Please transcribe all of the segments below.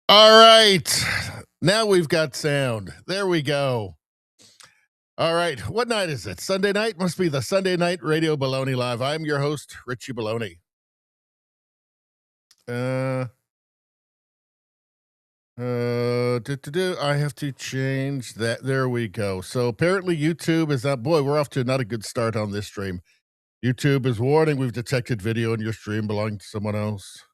All right. Now we've got sound. There we go. All right. What night is it? Sunday night? Must be the Sunday night Radio Baloney Live. I'm your host, Richie Baloney. Uh, I have to change that. There we go. So apparently YouTube is not, boy, we're off to not a good start on this stream. YouTube is warning we've detected video in your stream belonging to someone else.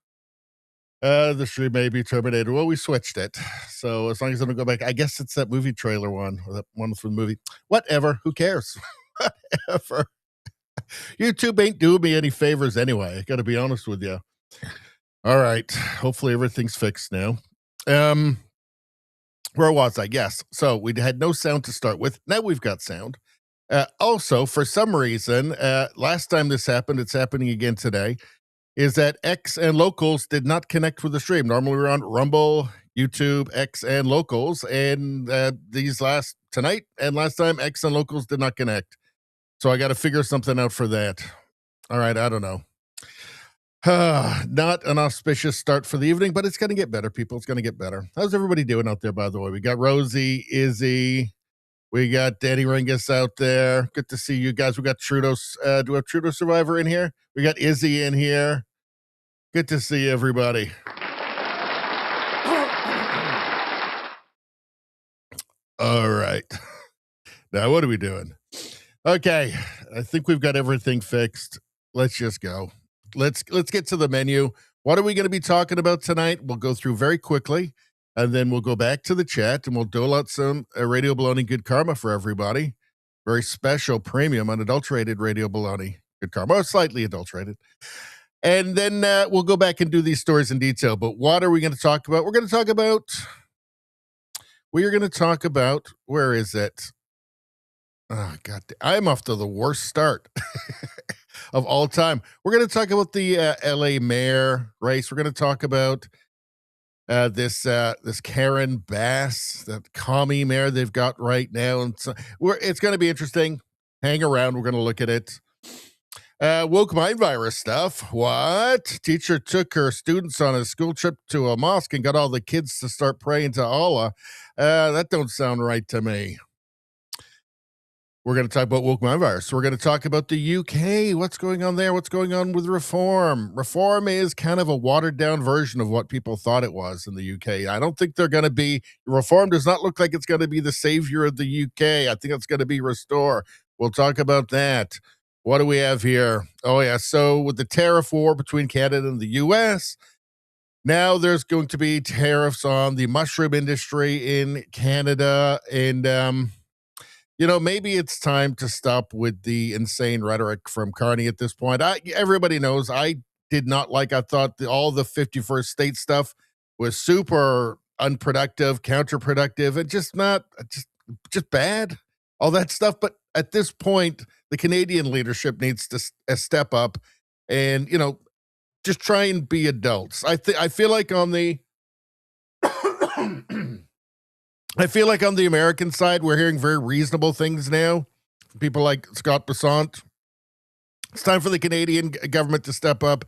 The stream may be terminated. Well, we switched it. So as long as I don't go back, I guess it's that movie trailer one, or that one from the movie. Whatever. Who cares? Whatever. YouTube ain't doing me any favors anyway. I got to be honest with you. All right. Hopefully everything's fixed now. Um, where was I? Yes. So we had no sound to start with. Now we've got sound. Also, for some reason, last time this happened, it's happening again today, is that X and Locals did not connect with the stream. Normally we're on Rumble, YouTube, X, and Locals, and tonight and last time, X and Locals did not connect. So I got to figure something out for that. All right, I don't know. Not an auspicious start for the evening, but it's going to get better, people. It's going to get better. How's everybody doing out there, by the way? We got Rosie, Izzy, we got Danny Ringus out there. Good to see you guys. We got Trudeau's. Do we have Trudeau Survivor in here? We got Izzy in here. Good to see everybody. All right. Now, what are we doing? Okay. I think we've got everything fixed. Let's just go. Let's get to the menu. What are we going to be talking about tonight? We'll go through very quickly, and then we'll go back to the chat, and we'll dole out some Radio Baloney Good Karma for everybody. Very special, premium, unadulterated Radio Baloney Good Karma. Or slightly adulterated. And then we'll go back and do these stories in detail. But what are we going to talk about? We are going to talk about, where is it? Oh, God, I'm off to the worst start of all time. We're going to talk about the LA mayor race. We're going to talk about this Karen Bass, that commie mayor they've got right now. And so it's going to be interesting. Hang around. We're going to look at it. Woke mind virus stuff. What? Teacher took her students on a school trip to a mosque and got all the kids to start praying to Allah. That don't sound right to me. We're going to talk about woke mind virus. We're going to talk about the UK. What's going on there? What's going on with reform? Reform is kind of a watered down version of what people thought it was in the UK. I don't think they're going to be, reform does not look like it's going to be the savior of the UK. I think it's going to be restore. We'll talk about that. What do we have here? Oh, yeah. So with the tariff war between Canada and the US, now there's going to be tariffs on the mushroom industry in Canada. And, maybe it's time to stop with the insane rhetoric from Carney at this point. Everybody knows I did not like, I thought all the 51st state stuff was super unproductive, counterproductive, and just bad, all that stuff. But at this point, the Canadian leadership needs to step up and, just try and be adults. I feel like on the I feel like on the American side, we're hearing very reasonable things now from people like Scott Bessant. It's time for the Canadian government to step up.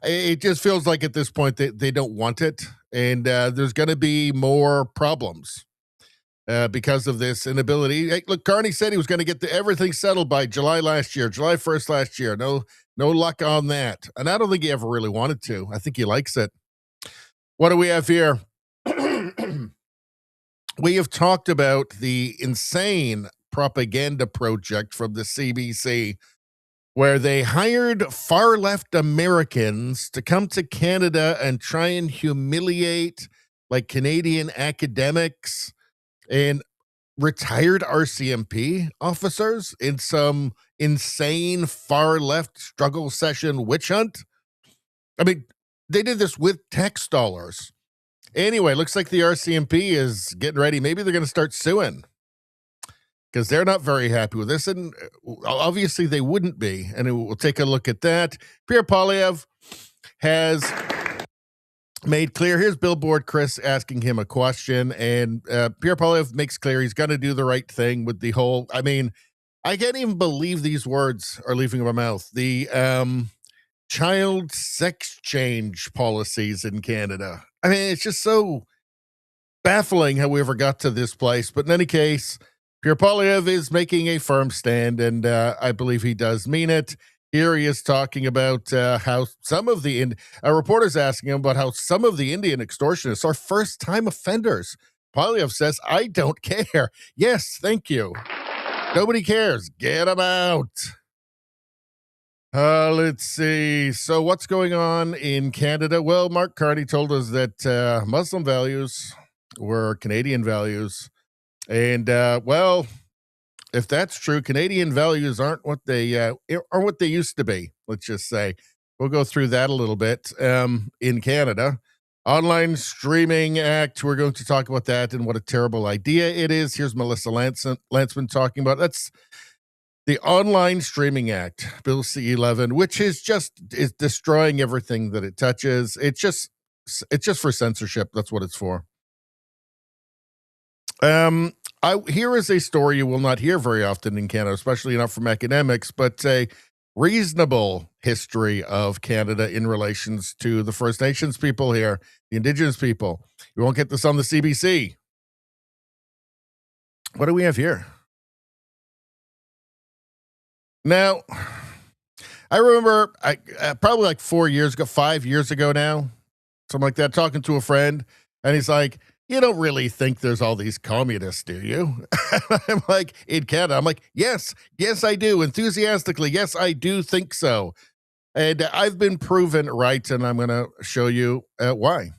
It just feels like at this point they don't want it, and there's going to be more problems because of this inability. Hey, look, Carney said he was going to get everything settled by July 1st last year. No luck on that. And I don't think he ever really wanted to. I think he likes it. What do we have here? We have talked about the insane propaganda project from the CBC where they hired far left Americans to come to Canada and try and humiliate like Canadian academics and retired RCMP officers in some insane far left struggle session witch hunt. I mean, they did this with tax dollars. Anyway, looks like the RCMP is getting ready. Maybe they're going to start suing because they're not very happy with this. And obviously they wouldn't be. And we'll take a look at that. Pierre Poilievre has made clear. Here's Billboard Chris asking him a question. And Pierre Poilievre makes clear he's going to do the right thing with the whole, I mean, I can't even believe these words are leaving my mouth. The child sex change policies in Canada. I mean, it's just so baffling how we ever got to this place. But in any case, Pierre Poilievre is making a firm stand, and I believe he does mean it. Here he is talking about how some of the a reporter's asking him about how some of the Indian extortionists are first-time offenders. Poilievre says, "I don't care." Yes, thank you. Nobody cares. Get them out. Let's see. So, what's going on in Canada? Well, Mark Carney told us that Muslim values were Canadian values. And, well, if that's true, Canadian values aren't what they used to be, let's just say. We'll go through that a little bit in Canada. Online Streaming Act, we're going to talk about that and what a terrible idea it is. Here's Melissa Lantsman talking about that's the Online Streaming Act, Bill C-11, which is destroying everything that it touches. It's just for censorship. That's what it's for. Here is a story you will not hear very often in Canada, especially not from academics, but a reasonable history of Canada in relations to the First Nations people here, the Indigenous people. You won't get this on the CBC. What do we have here? Now, I remember probably like 5 years ago now, something like that, talking to a friend, and he's like, "You don't really think there's all these communists, do you?" I'm like, in Canada, I'm like, yes, I do. Enthusiastically, yes, I do think so. And I've been proven right, and I'm going to show you why.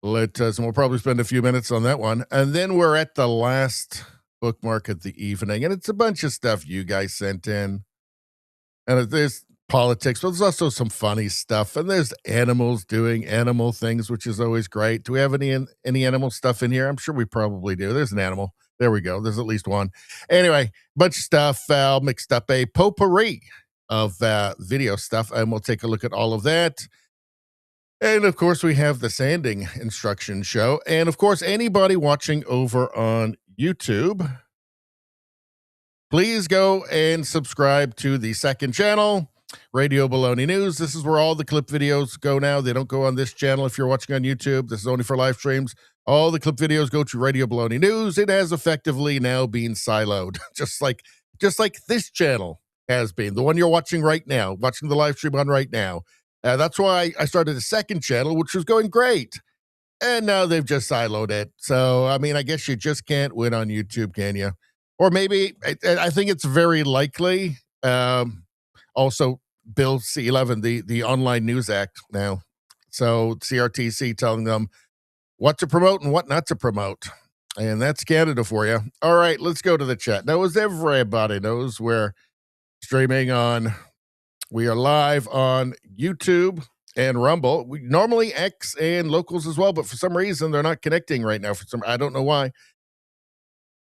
So we'll probably spend a few minutes on that one. And then we're at the last bookmark of the evening, and it's a bunch of stuff you guys sent in. And there's politics, but there's also some funny stuff, and there's animals doing animal things, which is always great. Do we have any animal stuff in here? I'm sure we probably do. There's an animal. There we go. There's at least one. Anyway, bunch of stuff mixed up, a potpourri of video stuff, and we'll take a look at all of that. And of course, we have the sanding instruction show, and of course, anybody watching over on YouTube, please go and subscribe to the second channel, Radio Baloney News. This is where all the clip videos go now. They don't go on this channel if you're watching on YouTube. This is only for live streams. All the clip videos go to Radio Baloney News. It has effectively now been siloed, just like this channel has been. The one you're watching right now, watching the live stream on right now. That's why I started a second channel, which was going great. And now they've just siloed it. So, I mean, I guess you just can't win on YouTube, can you? Or maybe, I think it's very likely, also Bill C-11, the Online News Act now. So CRTC telling them what to promote and what not to promote. And that's Canada for you. All right, let's go to the chat. Now, as everybody knows, we're streaming on, we are live on YouTube and Rumble. We normally X and locals as well, but for some reason they're not connecting right now. I don't know why.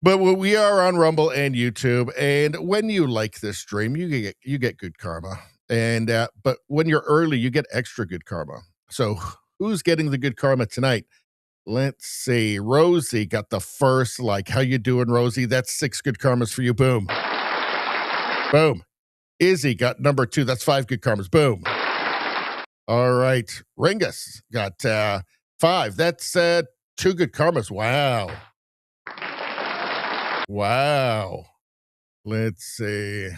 But we are on Rumble and YouTube, and when you like this stream, you get good karma. And but when you're early, you get extra good karma. So who's getting the good karma tonight? Let's see. Rosie got the first like. How you doing, Rosie? That's 6 good karmas for you. Boom. Boom. Izzy got number 2. That's 5 good karmas. Boom. All right. Ringus got 5. That's 2 good karmas. Wow. Wow. Let's see.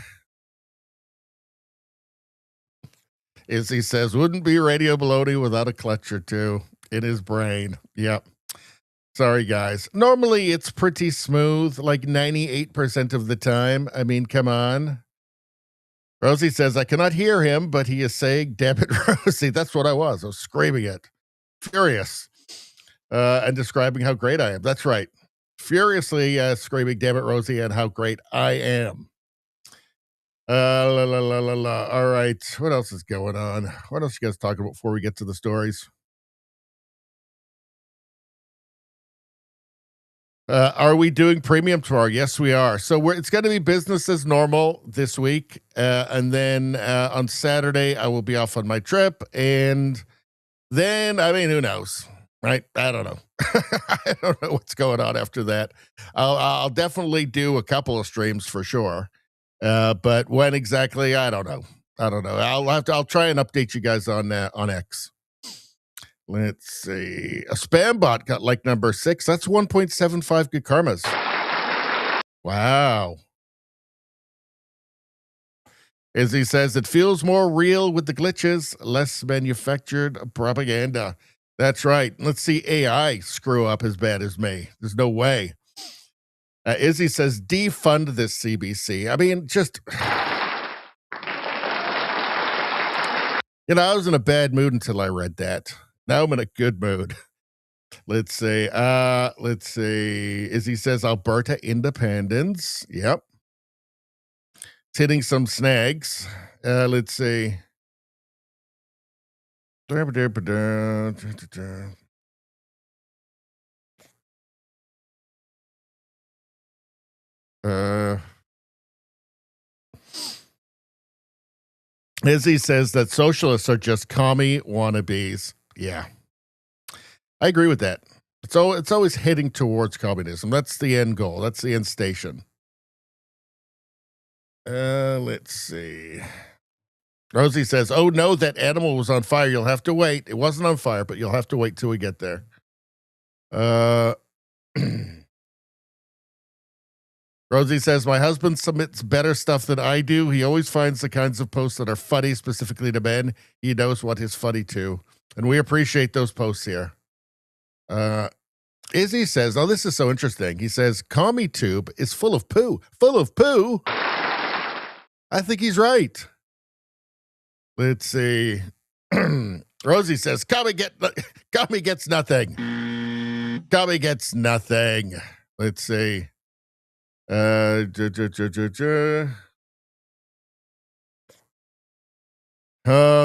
Izzy says, wouldn't be Radio Baloney without a clutch or two in his brain. Yep. Sorry, guys. Normally, it's pretty smooth, like 98% of the time. I mean, come on. Rosie says, I cannot hear him, but he is saying, damn it, Rosie. That's what I was. I was screaming it. Furious. And describing how great I am. That's right. Furiously screaming, damn it, Rosie, and how great I am. All right. What else is going on? What else you guys talking about before we get to the stories? Are we doing premium tomorrow? Yes, we are. So it's going to be business as normal this week. And then on Saturday, I will be off on my trip. And then, I mean, who knows? Right? I don't know. I don't know what's going on after that. I'll definitely do a couple of streams for sure. But when exactly, I don't know. I'll try and update you guys on X. Let's see. A spam bot got like number 6. That's 1.75 good karmas. Wow. As he says, it feels more real with the glitches, less manufactured propaganda. That's right. Let's see AI screw up as bad as me. There's no way. Izzy says, defund this CBC. I mean, just, I was in a bad mood until I read that. Now I'm in a good mood. Let's see. Izzy says, Alberta independence. Yep. It's hitting some snags. Let's see. Izzy says that socialists are just commie wannabes. Yeah, I agree with that. It's always heading towards communism. That's the end goal. That's the end station. Let's see. Rosie says, "Oh no, that animal was on fire. You'll have to wait. It wasn't on fire, but you'll have to wait till we get there." Rosie says, "My husband submits better stuff than I do. He always finds the kinds of posts that are funny, specifically to men. He knows what is funny too, and we appreciate those posts here." Izzy says, "Oh, this is so interesting." He says, "CommieTube is full of poo. Full of poo." I think he's right. Let's see. Rosie says, Commie gets nothing. Commie gets nothing. Let's see. Oh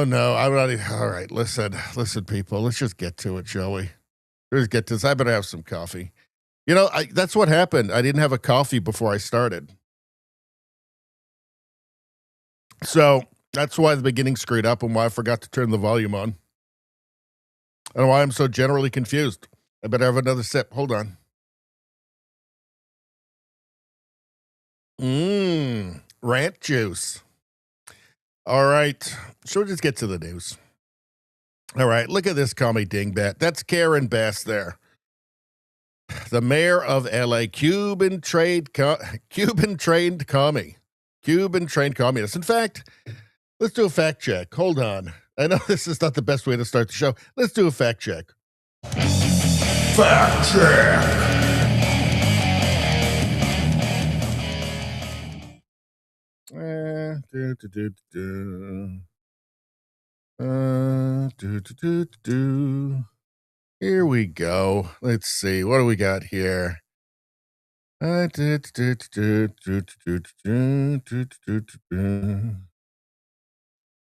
no, I'm not even. All right, listen, people. Let's just get to it, shall we? Let's get to this. I better have some coffee. That's what happened. I didn't have a coffee before I started. So that's why the beginning screwed up and why I forgot to turn the volume on. And why I'm so generally confused. I better have another sip. Hold on. Rant juice. All right. So we'll just get to the news. All right. Look at this commie dingbat. That's Karen Bass there. The mayor of LA, Cuban trained commie. Cuban trained communist. In fact, let's do a fact check. Hold on. I know this is not the best way to start the show. Let's do a fact check. Fact check. Here we go. Let's see. What do we got here?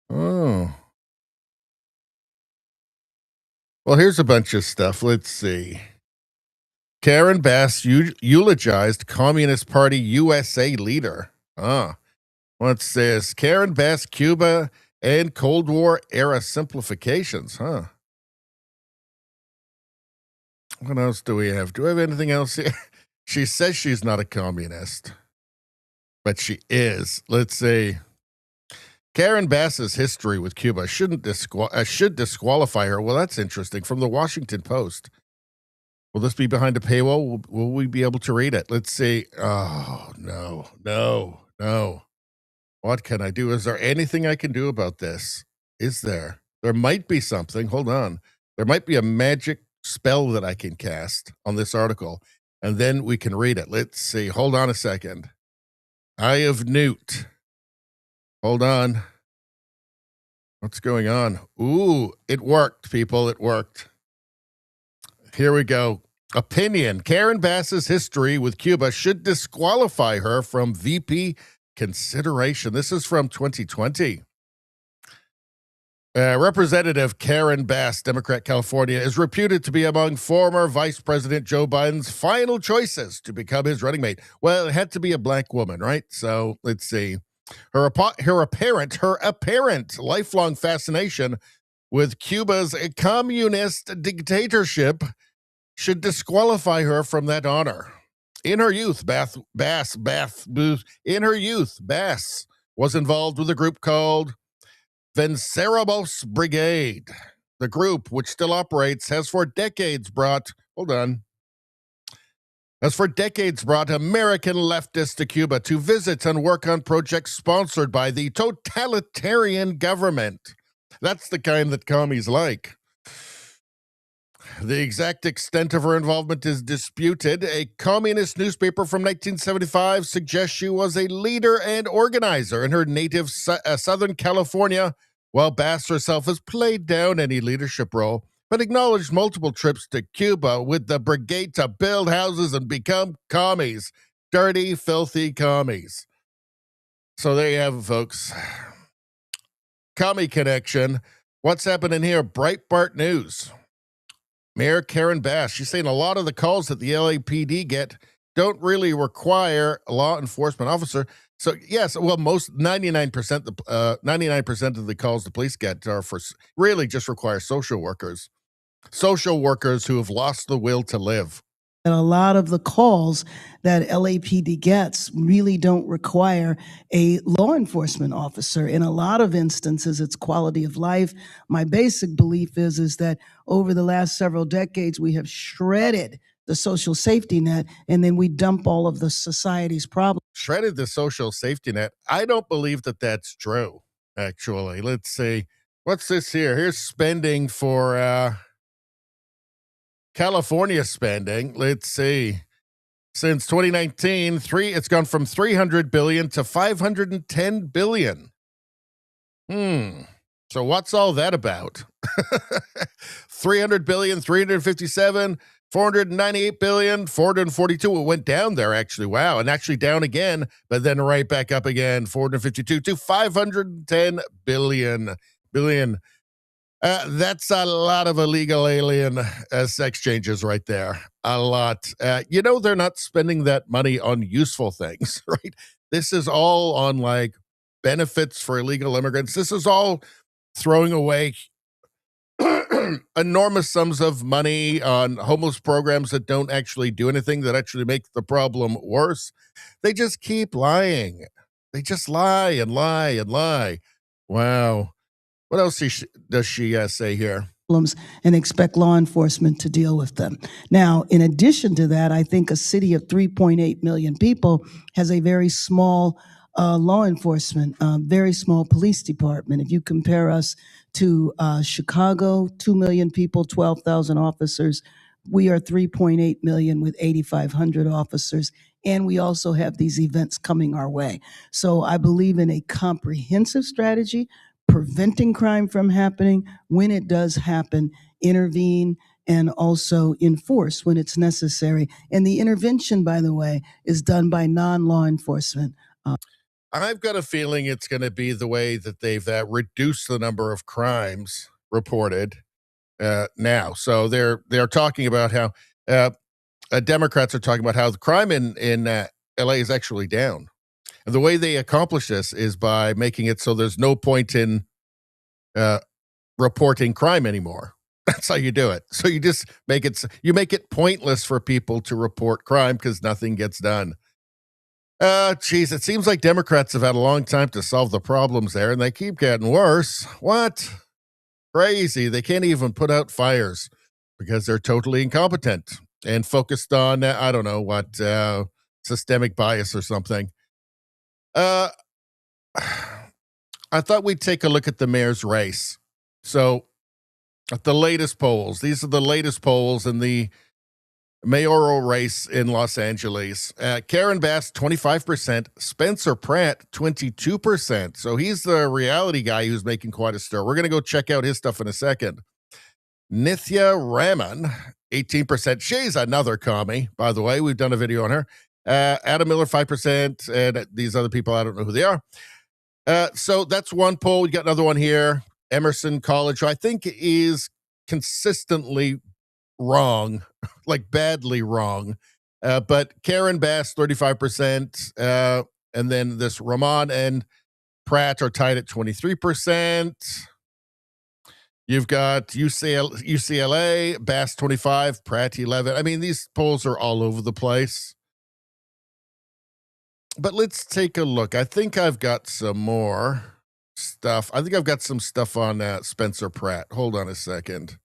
Oh. Well, here's a bunch of stuff. Let's see. Karen Bass eulogized Communist Party USA leader. What's this? Karen Bass, Cuba, and Cold War era simplifications. What else do we have? Do we have anything else here? She says she's not a communist, but she is. Let's see. Karen Bass's history with Cuba should disqualify her. Well, that's interesting. From the Washington Post. Will this be behind a paywall? Will we be able to read it? Let's see. Oh, no. What can I do? Is there anything I can do about this? Is there? There might be something. Hold on. There might be a magic spell that I can cast on this article, and then we can read it. Let's see. Hold on a second. Eye of Newt. Hold on. What's going on? Ooh, it worked, people. It worked. Here we go. Opinion. Karen Bass's history with Cuba should disqualify her from VP consideration. This is from 2020. Representative Karen Bass, Democrat, California, is reputed to be among former Vice President Joe Biden's final choices to become his running mate. Well, it had to be a black woman, right? So let's see. Her apparent lifelong fascination with Cuba's communist dictatorship should disqualify her from that honor. In her youth, Bass was involved with a group called Venceremos Brigade. The group, which still operates, has for decades brought American leftists to Cuba to visit and work on projects sponsored by the totalitarian government. That's the kind that commies like. The exact extent of her involvement is disputed. A communist newspaper from 1975 suggests she was a leader and organizer in her native Southern California, while Bass herself has played down any leadership role, but acknowledged multiple trips to Cuba with the brigade to build houses and become commies. Dirty, filthy commies. So there you have it, folks. Commie connection. What's happening here? Breitbart News. Mayor Karen Bass, she's saying a lot of the calls that the LAPD get don't really require a law enforcement officer. So yes, well, most 99% of the calls the police get are for really just require social workers who have lost the will to live. And a lot of the calls that LAPD gets really don't require a law enforcement officer. In a lot of instances, it's quality of life. My basic belief is that over the last several decades, we have shredded the social safety net, and then we dump all of the society's problems. Shredded the social safety net. I don't believe that that's true, actually. Let's see. What's this here? Here's spending for California spending. Let's see. Since 2019, it's gone from 300 billion to 510 billion. So what's all that about? 300 billion, 357, 498 billion, 442. It went down there, actually. Wow. And actually down again, but then right back up again, 452 to 510 billion. That's a lot of illegal alien sex changes right there. A lot. They're not spending that money on useful things, right? This is all on like benefits for illegal immigrants. This is all throwing away enormous sums of money on homeless programs that don't actually do anything, that actually make the problem worse. They just keep lying. They just lie and lie and lie. Wow. What else does she say here? And expect law enforcement to deal with them. Now, in addition to that, I think a city of 3.8 million people has a very small law enforcement, very small police department. If you compare us to Chicago, 2 million people, 12,000 officers, we are 3.8 million with 8,500 officers. And we also have these events coming our way. So I believe in a comprehensive strategy, preventing crime from happening. When it does happen, intervene and also enforce when it's necessary. And the intervention, by the way, is done by non-law enforcement. I've got a feeling it's going to be the way that they've reduced the number of crimes reported now. So they're talking about how Democrats are talking about how the crime in LA is actually down. And the way they accomplish this is by making it so there's no point in reporting crime anymore. That's how you do it. So you just make it pointless for people to report crime because nothing gets done. Geez, it seems like Democrats have had a long time to solve the problems there, and they keep getting worse. What? Crazy. They can't even put out fires because they're totally incompetent and focused on, I don't know what, systemic bias or something. I thought we'd take a look at the mayor's race. So, at the latest polls, these are the latest polls in the mayoral race in Los Angeles. Karen Bass, 25%. Spencer Pratt, 22%. So he's the reality guy who's making quite a stir. We're going to go check out his stuff in a second. Nithya Raman, 18%. She's another commie, by the way. We've done a video on her. Adam Miller, 5%. And these other people, I don't know who they are. So that's one poll. We got another one here. Emerson College, who I think is consistently wrong, like badly wrong. But Karen Bass, 35%. And then this Rahman and Pratt are tied at 23%. You've got UCLA, Bass 25, Pratt 11. I mean, these polls are all over the place. But let's take a look. I think I've got some more. stuff. I think I've got some stuff on Spencer Pratt. Hold on a second.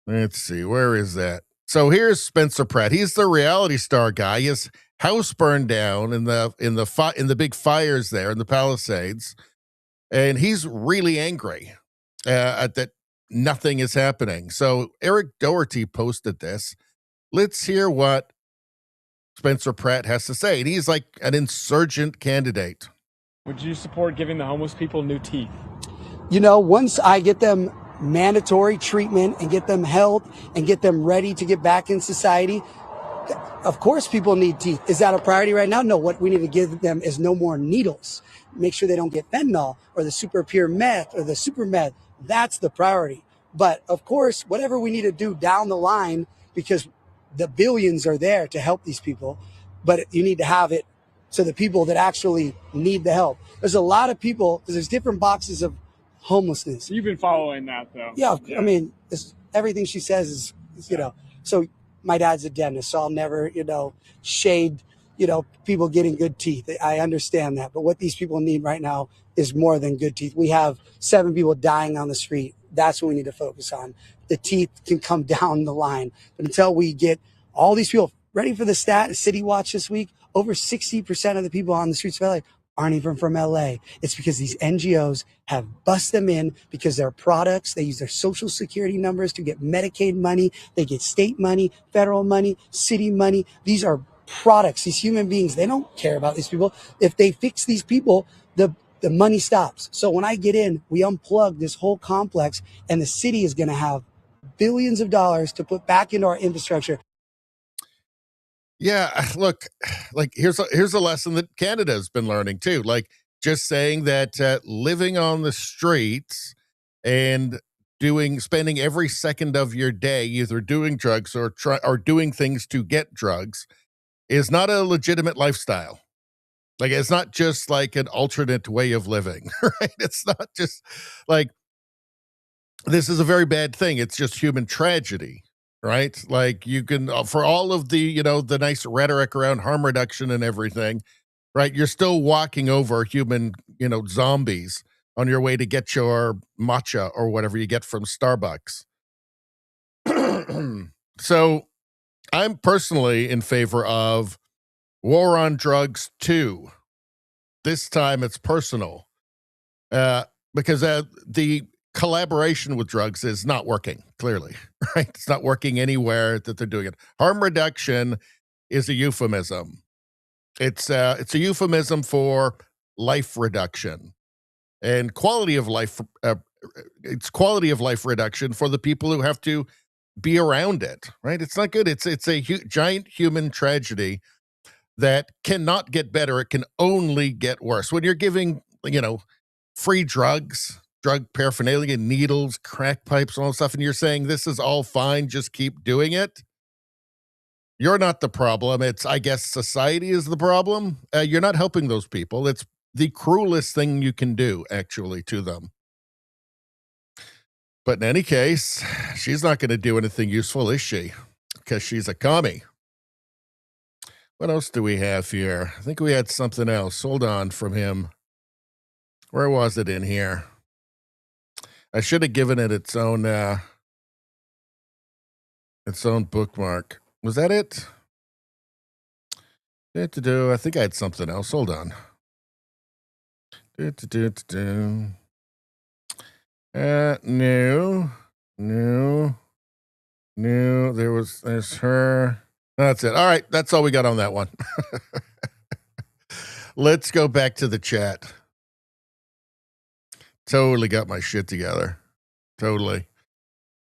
Let's see. Where is that? So here's Spencer Pratt. He's the reality star guy. His house burned down in the big fires there in the Palisades, and he's really angry at that nothing is happening. So Eric Doherty posted this. Let's hear what Spencer Pratt has to say. And he's like an insurgent candidate. Would you support giving the homeless people new teeth? You know, once I get them mandatory treatment and get them help and get them ready to get back in society, of course people need teeth. Is that a priority right now? No, what we need to give them is no more needles. Make sure they don't get fentanyl or the super pure meth or the super meth. That's the priority. But of course, whatever we need to do down the line, because the billions are there to help these people, but you need to have it to the people that actually need the help. There's a lot of people, because there's different boxes of homelessness. You've been following that, though. Yeah. I mean, everything she says is, so my dad's a dentist, so I'll never, shade, people getting good teeth. I understand that. But what these people need right now is more than good teeth. We have 7 people dying on the street. That's what we need to focus on. The teeth can come down the line. But until we get all these people ready for the City Watch this week, over 60% of the people on the streets of LA aren't even from LA. It's because these NGOs have bust them in because they're products. They use their social security numbers to get Medicaid money. They get state money, federal money, city money. These are products, these human beings. They don't care about these people. If they fix these people, the money stops. So when I get in, we unplug this whole complex, and the city is going to have billions of dollars to put back into our infrastructure. Yeah, look, like here's a lesson that Canada's been learning too. Like just saying that living on the streets and spending every second of your day either doing drugs or doing things to get drugs is not a legitimate lifestyle. Like it's not just like an alternate way of living, right? It's not just like this is a very bad thing. It's just human tragedy, right? Like you can, for all of the nice rhetoric around harm reduction and everything, right? You're still walking over human, zombies on your way to get your matcha or whatever you get from Starbucks. So I'm personally in favor of war on drugs too. This time it's personal because the collaboration with drugs is not working, clearly, right? It's not working anywhere that they're doing it. Harm reduction is a euphemism. It's a euphemism for life reduction and quality of life. It's quality of life reduction for the people who have to be around it, right? It's not good. It's a giant human tragedy that cannot get better. It can only get worse. When you're giving, free drugs, drug paraphernalia, needles, crack pipes, all that stuff, and you're saying this is all fine, just keep doing it. You're not the problem. It's, I guess, society is the problem. You're not helping those people. It's the cruelest thing you can do, actually, to them. But in any case, she's not going to do anything useful, is she? Because she's a commie. What else do we have here? I think we had something else. Hold on from him. Where was it in here? I should have given it its own bookmark. Was that it? I think I had something else. Hold on. No. There's her. That's it. All right. That's all we got on that one. Let's go back to the chat. Totally got my shit together. Totally.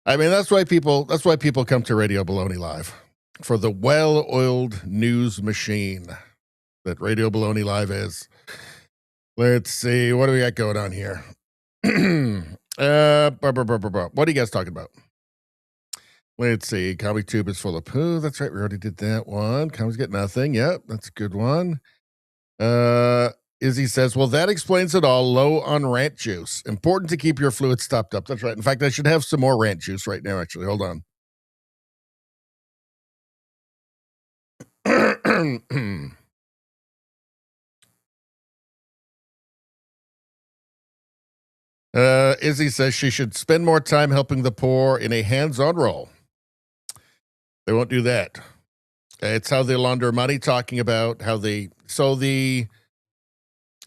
I mean, that's why people come to Radio Baloney Live, for the well-oiled news machine that Radio Baloney Live is. Let's see. What do we got going on here? What are you guys talking about? Let's see. Comedy Tube is full of poo. That's right. We already did that one. Comedy's get nothing. Yep. That's a good one. Izzy says, well, that explains it all. Low on rant juice. Important to keep your fluids topped up. That's right. In fact, I should have some more rant juice right now, actually. Hold on. Izzy says she should spend more time helping the poor in a hands-on role. They won't do that. It's how they launder money, talking about how the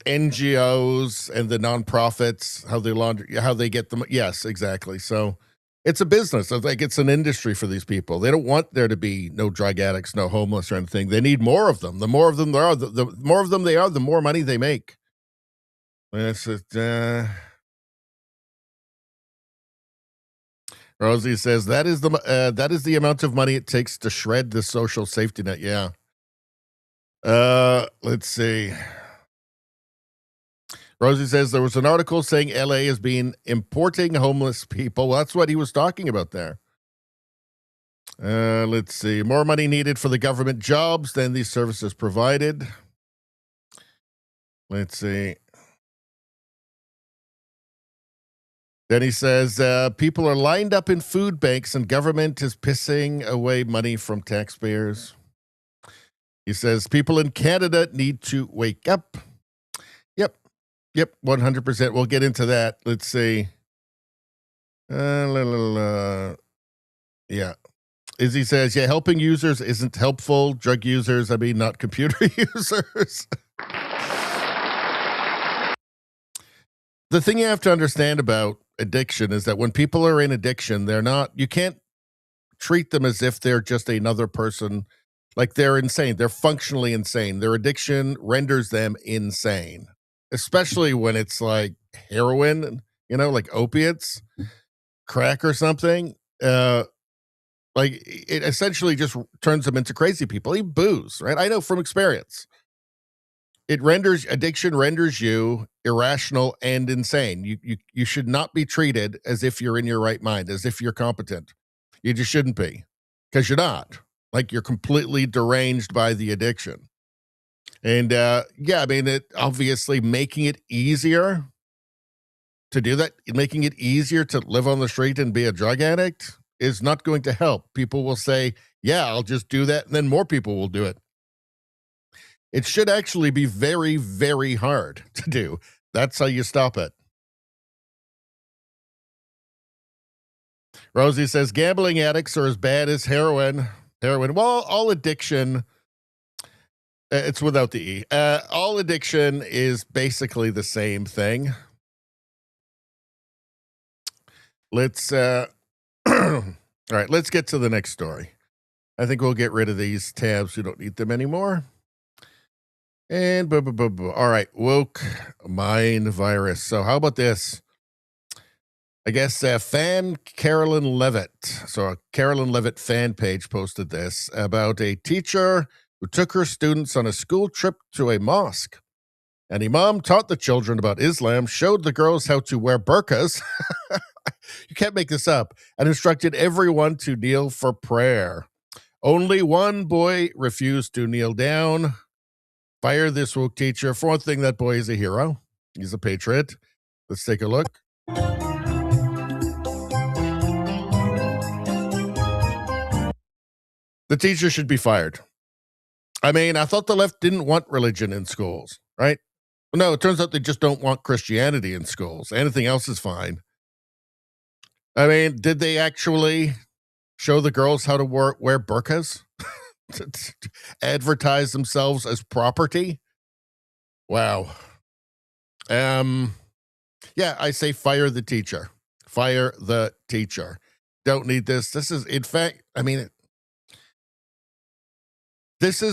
NGOs and the nonprofits, how they get them. Yes, exactly. So it's a business. I think it's an industry for these people. They don't want there to be no drug addicts, no homeless or anything. They need more of them. The more of them there are, the more of them they are, the more money they make. That's it. Rosie says that is the amount of money it takes to shred the social safety net. Yeah. Let's see. Rosie says there was an article saying LA has been importing homeless people. Well, that's what he was talking about there. Let's see. More money needed for the government jobs than these services provided. Let's see. Then he says people are lined up in food banks and government is pissing away money from taxpayers. He says people in Canada need to wake up. Yep, 100%. We'll get into that. Let's see. Yeah. Izzy says, yeah, helping users isn't helpful. Drug users, I mean, not computer users. The thing you have to understand about addiction is that when people are in addiction, you can't treat them as if they're just another person. Like they're insane. They're functionally insane. Their addiction renders them insane, especially when it's like heroin, like opiates, crack or something. Like it essentially just turns them into crazy people. Even booze, right? I know from experience. Addiction renders you irrational and insane. You should not be treated as if you're in your right mind, as if you're competent. You just shouldn't be, because you're not. Like you're completely deranged by the addiction. And it obviously making it easier to do that, making it easier to live on the street and be a drug addict is not going to help. People will say, yeah, I'll just do that. And then more people will do it. It should actually be very, very hard to do. That's how you stop it. Rosie says gambling addicts are as bad as heroin. Well, all addiction, it's without the E. All addiction is basically the same thing. Let's, all right, let's get to the next story. I think we'll get rid of these tabs. We don't need them anymore. And all right, woke mind virus. So how about this? I guess fan Carolyn Levitt. So a Carolyn Levitt fan page posted this about a teacher who took her students on a school trip to a mosque. An imam taught the children about Islam, showed the girls how to wear burqas. You can't make this up. And instructed everyone to kneel for prayer. Only one boy refused to kneel down. Fire this woke teacher. For one thing, that boy is a hero. He's a patriot. Let's take a look. The teacher should be fired. I mean, I thought the left didn't want religion in schools, right? No, it turns out they just don't want Christianity in schools. Anything else is fine. I mean, did they actually show the girls how to wear burqas? To advertise themselves as property? Wow. Yeah, I say fire the teacher. Fire the teacher. Don't need this. This is, in fact, I mean, these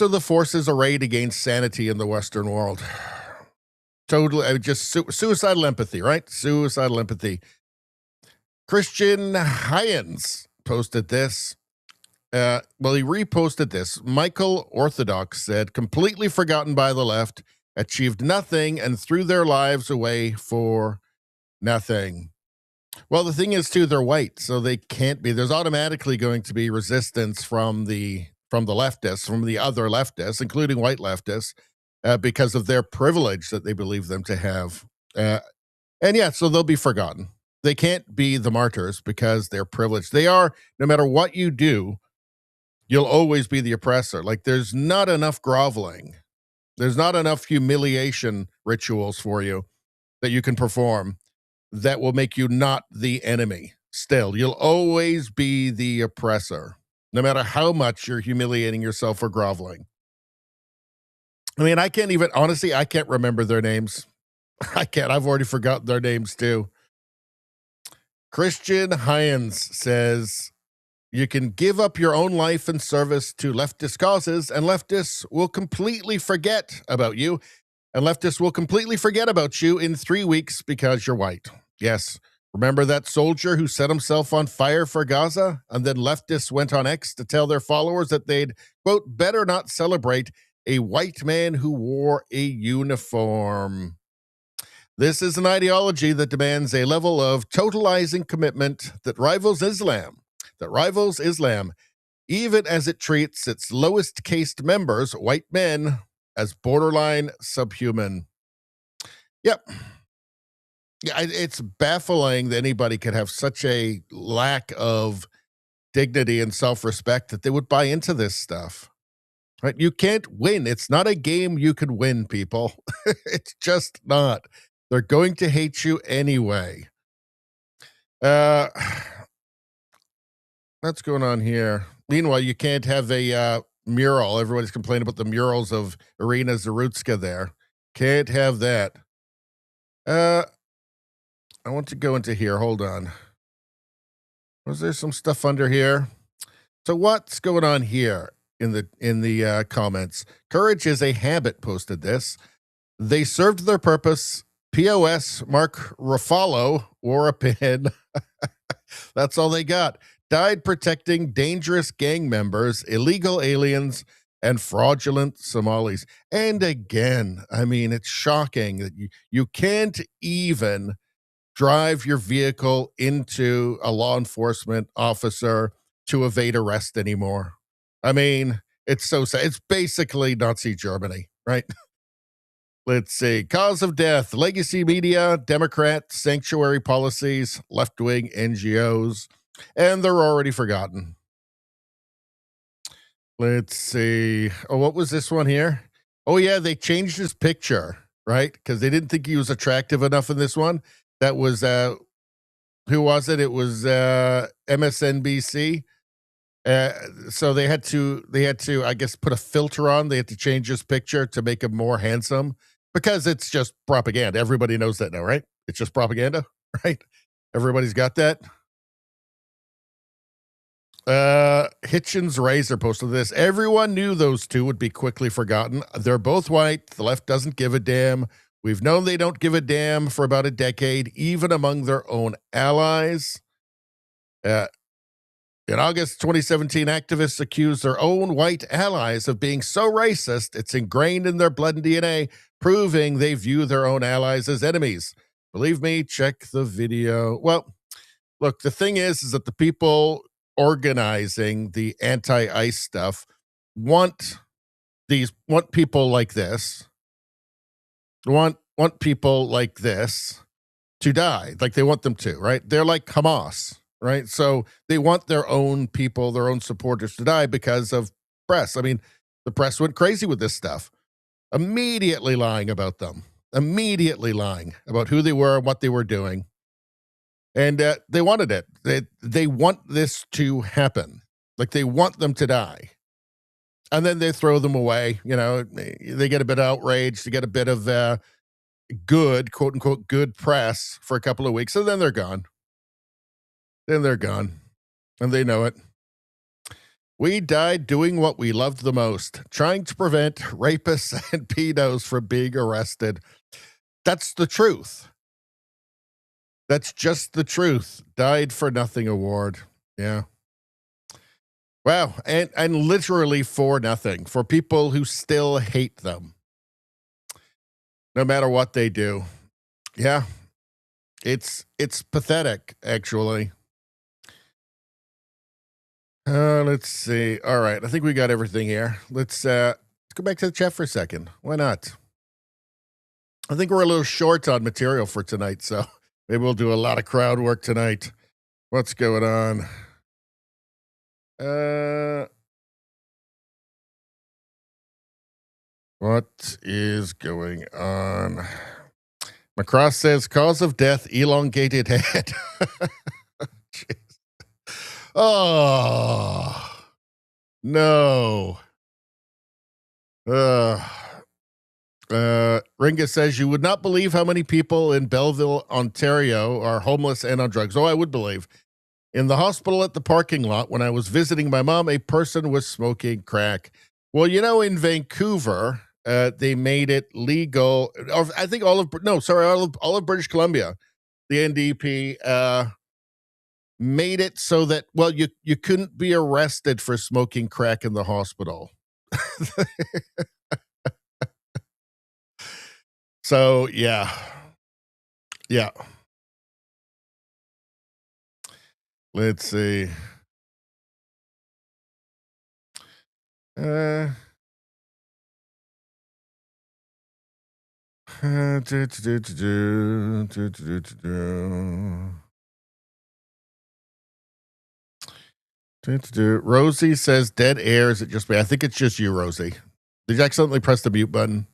are the forces arrayed against sanity in the Western world. Totally, just suicidal empathy, right? Suicidal empathy. Christian Hyens posted this. He reposted this. Michael Orthodox said, completely forgotten by the left, achieved nothing, and threw their lives away for nothing. Well, the thing is, too, they're white, so they can't be. There's automatically going to be resistance from the leftists, from the other leftists, including white leftists, because of their privilege that they believe them to have. So they'll be forgotten. They can't be the martyrs because they're privileged. They are, no matter what you do, you'll always be the oppressor. Like there's not enough groveling. There's not enough humiliation rituals for you that you can perform that will make you not the enemy. Still, you'll always be the oppressor, no matter how much you're humiliating yourself or groveling. I mean, I can't even, honestly, I can't remember their names. I can't. I've already forgotten their names too. Christian Hines says, you can give up your own life in service to leftist causes, and leftists will completely forget about you. And leftists will completely forget about you in 3 weeks because you're white. Yes. Remember that soldier who set himself on fire for Gaza? And then leftists went on X to tell their followers that they'd, quote, better not celebrate a white man who wore a uniform. This is an ideology that demands a level of totalizing commitment that rivals Islam, even as it treats its lowest caste members, white men, as borderline subhuman. Yep. Yeah, it's baffling that anybody could have such a lack of dignity and self-respect that they would buy into this stuff. Right? You can't win. It's not a game you can win, people. It's just not. They're going to hate you anyway. What's going on here? Meanwhile, you can't have a mural. Everybody's complaining about the murals of Irina Zarutska there. Can't have that. I want to go into here. Hold on. Was there some stuff under here? So what's going on here in the comments? Courage is a habit posted this. They served their purpose. POS Mark Ruffalo wore a pin. That's all they got. Died protecting dangerous gang members, illegal aliens, and fraudulent Somalis. And again, I mean, it's shocking that you can't even drive your vehicle into a law enforcement officer to evade arrest anymore. I mean, it's so sad. It's basically Nazi Germany, right? Let's see. Cause of death, legacy media, Democrat sanctuary policies, left-wing NGOs, and they're already forgotten. Let's see. Oh, what was this one here? Oh, yeah, they changed his picture, right? Because they didn't think he was attractive enough in this one. That was, who was it? It was MSNBC. So they had to, I guess, put a filter on. They had to change his picture to make him more handsome because it's just propaganda. Everybody knows that now, right? It's just propaganda, right? Everybody's got that. Hitchens Razor posted this. Everyone knew those two would be quickly forgotten. They're both white. The left doesn't give a damn. We've known they don't give a damn for about a decade, even among their own allies. In August 2017, activists accused their own white allies of being so racist, it's ingrained in their blood and DNA, proving they view their own allies as enemies. Believe me, check the video. Well, look, the thing is that the people organizing the anti-ICE stuff want people like this, want people like this to die. Like they want them to, right? They're like Hamas, right? So they want their own people, their own supporters to die because of press. I mean, the press went crazy with this stuff, immediately lying about them, immediately lying about who they were and what they were doing. And they wanted it. They want this to happen. Like they want them to die. And then they throw them away. You know, they get a bit outraged. They get a bit of good, quote unquote, good press for a couple of weeks. And then they're gone. And they know it. We died doing what we loved the most, trying to prevent rapists and pedos from being arrested. That's the truth. That's just the truth. Died for nothing award. Yeah. Wow. And literally for nothing. For people who still hate them. No matter what they do. Yeah. It's pathetic, actually. Let's see. All right. I think we got everything here. Let's go back to the chat for a second. Why not? I think we're a little short on material for tonight, so maybe we'll do a lot of crowd work tonight. What's going on? What is going on? Macross says, cause of death, elongated head. Jeez. Oh, no. Ringa says, you would not believe how many people in Belleville, Ontario are homeless and on drugs. Oh, I would believe. In the hospital at the parking lot, when I was visiting my mom, a person was smoking crack. Well, you know, in Vancouver, they made it legal. Or I think all of British Columbia, the NDP made it so that, well, you couldn't be arrested for smoking crack in the hospital. So, yeah. Let's see. Rosie says dead air. Is it just me? I think it's just you, Rosie. Did you accidentally press the mute button?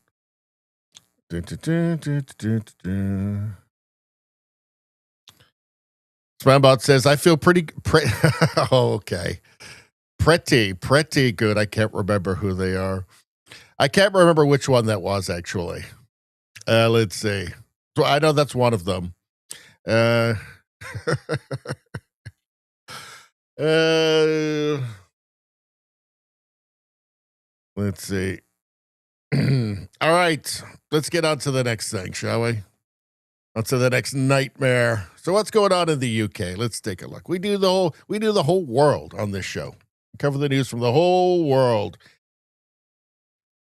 Spambot says, I feel pretty okay. Pretty good. I can't remember who they are. I can't remember which one that was, actually. Let's see. So I know that's one of them. Let's see. All right. Let's get on to the next thing, shall we? On to the next nightmare. So what's going on in the UK? Let's take a look. We do the whole world on this show. We cover the news from the whole world.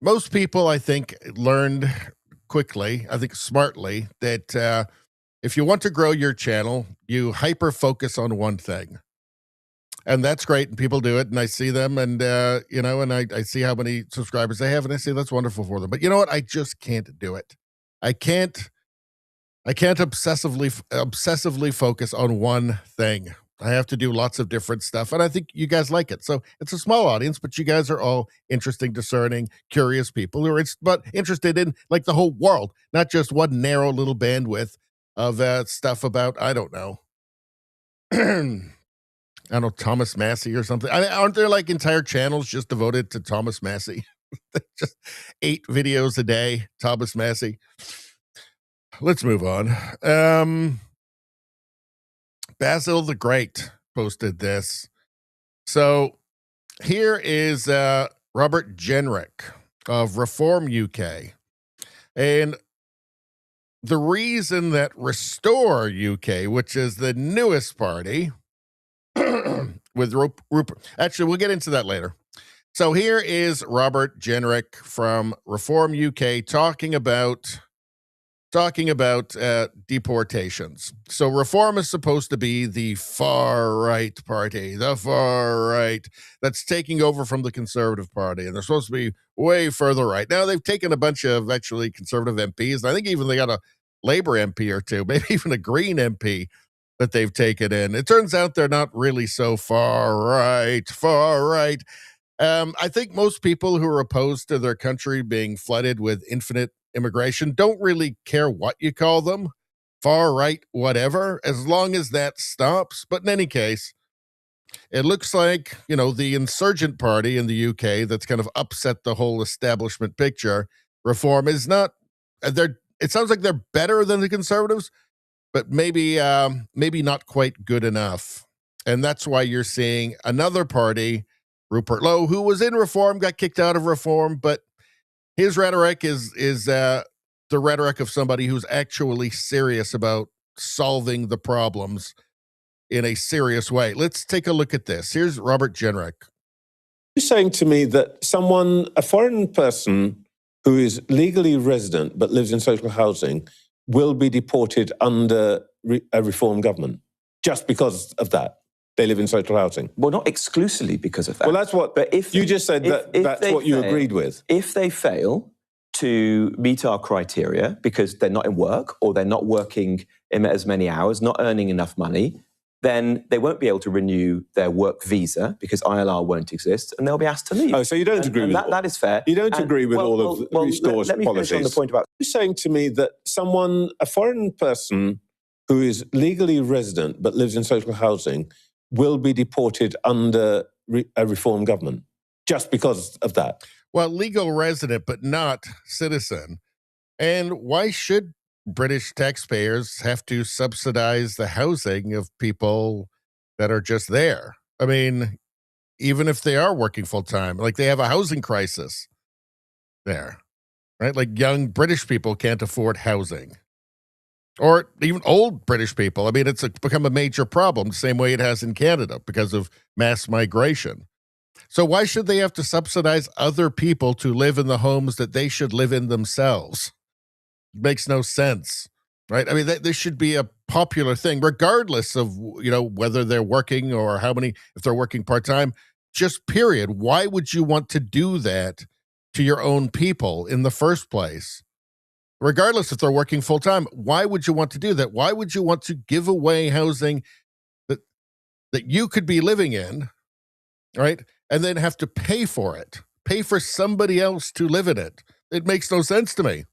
Most people, I think, learned quickly, I think smartly, that if you want to grow your channel, you hyper focus on one thing. And that's great. And people do it. And I see them and, and I see how many subscribers they have. And I say, that's wonderful for them. But you know what? I just can't do it. I can't obsessively focus on one thing. I have to do lots of different stuff. And I think you guys like it. So it's a small audience, but you guys are all interesting, discerning, curious people who are interested in like the whole world, not just one narrow little bandwidth of stuff about, I don't know. I don't know, Thomas Massey or something. Aren't there like entire channels just devoted to Thomas Massey? Just 8 videos a day, Thomas Massey. Let's move on. Basil the Great posted this. So here is Robert Jenrick of Reform UK. And the reason that Restore UK, which is the newest party, with Rupert. Actually, we'll get into that later. So here is Robert Jenrick from Reform UK talking about deportations. So Reform is supposed to be the far-right party, the far-right that's taking over from the Conservative Party, and they're supposed to be way further right. Now, they've taken a bunch of actually Conservative MPs, and I think even they got a Labour MP or two, maybe even a Green MP that they've taken in. It turns out they're not really so far right. I think most people who are opposed to their country being flooded with infinite immigration don't really care what you call them, far right, whatever, as long as that stops. But in any case, it looks like, the insurgent party in the UK that's kind of upset the whole establishment picture. Reform is not, it sounds like they're better than the Conservatives, but maybe not quite good enough. And that's why you're seeing another party, Rupert Lowe, who was in Reform, got kicked out of Reform, but his rhetoric is the rhetoric of somebody who's actually serious about solving the problems in a serious way. Let's take a look at this. Here's Robert Jenrick. You're saying to me that a foreign person who is legally resident but lives in social housing will be deported under a Reform government just because of that. They live in social housing. Well, not exclusively because of that. Well, that's what. But if you just said that's what you agreed with. If they fail to meet our criteria because they're not in work or they're not working in as many hours, not earning enough money, then they won't be able to renew their work visa because ILR won't exist, and they'll be asked to leave. Oh, so you don't agree with that? That is fair. You don't agree with all of Restore's let me policies. finish on the point about. You're saying to me that a foreign person who is legally resident but lives in social housing will be deported under a reform government just because of that? Well, legal resident, but not citizen. And why should British taxpayers have to subsidize the housing of people that are just there? I mean, even if they are working full time, like they have a housing crisis there, right? Like young British people can't afford housing, or even old British people. I mean, it's become a major problem, the same way it has in Canada because of mass migration. So why should they have to subsidize other people to live in the homes that they should live in themselves? It makes no sense, right? I mean, this should be a popular thing, regardless of, whether they're working or if they're working part-time, just period. Why would you want to do that to your own people in the first place? Regardless if they're working full-time, why would you want to do that? Why would you want to give away housing that you could be living in, right? And then have to pay for it, pay for somebody else to live in it. It makes no sense to me.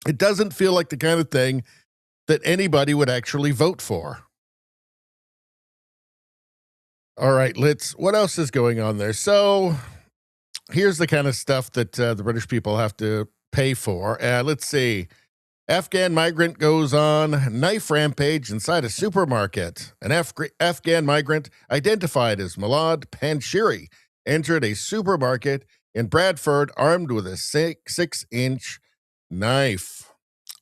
It doesn't feel like the kind of thing that anybody would actually vote for. All right, what else is going on there? So here's the kind of stuff that the British people have to pay for. Let's see. Afghan migrant goes on knife rampage inside a supermarket. An Afghan migrant identified as Milad Panshiri entered a supermarket in Bradford armed with a 6-inch knife.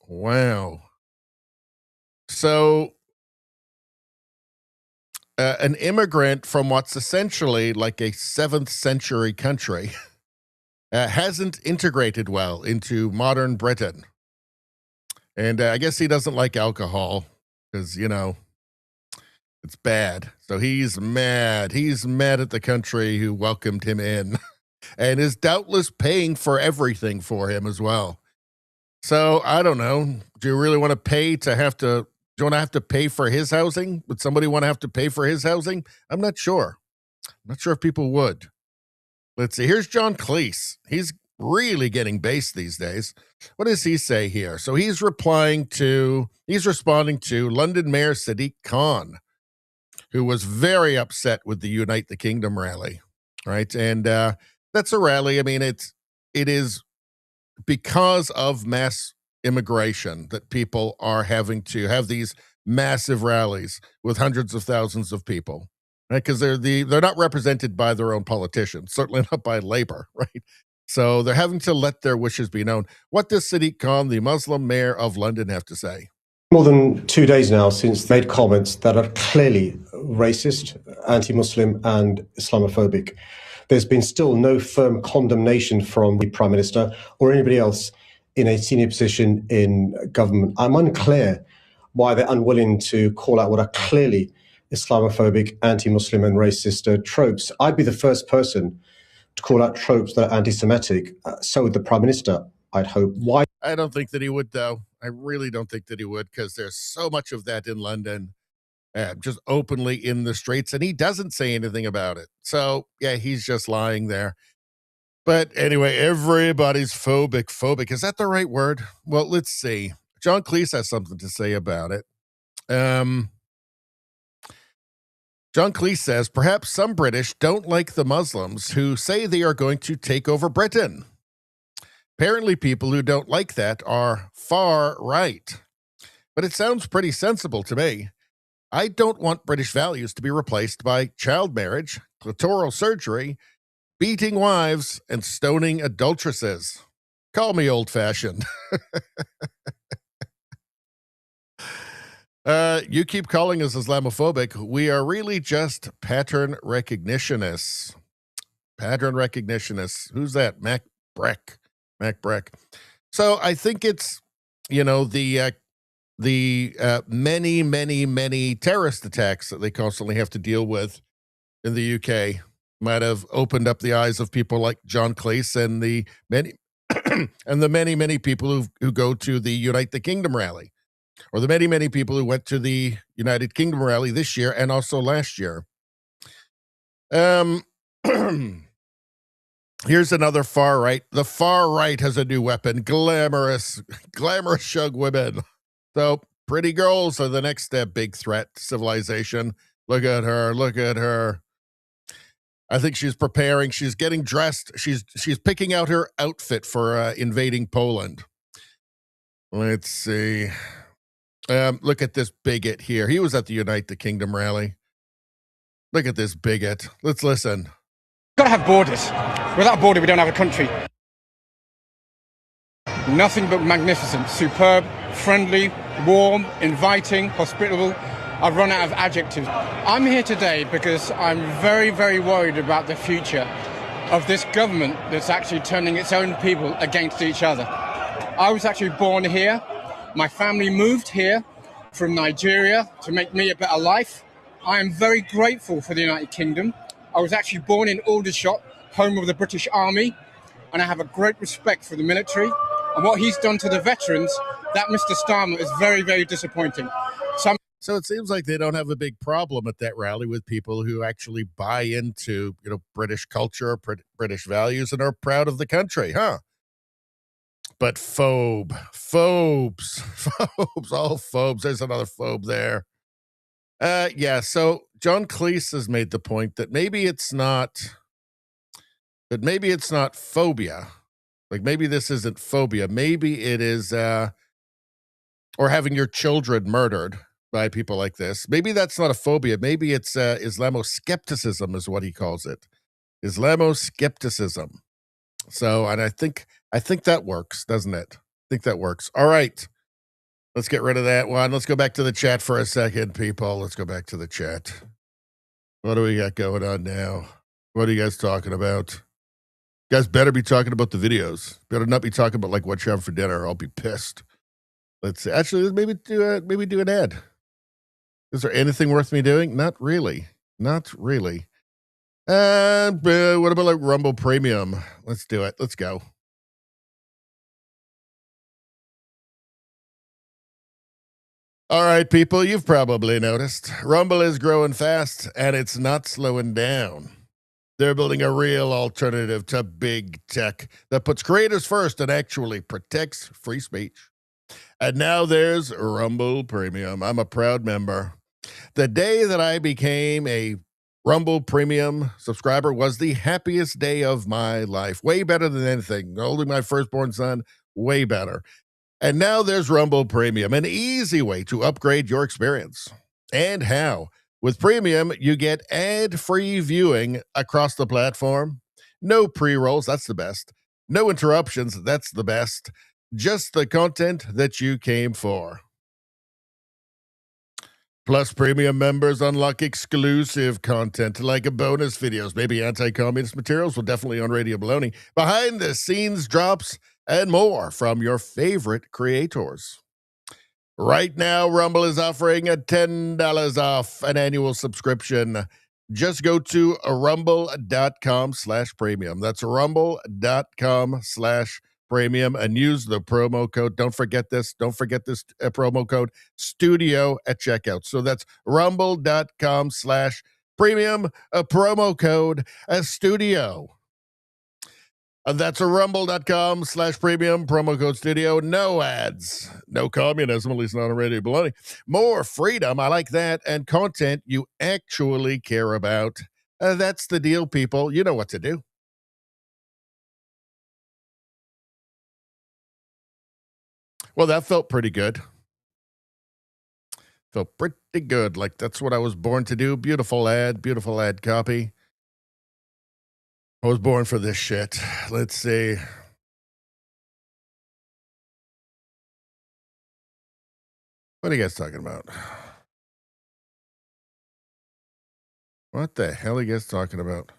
Wow. So an immigrant from what's essentially like a 7th century country hasn't integrated well into modern Britain. And I guess he doesn't like alcohol because, it's bad. So he's mad. He's mad at the country who welcomed him in and is doubtless paying for everything for him as well. So I don't know. Do you really want to pay do you want to have to pay for his housing? Would somebody want to have to pay for his housing? I'm not sure. I'm not sure if people would. Let's see. Here's John Cleese. He's really getting based these days. What does he say here? So he's responding to London Mayor Sadiq Khan, who was very upset with the Unite the Kingdom rally, right? And that's a rally. I mean, it is because of mass immigration that people are having to have these massive rallies with hundreds of thousands of people, right? Because they're not represented by their own politicians, certainly not by Labour, right? So they're having to let their wishes be known. What does Sadiq Khan, the Muslim mayor of London, have to say? More than 2 days now since they made comments that are clearly racist, anti-Muslim and Islamophobic. There's been still no firm condemnation from the Prime Minister or anybody else in a senior position in government. I'm unclear why they're unwilling to call out what are clearly Islamophobic, anti-Muslim and racist tropes. I'd be the first person to call out tropes that are anti-Semitic. So would the Prime Minister, I'd hope. Why? I don't think that he would, though. I really don't think that he would, because there's so much of that in London, just openly in the streets, and he doesn't say anything about it. So, yeah, he's just lying there. But anyway, everybody's phobic. Is that the right word? Well, let's see. John Cleese has something to say about it. John Cleese says, perhaps some British don't like the Muslims who say they are going to take over Britain. Apparently, people who don't like that are far right. But it sounds pretty sensible to me. I don't want British values to be replaced by child marriage, clitoral surgery, beating wives, and stoning adulteresses. Call me old-fashioned. You keep calling us Islamophobic. We are really just pattern recognitionist. Pattern recognitionist. Who's that? Mac Breck. So I think it's, the many terrorist attacks that they constantly have to deal with in the UK might have opened up the eyes of people like John Cleese and the many and the many people who go to the Unite the Kingdom rally. or the many, many people who went to the United Kingdom rally this year and also last year. Here's another far right. The far right has a new weapon, glamorous shug women. So pretty girls are the next big threat to civilization. Look at her. Look at her. I think she's preparing. She's getting dressed. She's picking out her outfit for invading Poland. Let's see. Look at this bigot here. He was at the Unite the Kingdom rally. Look at this bigot. Let's listen. We've got to have borders. Without a border, we don't have a country. Nothing but magnificent, superb, friendly, warm, inviting, hospitable. I've run out of adjectives. I'm here today because I'm very, very worried about the future of this government that's actually turning its own people against each other. I was actually born here. My family moved here from Nigeria to make me a better life. I am very grateful for the United Kingdom. I was actually born in Aldershot, home of the British Army, and I have a great respect for the military. And what he's done to the veterans, that Mr. Starmer, is very, very disappointing. So it seems like they don't have a big problem at that rally with people who actually buy into, British culture, British values, and are proud of the country, huh? But phobes, all phobes. There's another phobe there. Yeah, so John Cleese has made the point that maybe it's not phobia. Like maybe this isn't phobia. Maybe it is, or having your children murdered by people like this. Maybe that's not a phobia. Maybe it's Islamo-skepticism is what he calls it. Islamo-skepticism. So, and I think that works, doesn't it? I think that works. All right. Let's get rid of that one. Let's go back to the chat for a second, people. Let's go back to the chat. What do we got going on now? What are you guys talking about? You guys better be talking about the videos. Better not be talking about like what you have for dinner, or I'll be pissed. Let's see. Actually, maybe do an ad. Is there anything worth me doing? Not really. Not really. What about like Rumble Premium? Let's do it. Let's go. All right, people, you've probably noticed Rumble is growing fast and it's not slowing down. They're building a real alternative to big tech that puts creators first and actually protects free speech. And now there's Rumble Premium. I'm a proud member. The day that I became a Rumble Premium subscriber was the happiest day of my life. Way better than anything. Holding my firstborn son, way better. And now there's Rumble Premium, an easy way to upgrade your experience. And how? With Premium, you get ad-free viewing across the platform. No pre-rolls, that's the best. No interruptions, that's the best. Just the content that you came for. Plus, Premium members unlock exclusive content like bonus videos, maybe anti-communist materials, well, definitely on Radio Baloney, behind-the-scenes drops, and more from your favorite creators. Right now, Rumble is offering a $10 off an annual subscription. Just go to rumble.com/premium. That's rumble.com/premium and use the promo code. Don't forget this promo code studio at checkout. So that's rumble.com/premium, a promo code studio. That's rumble.com/premium, promo code studio. No ads, no communism, at least not on Radio Baloney. More freedom, I like that, and content you actually care about. That's the deal, people. You know what to do. Well, that felt pretty good. Felt pretty good. Like that's what I was born to do. Beautiful ad copy. I was born for this shit. Let's see. What are you guys talking about? What the hell are you guys talking about?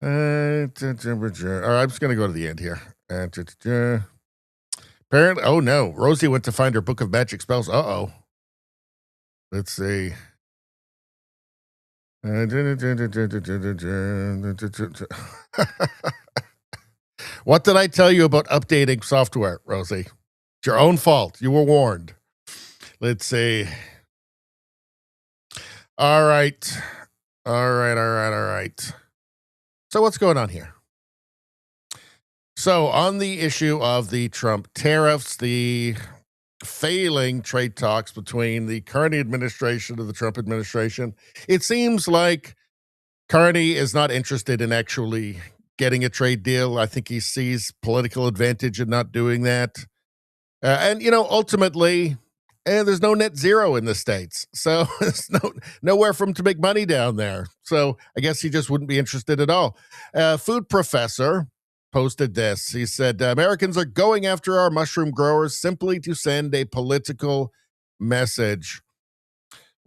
All right, I'm just going to go to the end here. Apparently, oh no, Rosie went to find her book of magic spells. Uh-oh. Let's see. What did I tell you about updating software, Rosie? It's your own fault. You were warned. Let's see. All right. All right. So what's going on here? So on the issue of the Trump tariffs, the failing trade talks between the Carney administration and the Trump administration, it seems like Carney is not interested in actually getting a trade deal. I think he sees political advantage in not doing that. And, ultimately, there's no net zero in the States. So there's nowhere for him to make money down there. So I guess he just wouldn't be interested at all. Food professor posted this. He said, Americans are going after our mushroom growers simply to send a political message.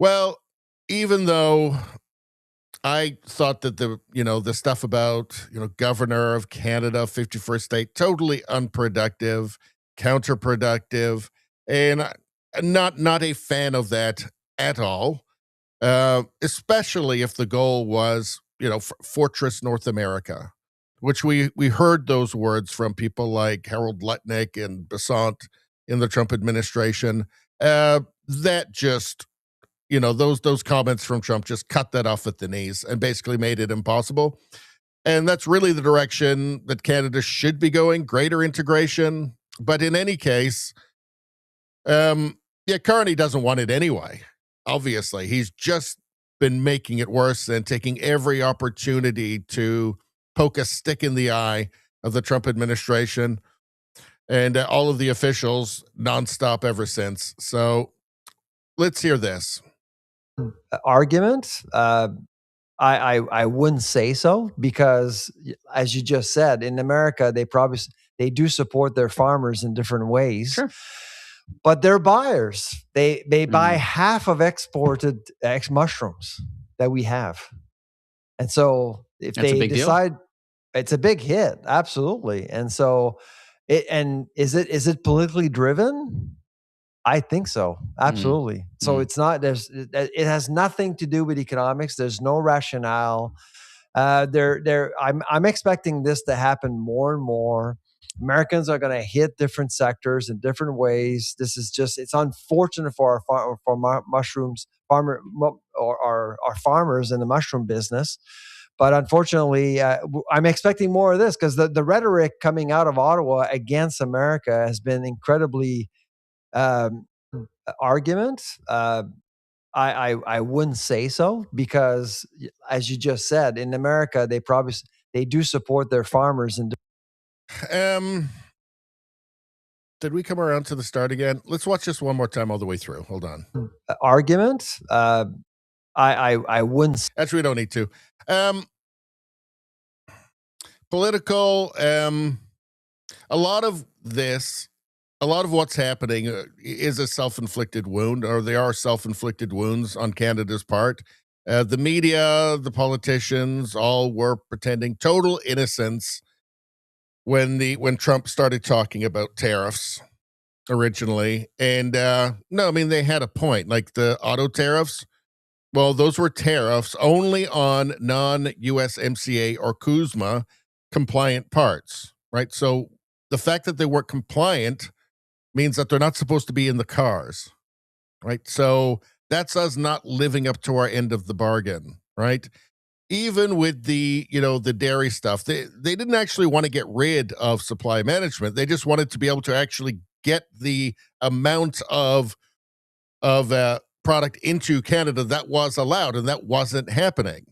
Well, even though I thought that the stuff about, governor of Canada, 51st state, totally unproductive, counterproductive, and not a fan of that at all, especially if the goal was, Fortress North America, which we heard those words from people like Harold Lutnick and Besant in the Trump administration. That just, those comments from Trump just cut that off at the knees and basically made it impossible. And that's really the direction that Canada should be going, greater integration. But in any case, Carney doesn't want it anyway. Obviously, he's just been making it worse and taking every opportunity to poke a stick in the eye of the Trump administration and all of the officials nonstop ever since. So let's hear this. Argument. I wouldn't say so, because as you just said, in America, they do support their farmers in different ways. Sure. But they're buyers. They buy half of exported mushrooms that we have. And so if That's a they big deal. decide, it's a big hit, absolutely. And so is it politically driven? I think so. Absolutely. So it's not, it has nothing to do with economics. There's no rationale. I'm expecting this to happen more and more. Americans are going to hit different sectors in different ways. This is it's unfortunate for our farmers in the mushroom business. But unfortunately, I'm expecting more of this, because the rhetoric coming out of Ottawa against America has been incredibly argument. I wouldn't say so, because as you just said, in America, they do support their farmers. And did we come around to the start again? Let's watch this one more time all the way through. Hold on. Argument. I wouldn't. Actually, we don't need to. Political. A lot of what's happening is a self-inflicted wound, or they are self-inflicted wounds on Canada's part. The media, the politicians, all were pretending total innocence when Trump started talking about tariffs originally. And no, I mean, they had a point. Like the auto tariffs, well, those were tariffs only on non-USMCA or CUSMA compliant parts, right? So the fact that they weren't compliant means that they're not supposed to be in the cars, right? So that's us not living up to our end of the bargain, right? Even with the dairy stuff, they didn't actually want to get rid of supply management. They just wanted to be able to actually get the amount of product into Canada that was allowed, and that wasn't happening,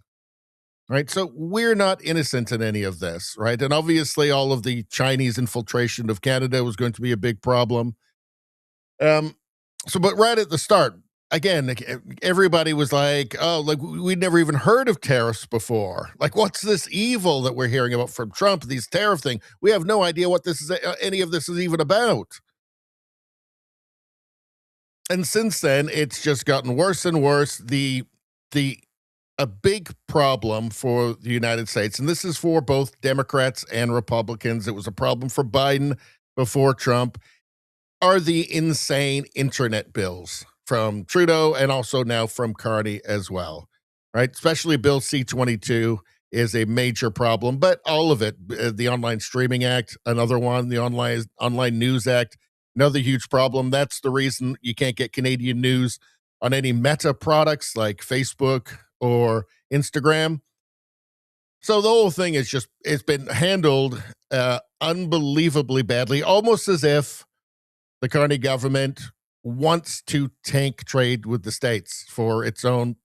right? So we're not innocent in any of this, right? And obviously all of the Chinese infiltration of Canada was going to be a big problem. But right at the start, again, everybody was like, oh, like we'd never even heard of tariffs before. Like, what's this evil that we're hearing about from Trump, these tariff thing? We have no idea what this is, any of this is even about. And since then, it's just gotten worse and worse. A big problem for the United States, and this is for both Democrats and Republicans, it was a problem for Biden before Trump, are the insane internet bills from Trudeau and also now from Carney as well, right? Especially Bill C-22 is a major problem, but all of it, the Online Streaming Act, another one, the Online News Act, Another huge problem. That's the reason you can't get Canadian news on any Meta products like Facebook or Instagram. So the whole thing is just, it's been handled unbelievably badly, almost as if the Carney government wants to tank trade with the States for its own,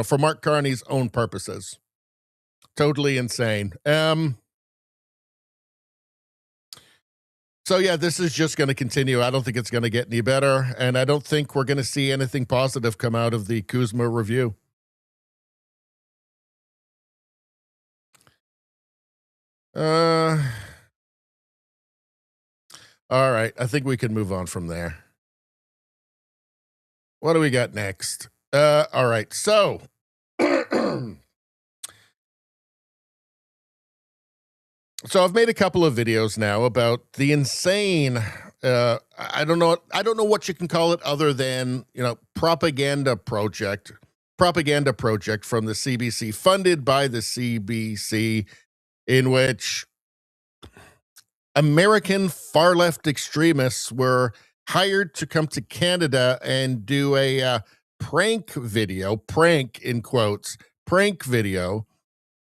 for Mark Carney's own purposes. Totally insane. So yeah, this is just going to continue. I don't think it's going to get any better, and I don't think we're going to see anything positive come out of the Kuzma review. All right, I think we can move on from there. What do we got next? All right, so so I've made a couple of videos now about the insane I don't know what you can call it other than, propaganda project from the CBC, funded by the CBC, in which American far left extremists were hired to come to Canada and do a prank in quotes,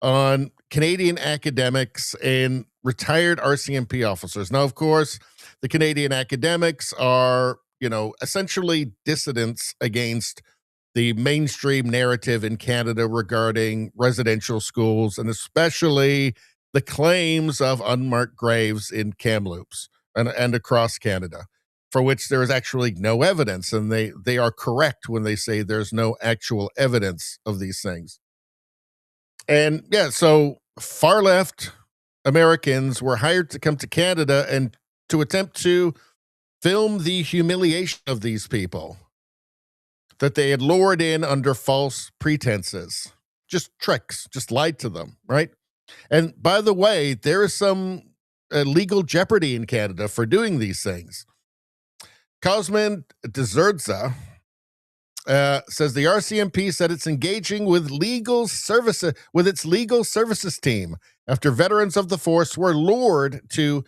on Canadian academics and retired RCMP officers. Now, of course, the Canadian academics are, essentially dissidents against the mainstream narrative in Canada regarding residential schools, and especially the claims of unmarked graves in Kamloops and across Canada, for which there is actually no evidence. And they are correct when they say there's no actual evidence of these things. And yeah, so far left Americans were hired to come to Canada and to attempt to film the humiliation of these people that they had lured in under false pretenses. Just tricks, just lied to them, right? And by the way, there is some legal jeopardy in Canada for doing these things. Cosmin Dezerza says the RCMP said it's engaging with its legal services team after veterans of the force were lured to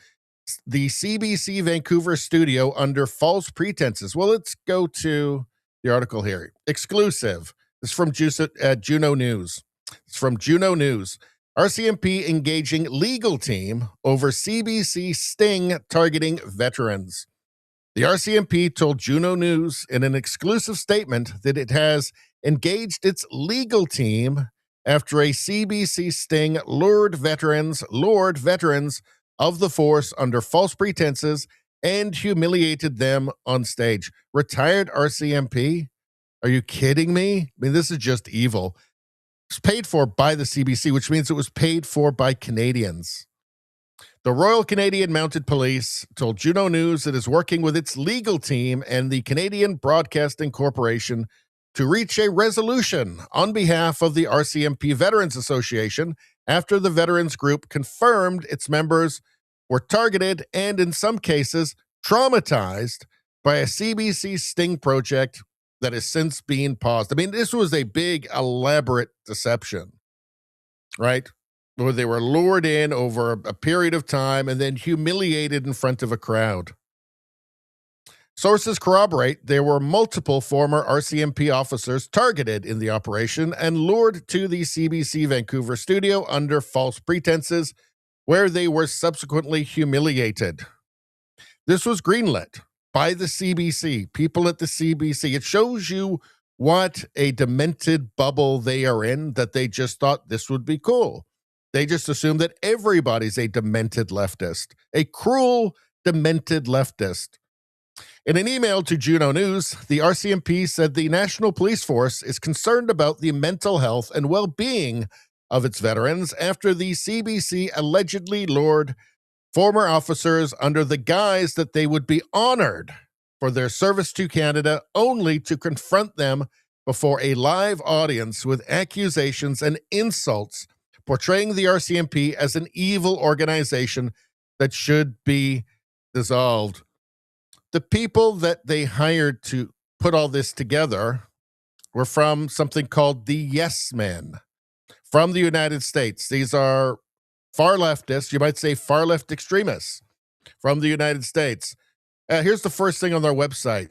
the CBC Vancouver studio under false pretenses. Well, let's go to the article here. Exclusive. This is from Juno News. It's from Juno News. RCMP engaging legal team over CBC sting targeting veterans. The RCMP told Juno News in an exclusive statement that it has engaged its legal team after a CBC sting lured veterans of the force under false pretenses and humiliated them on stage. Retired RCMP? Are you kidding me? I mean, this is just evil. It's paid for by the CBC, which means it was paid for by Canadians. The Royal Canadian Mounted Police told Juno News it is working with its legal team and the Canadian Broadcasting Corporation to reach a resolution on behalf of the RCMP Veterans Association after the veterans group confirmed its members were targeted and, in some cases, traumatized by a CBC sting project that has since been paused. I mean, this was a big, elaborate deception, right? Where they were lured in over a period of time and then humiliated in front of a crowd. Sources corroborate there were multiple former RCMP officers targeted in the operation and lured to the CBC Vancouver studio under false pretenses, where they were subsequently humiliated. This was greenlit by the CBC, people at the CBC. It shows you what a demented bubble they are in, that they just thought this would be cool. They just assume that everybody's a demented leftist, a cruel, demented leftist. In an email to Juno News, the RCMP said the National Police Force is concerned about the mental health and well-being of its veterans after the CBC allegedly lured former officers under the guise that they would be honored for their service to Canada, only to confront them before a live audience with accusations and insults portraying the RCMP as an evil organization that should be dissolved. The people that they hired to put all this together were from something called the Yes Men from the United States. These are far leftists, you might say far left extremists from the United States. Here's the first thing on their website,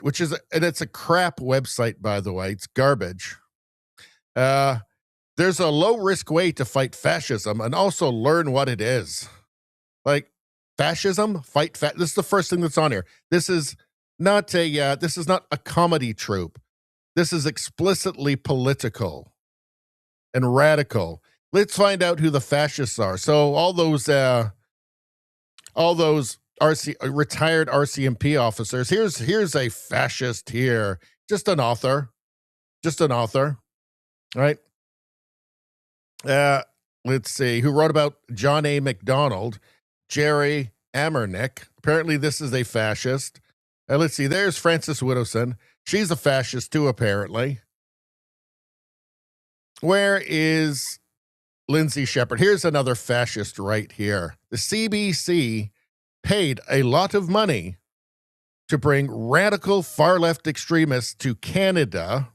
and it's a crap website, by the way. It's garbage. There's a low-risk way to fight fascism and also learn what it is. Like, fascism, this is the first thing that's on here. This is not a comedy troupe. This is explicitly political and radical. Let's find out who the fascists are. So all those retired RCMP officers. Here's a fascist here. Just an author, right? Let's see who wrote about John A. MacDonald, Jerry Amernick. Apparently, this is a fascist. Let's see. There's Frances Widdowson. She's a fascist too, apparently. Where is Lindsay Shepherd? Here's another fascist right here. The CBC paid a lot of money to bring radical far-left extremists to Canada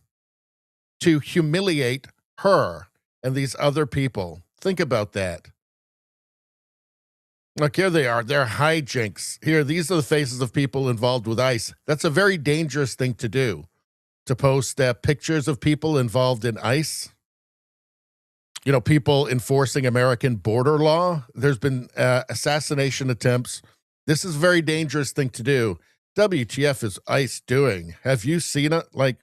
to humiliate her and these other people. Think about that. Look, here they are. They're hijinks. Here, these are the faces of people involved with ICE. That's a very dangerous thing to do, to post pictures of people involved in ICE. You know, people enforcing American border law. There's been assassination attempts. This is a very dangerous thing to do. WTF is ICE doing? Have you seen it? Like,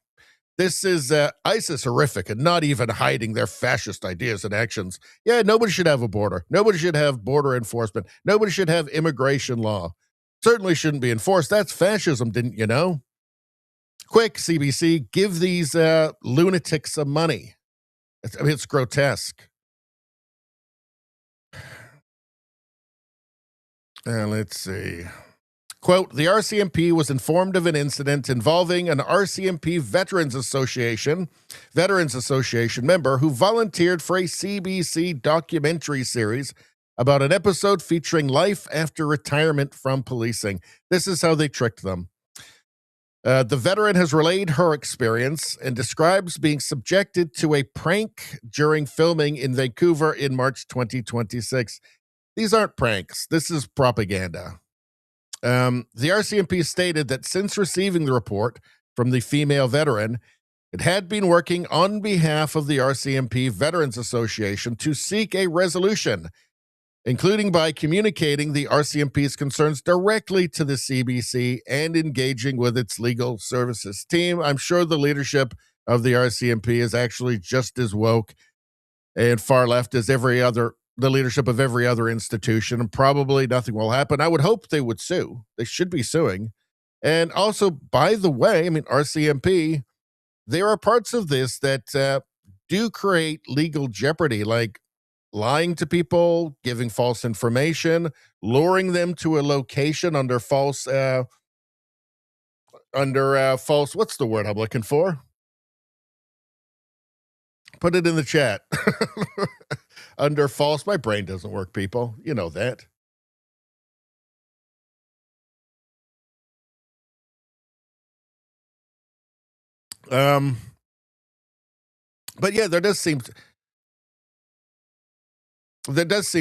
this is ICE is horrific and not even hiding their fascist ideas and actions. Yeah, nobody should have a border. Nobody should have border enforcement. Nobody should have immigration law. Certainly shouldn't be enforced. That's fascism, didn't you know? Quick, CBC, give these lunatics some money. It's grotesque. Let's see. Quote, the RCMP was informed of an incident involving an RCMP Veterans Association member who volunteered for a CBC documentary series about an episode featuring life after retirement from policing. This is how they tricked them. The veteran has relayed her experience and describes being subjected to a prank during filming in Vancouver in March 2026. These aren't pranks. This is propaganda. The RCMP stated that since receiving the report from the female veteran, it had been working on behalf of the RCMP Veterans Association to seek a resolution, including by communicating the RCMP's concerns directly to the CBC and engaging with its legal services team. I'm sure the leadership of the RCMP is actually just as woke and far left as the leadership of every other institution, and probably nothing will happen. I would hope they would sue. They should be suing. And also, by the way, I mean, RCMP, there are parts of this that do create legal jeopardy, like lying to people, giving false information, luring them to a location under false, what's the word I'm looking for? Put it in the chat. Under false, my brain doesn't work, people. You know that. But yeah, there does seem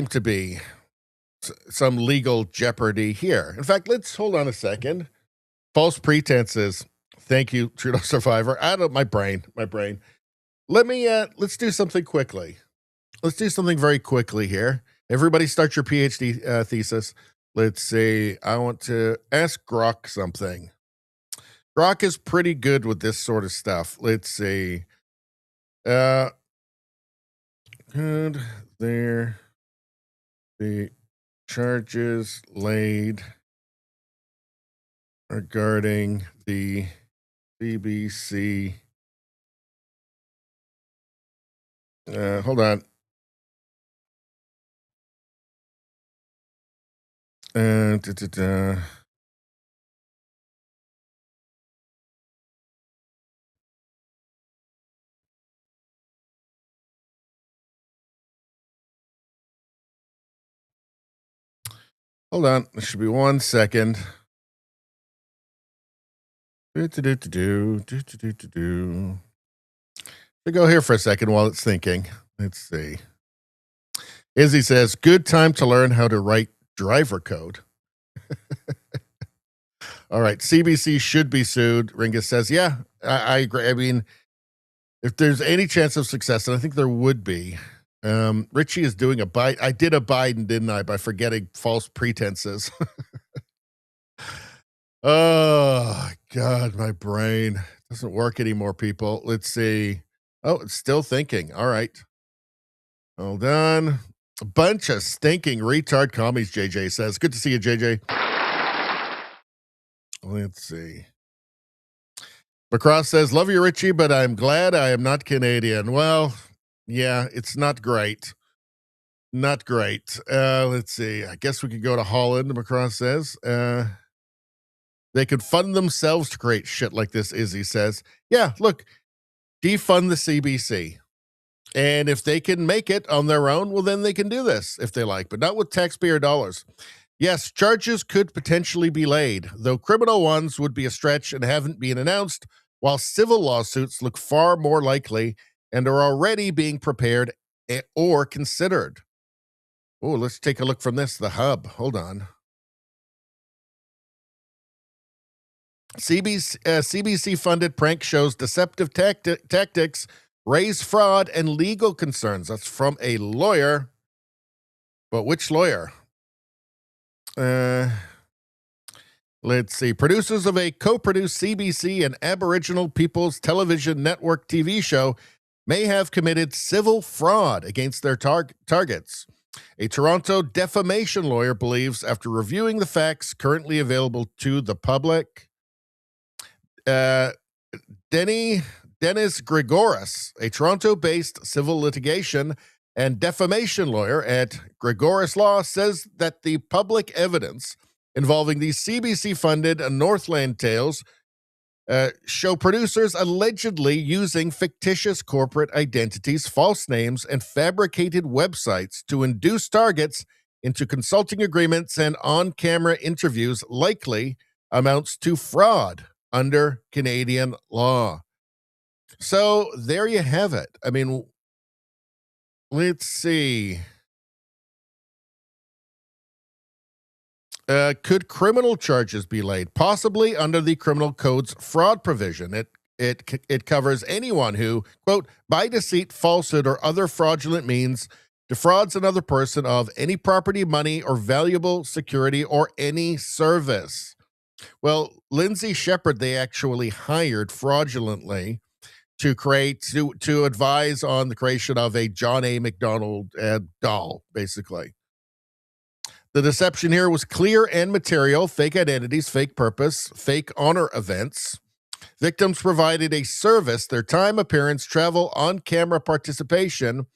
to be some legal jeopardy here. In fact, let's hold on a second. False pretenses. Thank you, Trudeau Survivor. My brain. Let's do something quickly. Let's do something very quickly here. Everybody start your PhD thesis. Let's see. I want to ask Grok something. Grok is pretty good with this sort of stuff. Let's see. Could there be charges laid regarding the CBC? Hold on. Hold on. There should be 1 second. To go here for a second while it's thinking. Let's see. Izzy says, good time to learn how to write driver code. All right. CBC should be sued. Ringus says, yeah, I agree. I mean, if there's any chance of success, and I think there would be, Richie is doing a Biden. I did a Biden, didn't I, by forgetting false pretenses. Oh, God, my brain doesn't work anymore, people. Let's see. Oh, it's still thinking. All right. Hold on. A bunch of stinking retard commies, JJ says. Good to see you, JJ. Let's see. McCross says, love you, Richie, but I'm glad I am not Canadian. Well, yeah, it's not great. Not great. Let's see. I guess we could go to Holland, McCross says. They could fund themselves to create shit like this, Izzy says. Yeah, look, defund the CBC. And if they can make it on their own, well, then they can do this if they like, but not with taxpayer dollars. Yes, charges could potentially be laid, though criminal ones would be a stretch and haven't been announced, while civil lawsuits look far more likely and are already being prepared or considered. Oh, let's take a look from this, the hub. Hold on. CBC-funded prank shows deceptive tactics raise fraud and legal concerns. That's from a lawyer. But which lawyer? Let's see. Producers of a co-produced CBC and Aboriginal People's Television Network TV show may have committed civil fraud against their targets. A Toronto defamation lawyer believes, after reviewing the facts currently available to the public, Dennis Gregoris, a Toronto-based civil litigation and defamation lawyer at Gregoris Law, says that the public evidence involving these CBC-funded Northland tales show producers allegedly using fictitious corporate identities, false names, and fabricated websites to induce targets into consulting agreements and on-camera interviews likely amounts to fraud under Canadian law. So there you have it. I mean, let's see. Could criminal charges be laid? Possibly under the Criminal Code's fraud provision. It covers anyone who, quote, by deceit, falsehood, or other fraudulent means defrauds another person of any property, money, or valuable security, or any service. Well, Lindsay Shepherd, they actually hired fraudulently to advise on the creation of a John A. MacDonald doll, basically. The deception here was clear and material: fake identities, fake purpose, fake honor events. Victims provided a service, their time, appearance, travel, on-camera participation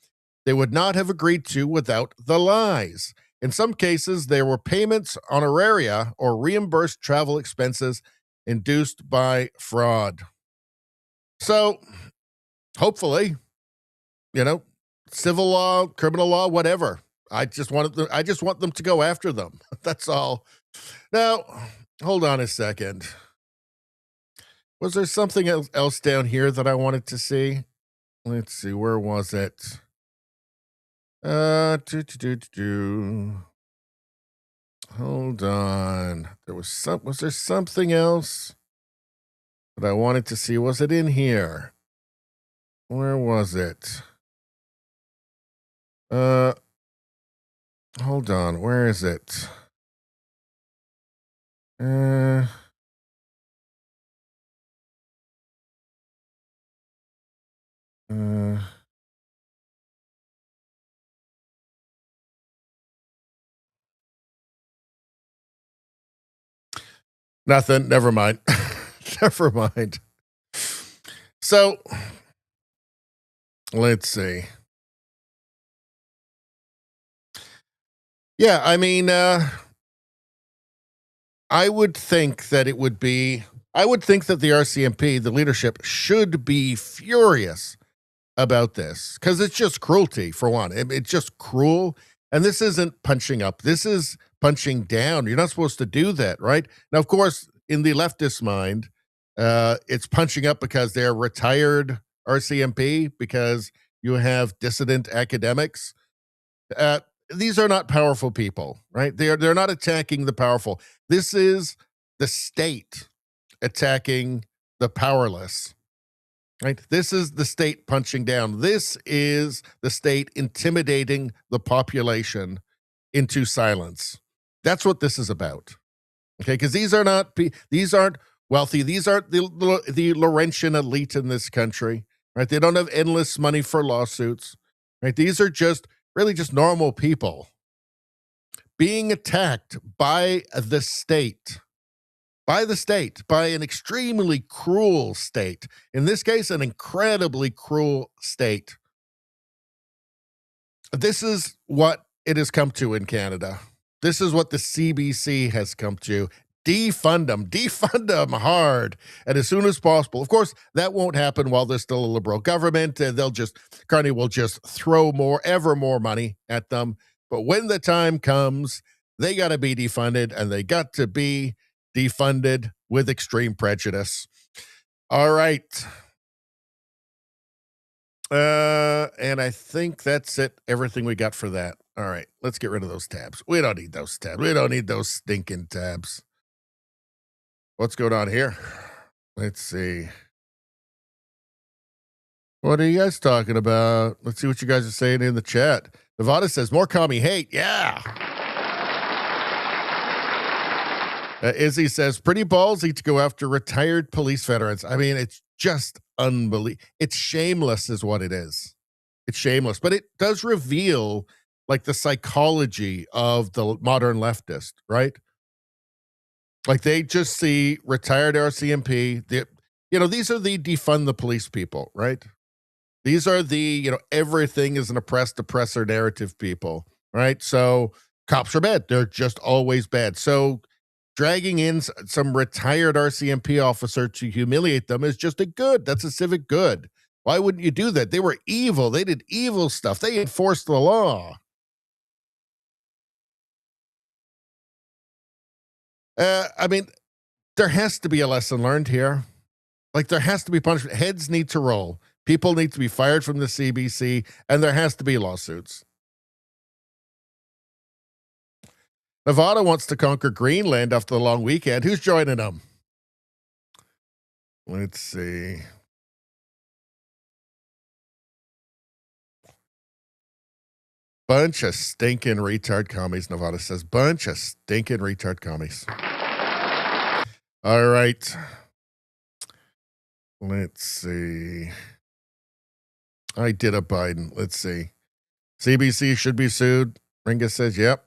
they would not have agreed to without the lies. In some cases, there were payments, honoraria, or reimbursed travel expenses induced by fraud. So, hopefully, civil law, criminal law, whatever. I just want them to go after them. That's all. Now, hold on a second. Was there something else down here that I wanted to see? Let's see, where was it? Hold on. Was there something else that I wanted to see? Was it in here? Where was it? Hold on. Where is it? Nothing. Never mind. Never mind. So, let's see. Yeah, I mean, I would think that the RCMP, the leadership, should be furious about this, because it's just cruelty, for one. It's just cruel. And this isn't punching up. This is punching down. You're not supposed to do that, right? Now, of course, in the leftist mind, it's punching up because they're retired RCMP, because you have dissident academics. These are not powerful people, right? They're not attacking the powerful. This is the state attacking the powerless. Right? This is the state punching down. This is the state intimidating the population into silence. That's what this is about. Okay, because these aren't wealthy. These aren't the Laurentian elite in this country. Right? They don't have endless money for lawsuits. Right? These are really just normal people being attacked by the state. By an extremely cruel state. In this case, an incredibly cruel state. This is what it has come to in Canada. This is what the CBC has come to. Defund them hard, and as soon as possible. Of course, that won't happen while there's still a Liberal government. Carney will just throw ever more money at them. But when the time comes, they got to be defunded, and they got to be defunded with extreme prejudice. All right. And I think that's it. Everything we got for that. All right. Let's get rid of those tabs. We don't need those tabs. We don't need those stinking tabs. What's going on here? Let's see. What are you guys talking about? Let's see what you guys are saying in the chat. Nevada says, more commie hate. Yeah. Izzy says, pretty ballsy to go after retired police veterans. I mean, it's just unbelievable. It's shameless is what it is. It's shameless. But it does reveal, like, the psychology of the modern leftist, right? Like, they just see retired RCMP. These are the defund the police people, right? These are the, everything is an oppressor narrative people, right? So cops are bad. They're just always bad. So dragging in some retired RCMP officer to humiliate them is just that's a civic good. Why wouldn't you do that? They were evil. They did evil stuff. They enforced the law. I mean, there has to be a lesson learned here. Like, there has to be punishment. Heads need to roll. People need to be fired from the CBC, and there has to be lawsuits. Nevada wants to conquer Greenland after the long weekend. Who's joining them? Let's see. Bunch of stinking retard commies, Nevada says. Bunch of stinking retard commies. All right. Let's see. I did a Biden. Let's see. CBC should be sued. Ringa says, yep.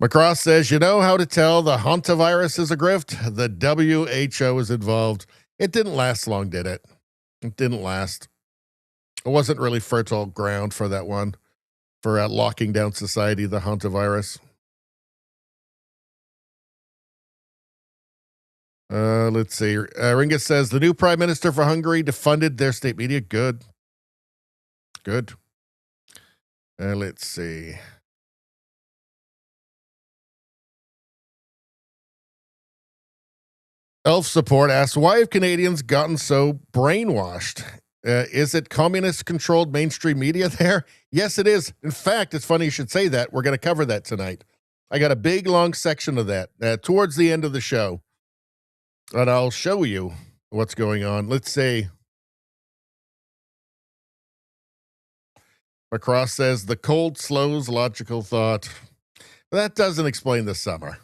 McCross says, you know how to tell the hantavirus is a grift? The WHO is involved. It didn't last long, did it? It didn't last. It wasn't really fertile ground for that one, for locking down society, the hantavirus. Let's see. Ringa says, the new prime minister for Hungary defunded their state media. Good. Good. Let's see. Elf Support asks, why have Canadians gotten so brainwashed? Is it communist-controlled mainstream media there? Yes, it is. In fact, it's funny you should say that. We're going to cover that tonight. I got a big, long section of that towards the end of the show. And I'll show you what's going on. Let's see. McCross says, the cold slows logical thought. That doesn't explain the summer.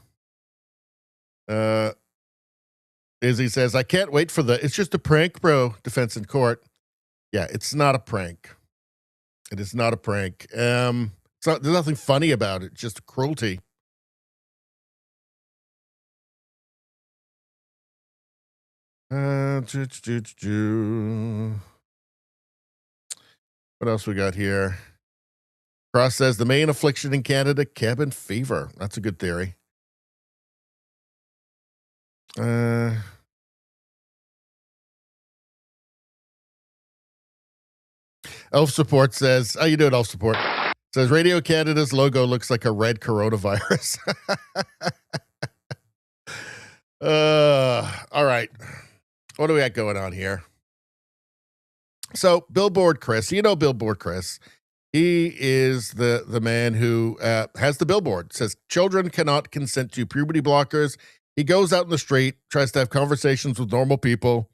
Izzy says, I can't wait for it's just a prank, bro, defense in court. Yeah, it's not a prank. It is not a prank. There's nothing funny about it, just cruelty. What else we got here? Cross says the main affliction in Canada, cabin fever. That's a good theory. Elf Support says, how you doing, Elf Support? Says Radio Canada's logo looks like a red coronavirus. All right. What do we got going on here? So Billboard Chris, Billboard Chris. He is the man who has the billboard. Says children cannot consent to puberty blockers. He goes out in the street, tries to have conversations with normal people,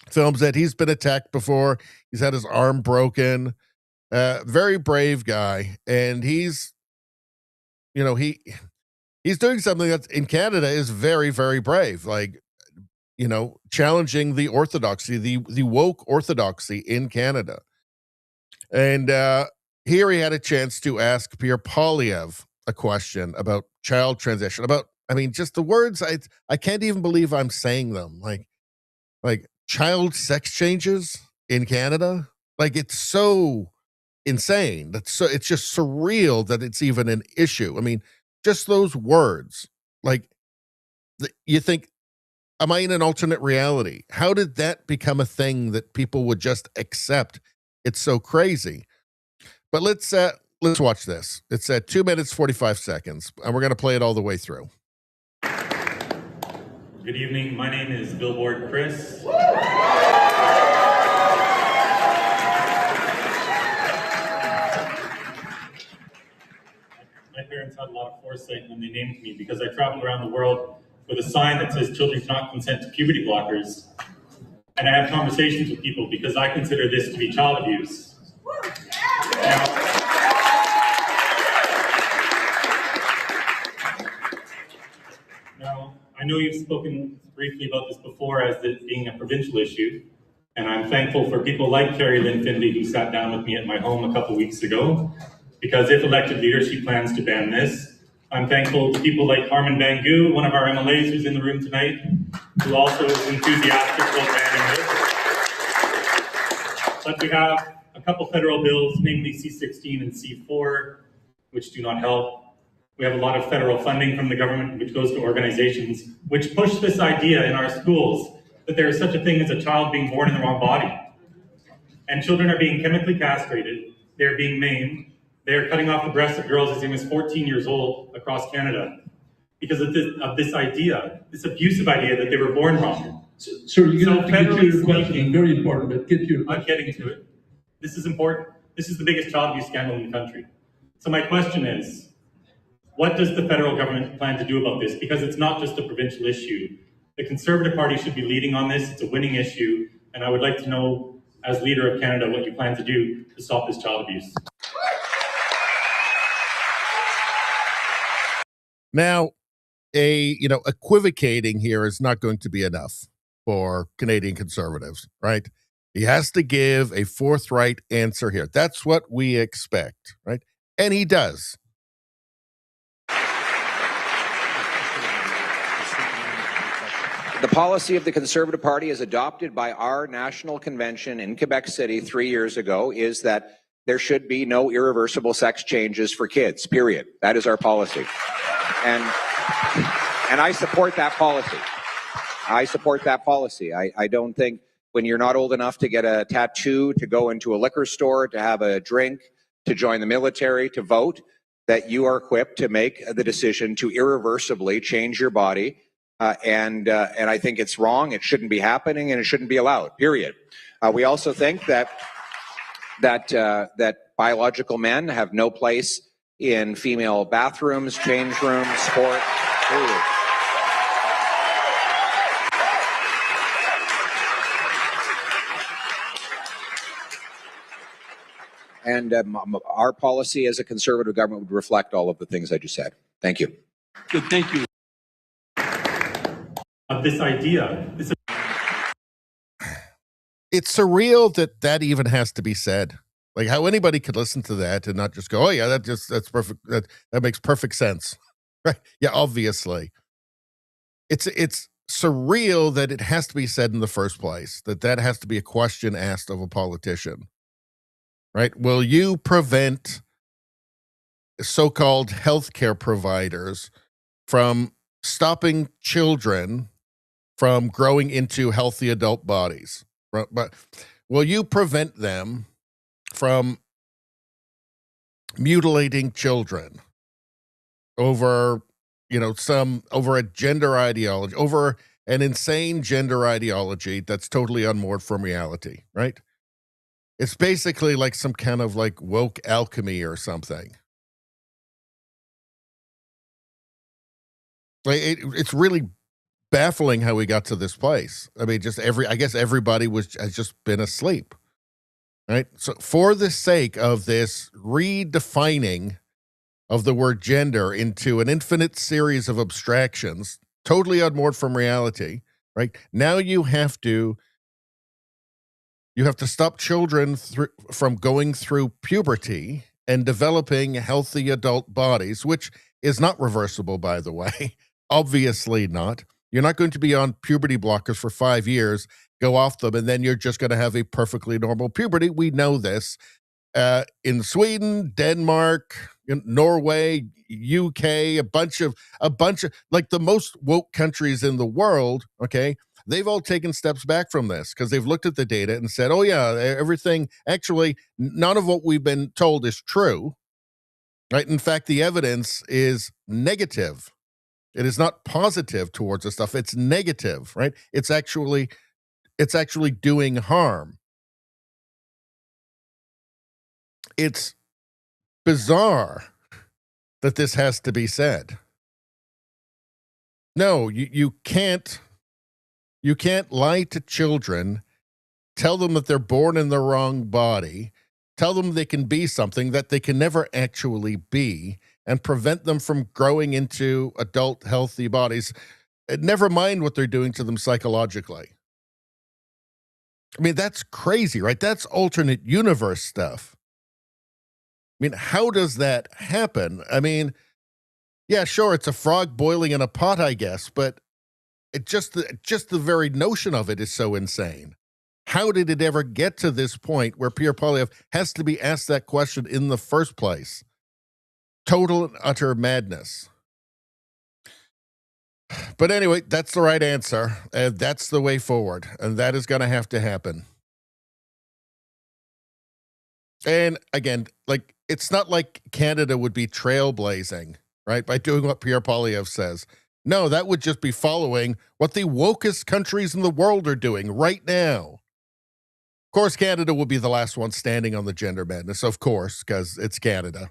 films that he's been attacked before. He's had his arm broken. Very brave guy, and he's doing something that in Canada is very, very brave. Like, challenging the orthodoxy, the woke orthodoxy in Canada. And here he had a chance to ask Pierre Poilievre a question about child transition. Just the words, I can't even believe I'm saying them. Like child sex changes in Canada. Like, it's so insane. It's just surreal that it's even an issue. I mean, just those words. Like, you think, am I in an alternate reality? How did that become a thing that people would just accept? It's so crazy. But let's watch this. It's at 2 minutes 45 seconds, and we're going to play it all the way through. Good evening. My name is Billboard Chris. My parents had a lot of foresight when they named me, because I traveled around the world with a sign that says children cannot consent to puberty blockers. And I have conversations with people because I consider this to be child abuse. Now, I know you've spoken briefly about this before as it being a provincial issue, and I'm thankful for people like Carrie Lynn Findlay, who sat down with me at my home a couple weeks ago, because if elected leader, she plans to ban this. I'm thankful to people like Harman Bangu, one of our MLAs who's in the room tonight, who also is enthusiastic about banning this. But we have a couple federal bills, namely C-16 and C-4, which do not help. We have a lot of federal funding from the government, which goes to organizations which push this idea in our schools that there is such a thing as a child being born in the wrong body. And children are being chemically castrated, they're being maimed, they're cutting off the breasts of girls as young as 14 years old across Canada because of this idea, this abusive idea that they were born wrong. So you're going to have to get to your question. Very important, but get to your question. I'm getting to it. This is important. This is the biggest child abuse scandal in the country. So my question is, what does the federal government plan to do about this? Because it's not just a provincial issue. The Conservative Party should be leading on this. It's a winning issue. And I would like to know, as leader of Canada, what you plan to do to stop this child abuse. Now, equivocating here is not going to be enough for Canadian Conservatives, right? He has to give a forthright answer here. That's what we expect, right? And he does. The policy of the Conservative Party, as adopted by our national convention in Quebec City 3 years ago, is that there should be no irreversible sex changes for kids, period. That is our policy. And I support that policy. I support that policy. I don't think when you're not old enough to get a tattoo, to go into a liquor store, to have a drink, to join the military, to vote, that you are equipped to make the decision to irreversibly change your body. And I think it's wrong. It shouldn't be happening, and it shouldn't be allowed, period. We also think that biological men have no place in female bathrooms, change rooms, sport, period. And our policy as a Conservative government would reflect all of the things I just said. Thank you. Good, thank you. Of this idea, it's surreal that even has to be said. Like, how anybody could listen to that and not just go, oh yeah, that's perfect. That makes perfect sense. Right. Yeah, obviously. It's surreal that it has to be said in the first place, that has to be a question asked of a politician. Right? Will you prevent so-called healthcare providers from stopping children from growing into healthy adult bodies? But will you prevent them from mutilating children over a gender ideology, over an insane gender ideology that's totally unmoored from reality, right? It's basically like some kind of like woke alchemy or something. Like it's really baffling how we got to this place. I mean, I guess everybody has just been asleep. Right. So for the sake of this redefining of the word gender into an infinite series of abstractions, totally unmoored from reality, right? Now you have to stop children from going through puberty and developing healthy adult bodies, which is not reversible, by the way. Obviously not. You're not going to be on puberty blockers for 5 years, go off them, and then you're just going to have a perfectly normal puberty. We know this. In Sweden, Denmark, Norway, UK, a bunch of like the most woke countries in the world, okay, they've all taken steps back from this because they've looked at the data and said, oh yeah, everything, actually, none of what we've been told is true, right? In fact, the evidence is negative. It is not positive towards this stuff. It's negative, right? It's actually doing harm. It's bizarre that this has to be said. No, you can't lie to children, tell them that they're born in the wrong body, tell them they can be something that they can never actually be, and prevent them from growing into adult healthy bodies. Never mind what they're doing to them psychologically. I mean, that's crazy, right? That's alternate universe stuff. I mean, how does that happen? I mean, yeah, sure, it's a frog boiling in a pot, I guess, but just the very notion of it is so insane. How did it ever get to this point where Pierre Poilievre has to be asked that question in the first place? Total and utter madness. But anyway, that's the right answer. That's the way forward, and that is going to have to happen. And again, like, it's not like Canada would be trailblazing, right, by doing what Pierre Poilievre says. No, that would just be following what the wokest countries in the world are doing right now. Of course, Canada will be the last one standing on the gender madness, of course, because it's Canada.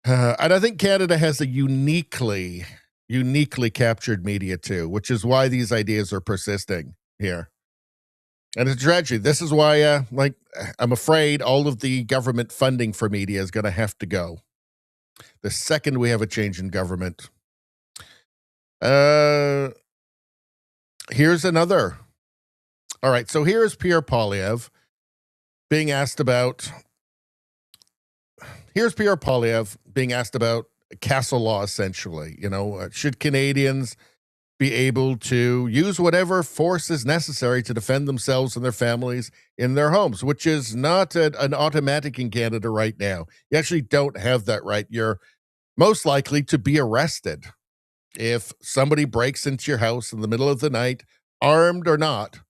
And I think Canada has a uniquely captured media too, which is why these ideas are persisting here. And it's a tragedy. This is why, I'm afraid all of the government funding for media is going to have to go the second we have a change in government. Here's another. All right, so here's Pierre Poilievre being asked about. Here's Pierre Poilievre being asked about castle law, essentially. Should Canadians be able to use whatever force is necessary to defend themselves and their families in their homes, which is not an automatic in Canada right now. You actually don't have that right. You're most likely to be arrested if somebody breaks into your house in the middle of the night, armed or not,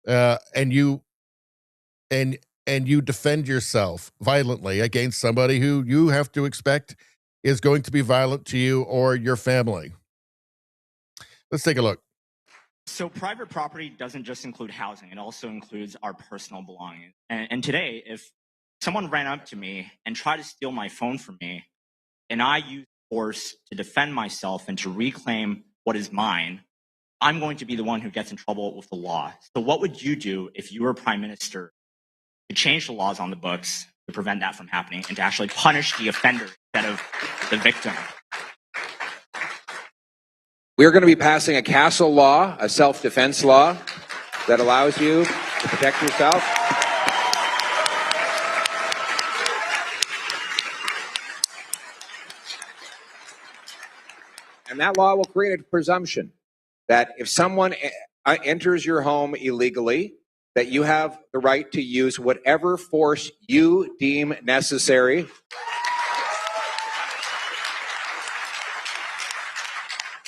and you defend yourself violently against somebody who you have to expect is going to be violent to you or your family. Let's take a look. So private property doesn't just include housing. It also includes our personal belongings. And today, if someone ran up to me and tried to steal my phone from me, and I used force to defend myself and to reclaim what is mine, I'm going to be the one who gets in trouble with the law. So what would you do if you were prime minister to change the laws on the books to prevent that from happening and to actually punish the offender instead of the victim? We're going to be passing a castle law, a self-defense law that allows you to protect yourself. And that law will create a presumption that if someone enters your home illegally, that you have the right to use whatever force you deem necessary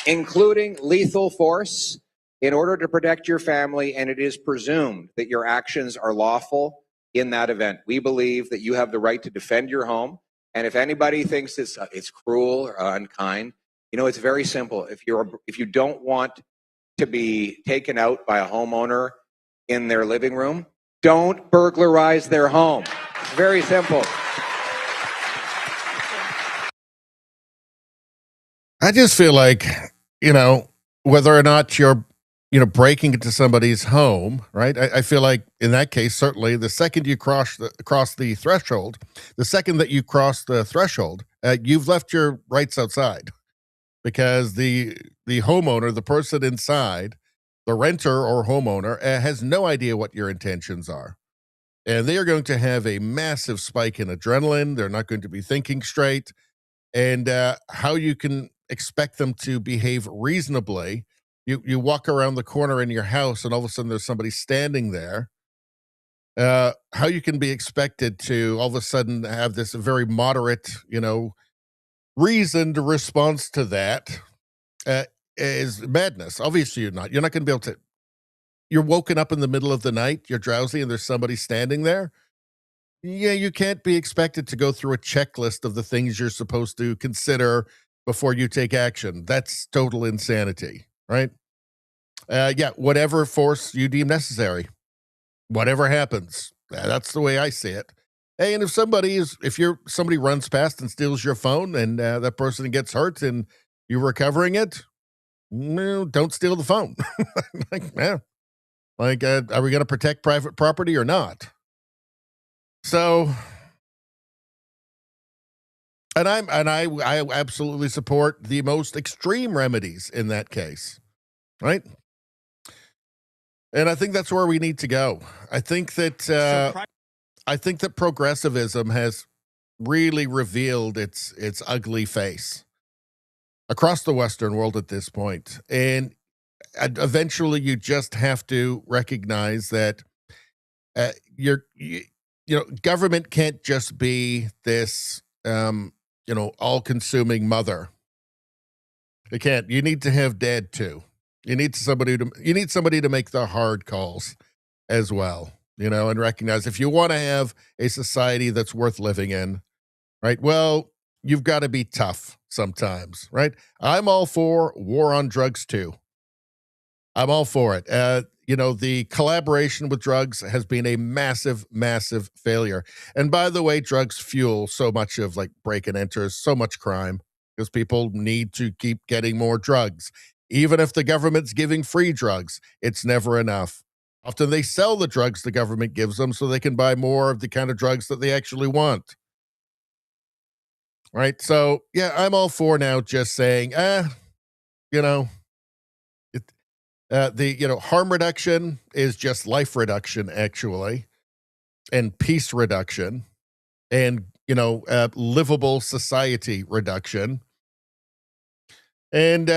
including lethal force, in order to protect your family, and it is presumed that your actions are lawful in that event. We believe that you have the right to defend your home, and if anybody thinks it's cruel or unkind, it's very simple. If you don't want to be taken out by a homeowner in their living room, Don't burglarize their home. Very simple. I just feel like, whether or not you're, breaking into somebody's home, right? I feel like in that case, certainly the second you cross the threshold, the second that you cross the threshold, you've left your rights outside, because the homeowner, the person inside, the renter or homeowner, has no idea what your intentions are. And they are going to have a massive spike in adrenaline. They're not going to be thinking straight. And how you can expect them to behave reasonably. You walk around the corner in your house and all of a sudden there's somebody standing there. How you can be expected to all of a sudden have this very moderate, reasoned response to that is madness. Obviously, you're not. You're not going to be able to. You're woken up in the middle of the night. You're drowsy, and there's somebody standing there. Yeah, you can't be expected to go through a checklist of the things you're supposed to consider before you take action. That's total insanity, right? Yeah, whatever force you deem necessary, whatever happens. That's the way I see it. Hey, and if somebody runs past and steals your phone and that person gets hurt and you're recovering it, no, don't steal the phone. Are we going to protect private property or not? So, and I absolutely support the most extreme remedies in that case, right? And I think that's where we need to go. I think that progressivism has really revealed its ugly face across the Western world at this point, and eventually you just have to recognize that government can't just be this all-consuming mother. It can't. You need to have dad too. You need somebody to make the hard calls as well, and recognize if you want to have a society that's worth living in, right? Well, you've got to be tough sometimes, right? I'm all for war on drugs too. I'm all for it. The collaboration with drugs has been a massive, massive failure. And by the way, drugs fuel so much of break and enters, so much crime, because people need to keep getting more drugs. Even if the government's giving free drugs, it's never enough. Often they sell the drugs the government gives them so they can buy more of the kind of drugs that they actually want. Right? So, yeah, I'm all for now just saying, harm reduction is just life reduction, actually, and peace reduction, and, livable society reduction. And,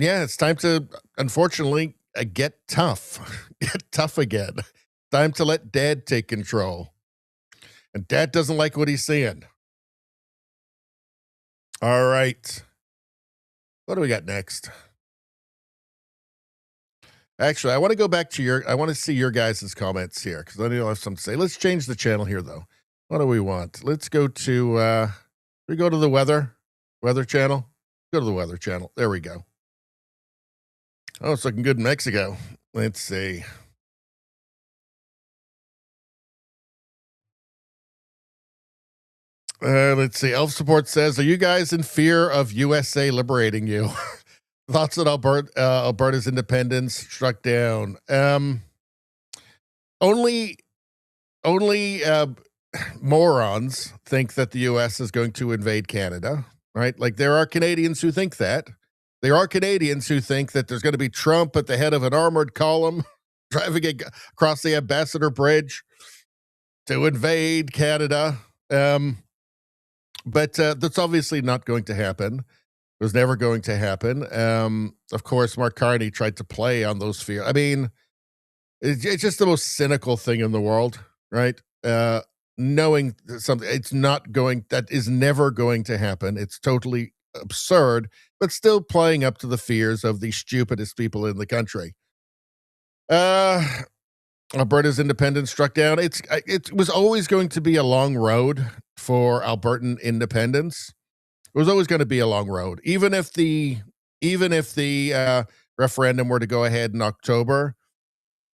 it's time to, unfortunately, get tough. Get tough again. Time to let dad take control. And dad doesn't like what he's seeing. All right. What do we got next? Actually, I want to go back to I want to see your guys' comments here, because I know I have something to say. Let's change the channel here, though. What do we want? Let's go to, we go to the weather channel. Go to the weather channel. There we go. Oh, it's looking good in Mexico. Let's see. Let's see. Elf Support says, are you guys in fear of USA liberating you? Thoughts on Alberta's independence struck down. Only morons think that the U.S. is going to invade Canada, right? There are Canadians who think that. There are Canadians who think that there's going to be Trump at the head of an armored column driving across the Ambassador Bridge to invade Canada. But that's obviously not going to happen. It was never going to happen. Of course, Mark Carney tried to play on those fears. I mean, it's just the most cynical thing in the world, right? Knowing something, that is never going to happen. It's totally absurd, but still playing up to the fears of the stupidest people in the country. Alberta's independence struck down. It was always going to be a long road for Albertan independence. It was always going to be a long road, even if the referendum were to go ahead in October.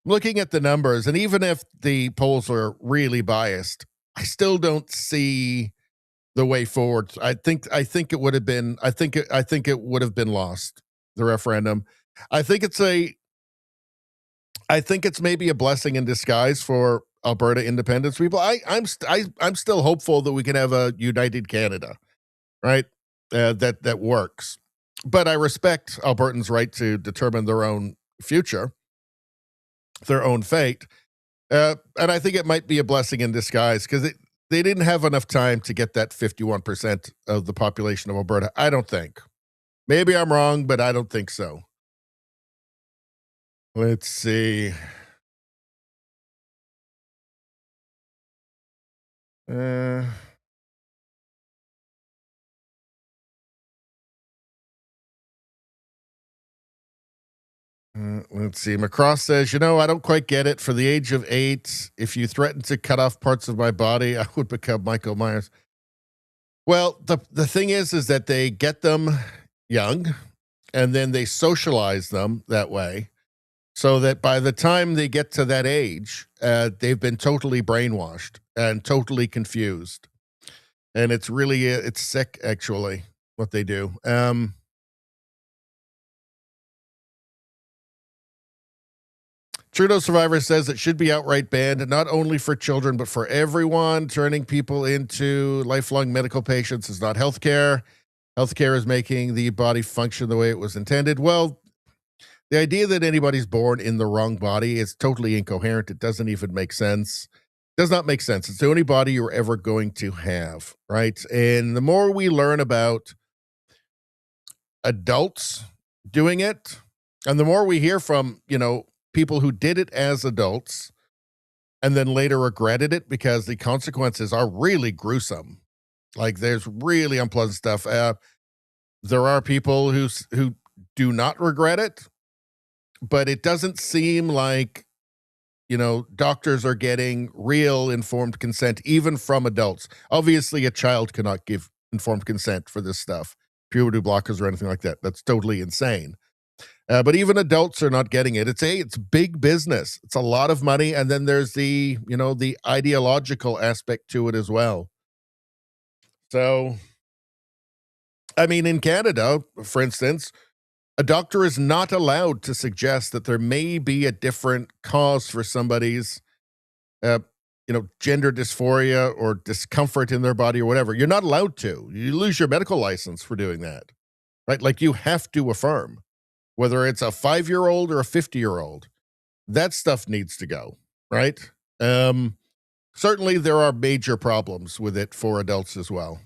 looking at the numbers, and even if the polls are really biased, I still don't see the way forward. I think it would have been. I think it would have been lost, the referendum. I think it's maybe a blessing in disguise for Alberta independence people. I'm still hopeful that we can have a united Canada, right? That works. But I respect Albertans' right to determine their own future, their own fate. And I think it might be a blessing in disguise because they didn't have enough time to get that 51% of the population of Alberta. I don't think. Maybe I'm wrong, but I don't think so. Let's see. Let's see. Macross says, I don't quite get it. For the age of 8, if you threaten to cut off parts of my body, I would become Michael Myers. Well, the thing is that they get them young, and then they socialize them that way, so that by the time they get to that age, they've been totally brainwashed and totally confused. And it's really, it's sick, actually, what they do. Trudeau Survivor says it should be outright banned, not only for children, but for everyone. Turning people into lifelong medical patients is not healthcare. Healthcare is making the body function the way it was intended. Well, the idea that anybody's born in the wrong body is totally incoherent. It doesn't even make sense. It does not make sense. It's the only body you're ever going to have, right? And the more we learn about adults doing it, and the more we hear from, people who did it as adults and then later regretted it because the consequences are really gruesome. Like, there's really unpleasant stuff. There are people who do not regret it, but it doesn't seem like, doctors are getting real informed consent, even from adults. Obviously, a child cannot give informed consent for this stuff, puberty blockers or anything like that. That's totally insane. But even adults are not getting it. It's big business. It's a lot of money. And then there's the ideological aspect to it as well. So, I mean, in Canada, for instance, a doctor is not allowed to suggest that there may be a different cause for somebody's, gender dysphoria or discomfort in their body or whatever. You're not allowed to. You lose your medical license for doing that, right? Like, you have to affirm. Whether it's a 5-year-old or a 50-year-old, that stuff needs to go, right? Certainly there are major problems with it for adults as well.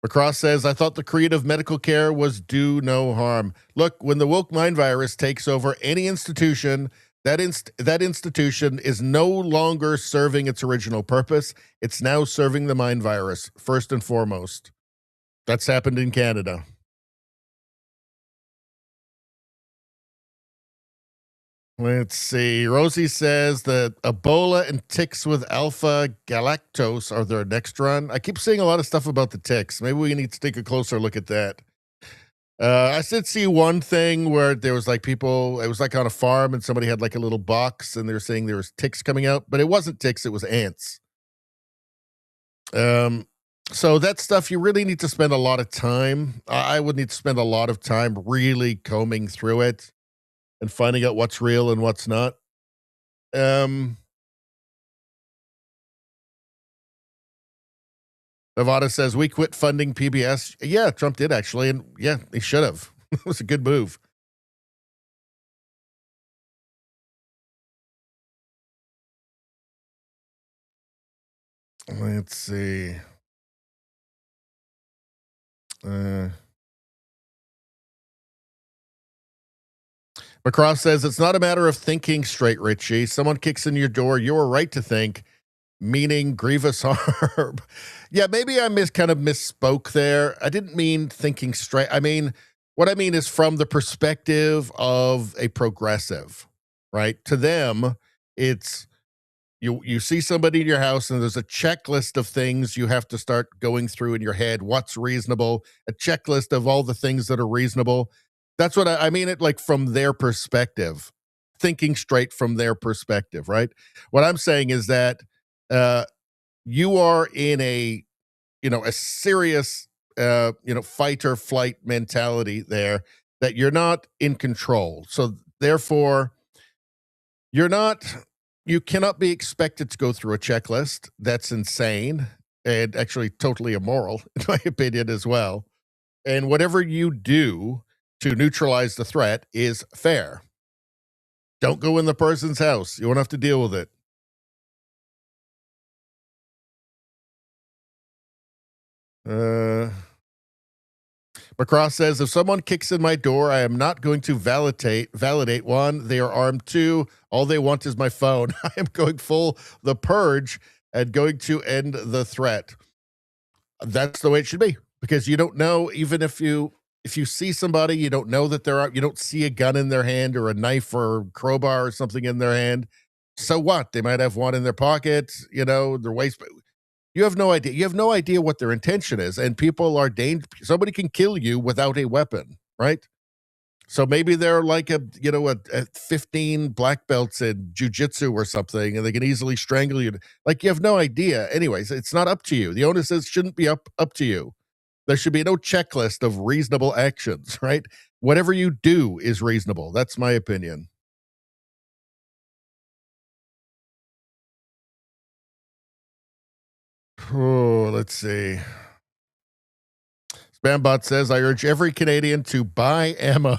Macross says, I thought the creed of medical care was do no harm. Look, when the woke mind virus takes over any institution, that institution is no longer serving its original purpose. It's now serving the mind virus, first and foremost. That's happened in Canada. Let's see. Rosie says that Ebola and ticks with alpha galactose are their next run. I keep seeing a lot of stuff about the ticks. Maybe we need to take a closer look at that. I did see one thing where there was like people, it was like on a farm and somebody had like a little box and they were saying there was ticks coming out, but it wasn't ticks, it was ants. So that stuff, you really need to spend a lot of time. I would need to spend a lot of time really combing through it and finding out what's real and what's not. Nevada says, we quit funding PBS. Yeah, Trump did actually. And yeah, he should have. It was a good move. Let's see. Macross says, it's not a matter of thinking straight, Richie. Someone kicks in your door. You're right to think, meaning grievous harm. Yeah, maybe I kind of misspoke there. I didn't mean thinking straight. I mean, what I mean is from the perspective of a progressive, right? To them, it's, you see somebody in your house and there's a checklist of things you have to start going through in your head. What's reasonable? A checklist of all the things that are reasonable. That's what I mean it like from their perspective, thinking straight from their perspective, right? What I'm saying is that you are in a a serious fight or flight mentality there that you're not in control. So therefore you cannot be expected to go through a checklist. That's insane and actually totally immoral, in my opinion, as well. And whatever you do to neutralize the threat is fair. Don't go in the person's house. You won't have to deal with it. McCross says, if someone kicks in my door, I am not going to validate. One, they are armed. Two, all they want is my phone. I am going full the purge and going to end the threat. That's the way it should be, because you don't know, even if you see somebody, you don't know that you don't see a gun in their hand or a knife or a crowbar or something in their hand. So what? They might have one in their pocket, their waist. You have no idea. You have no idea what their intention is, and people are dangerous. Somebody can kill you without a weapon, right? So maybe they're like a 15 black belts in jujitsu or something, and they can easily strangle you. Like, you have no idea. Anyways, it's not up to you. The onus shouldn't be up to you. There should be no checklist of reasonable actions, right? Whatever you do is reasonable. That's my opinion. Oh, let's see. Spambot says, I urge every Canadian to buy ammo.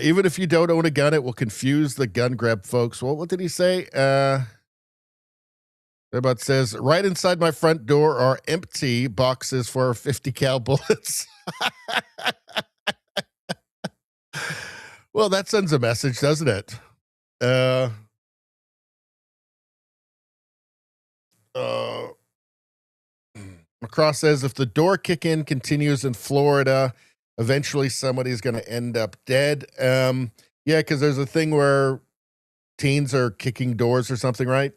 Even if you don't own a gun, it will confuse the gun grab folks. Well, what did he say? Spambot says, right inside my front door are empty boxes for 50 cal bullets. Well, that sends a message, doesn't it? McCross says, if the door kick-in continues in Florida, eventually somebody's going to end up dead. Yeah, because there's a thing where teens are kicking doors or something, right?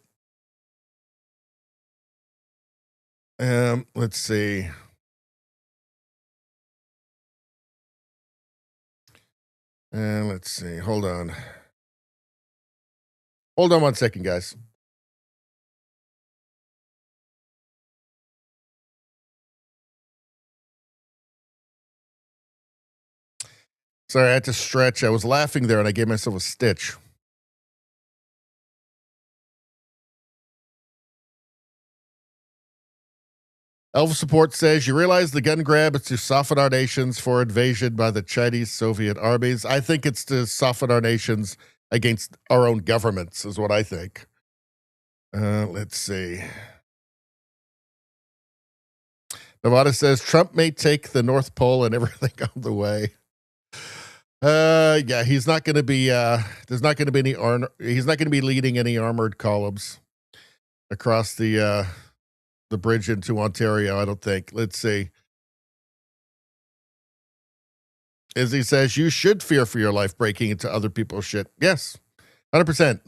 Let's see. Let's see. Hold on. Hold on 1 second, guys. Sorry, I had to stretch. I was laughing there and I gave myself a stitch. Elf Support says, you realize the gun grab is to soften our nations for invasion by the Chinese Soviet armies. I think it's to soften our nations against our own governments, is what I think. Let's see. Nevada says, Trump may take the North Pole and everything on the way. Yeah, he's not going to be, there's not going to be he's not going to be leading any armored columns across the bridge into Ontario, I don't think. Let's see. As he says, you should fear for your life breaking into other people's shit. Yes, 100%.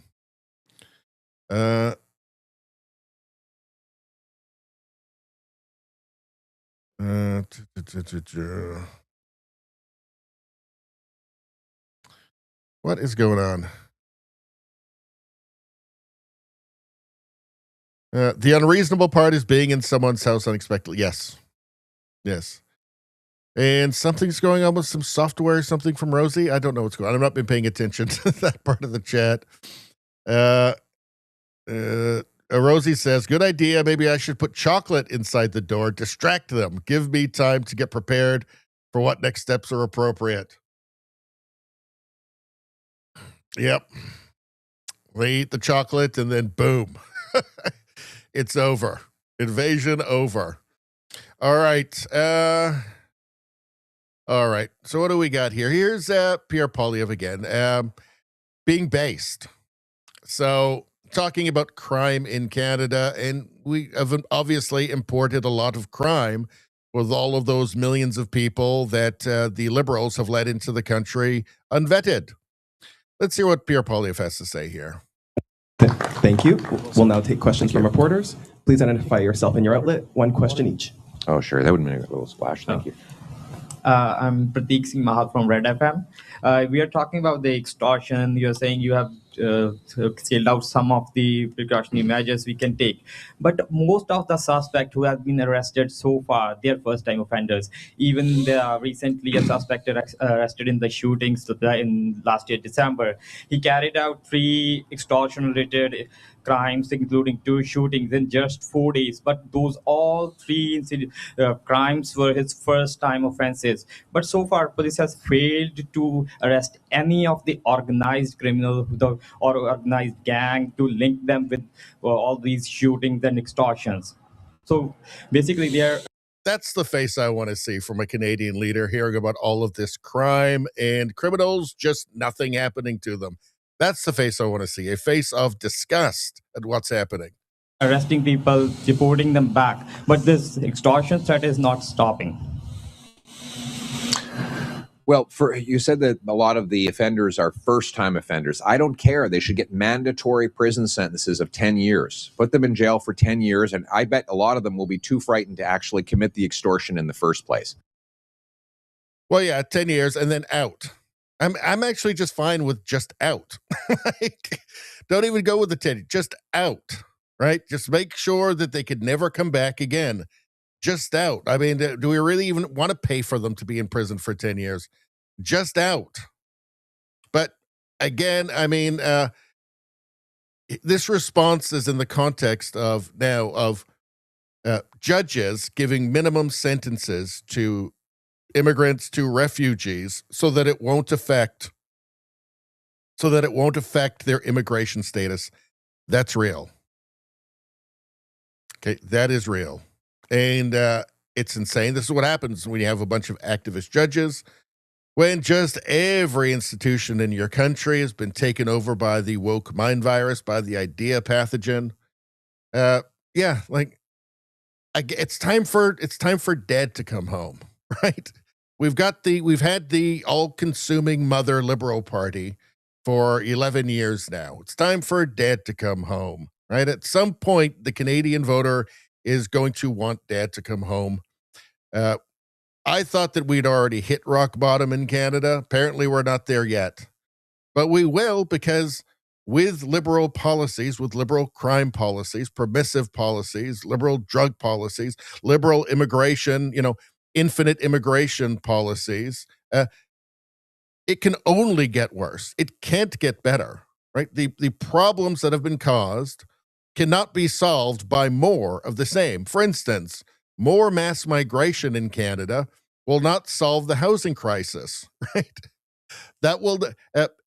What is going on? The unreasonable part is being in someone's house unexpectedly. Yes. Yes. And something's going on with some software, something from Rosie. I don't know what's going on. I've not been paying attention to that part of the chat. Rosie says, good idea. Maybe I should put chocolate inside the door, distract them, give me time to get prepared for what next steps are appropriate. Yep. They eat the chocolate and then boom. It's over. Invasion over. All right. All right. So what do we got here? Here's Pierre Poilievre again. Being based. So talking about crime in Canada, and we have obviously imported a lot of crime with all of those millions of people that the Liberals have let into the country unvetted. Let's hear what Pierre Poilievre has to say here. Thank you. We'll now take questions from reporters. Please identify yourself and your outlet. One question each. Oh, sure. That would make a little splash. Thank you. I'm Prateek Singh Mahal from Red FM. We are talking about the extortion. You're saying you have scaled out some of the precautionary measures we can take. But most of the suspects who have been arrested so far, they are first-time offenders. Even recently, a suspect arrested in the shootings in last year, December. He carried out 3 extortion-related crimes, including 2 shootings in just 4 days. But those all 3 crimes were his first-time offenses. But so far, police has failed to arrest any of the organized criminal or organized gang to link them with all these shootings and extortions. So basically, That's the face I want to see from a Canadian leader, hearing about all of this crime and criminals, just nothing happening to them. That's the face I want to see, a face of disgust at what's happening. Arresting people, deporting them back. But this extortion threat is not stopping. Well, you said that a lot of the offenders are first-time offenders. I don't care. They should get mandatory prison sentences of 10 years. Put them in jail for 10 years, and I bet a lot of them will be too frightened to actually commit the extortion in the first place. Well, yeah, 10 years and then out. I'm actually just fine with just out. Like, don't even go with the 10, just out, right? Just make sure that they could never come back again. Just out. I mean, do we really even want to pay for them to be in prison for 10 years? Just out. But again, I mean, this response is in the context of now of judges giving minimum sentences to immigrants, to refugees, so that it won't affect their immigration status. That's real. Okay, that is real. And it's insane. This is what happens when you have a bunch of activist judges, when just every institution in your country has been taken over by the woke mind virus, by the idea pathogen. Yeah, like it's time for dad to come home, right? We've had the all-consuming mother liberal party for 11 years now. It's time for dad to come home, right? At some point, the Canadian voter is going to want dad to come home. I thought that we'd already hit rock bottom in Canada. Apparently, we're not there yet. But we will, because with liberal policies, with liberal crime policies, permissive policies, liberal drug policies, liberal immigration, infinite immigration policies, it can only get worse. It can't get better, right? The problems that have been caused cannot be solved by more of the same. For instance, more mass migration in Canada will not solve the housing crisis, right? That will,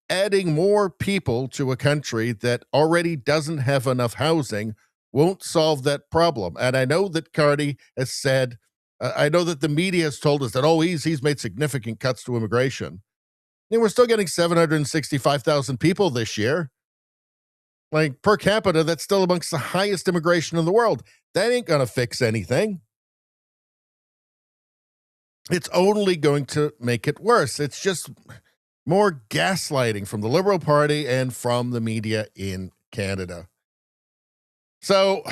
adding more people to a country that already doesn't have enough housing won't solve that problem. And I know that Carney has said, I know that the media has told us that, he's made significant cuts to immigration. And we're still getting 765,000 people this year. Like, per capita, that's still amongst the highest immigration in the world. That ain't going to fix anything. It's only going to make it worse. It's just more gaslighting from the Liberal Party and from the media in Canada. So,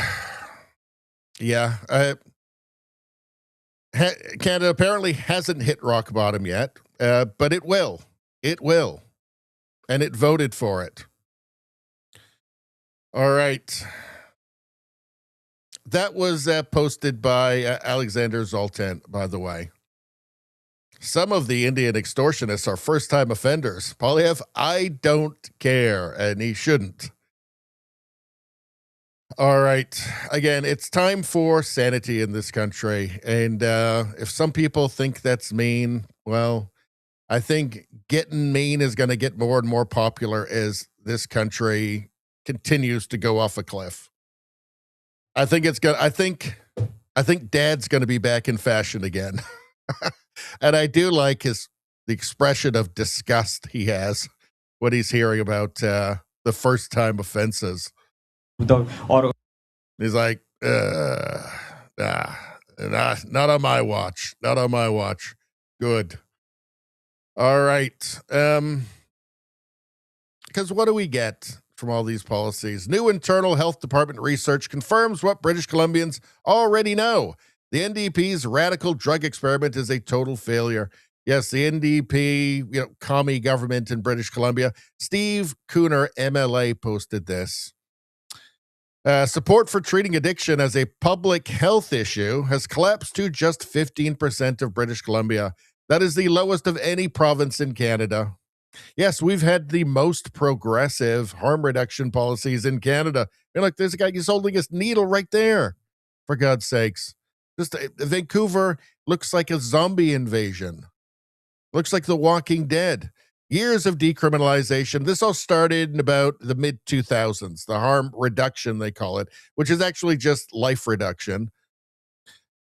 yeah, Canada apparently hasn't hit rock bottom yet, but it will. It will. And it voted for it. All right. That was posted by Alexander Zoltan, by the way. Some of the Indian extortionists are first-time offenders. Poilievre, I don't care, and he shouldn't. All right. Again, it's time for sanity in this country. And if some people think that's mean, well, I think getting mean is going to get more and more popular as this country continues to go off a cliff. I think dad's going to be back in fashion again. And I do like the expression of disgust he has when he's hearing about the first time offenses. He's like, not on my watch. Not on my watch. Good. All right. Because what do we get from all these policies. New internal health department research confirms what British Columbians already know. The NDP's radical drug experiment is a total failure. Yes, the NDP, commie government in British Columbia. Steve Cooner, MLA, posted this. Support for treating addiction as a public health issue has collapsed to just 15% of British Columbia. That is the lowest of any province in Canada. Yes, we've had the most progressive harm reduction policies in Canada. And look, there's a guy, he's holding his needle right there, for God's sakes. Just Vancouver looks like a zombie invasion. Looks like The Walking Dead. Years of decriminalization. This all started in about the mid-2000s, the harm reduction, they call it, which is actually just life reduction.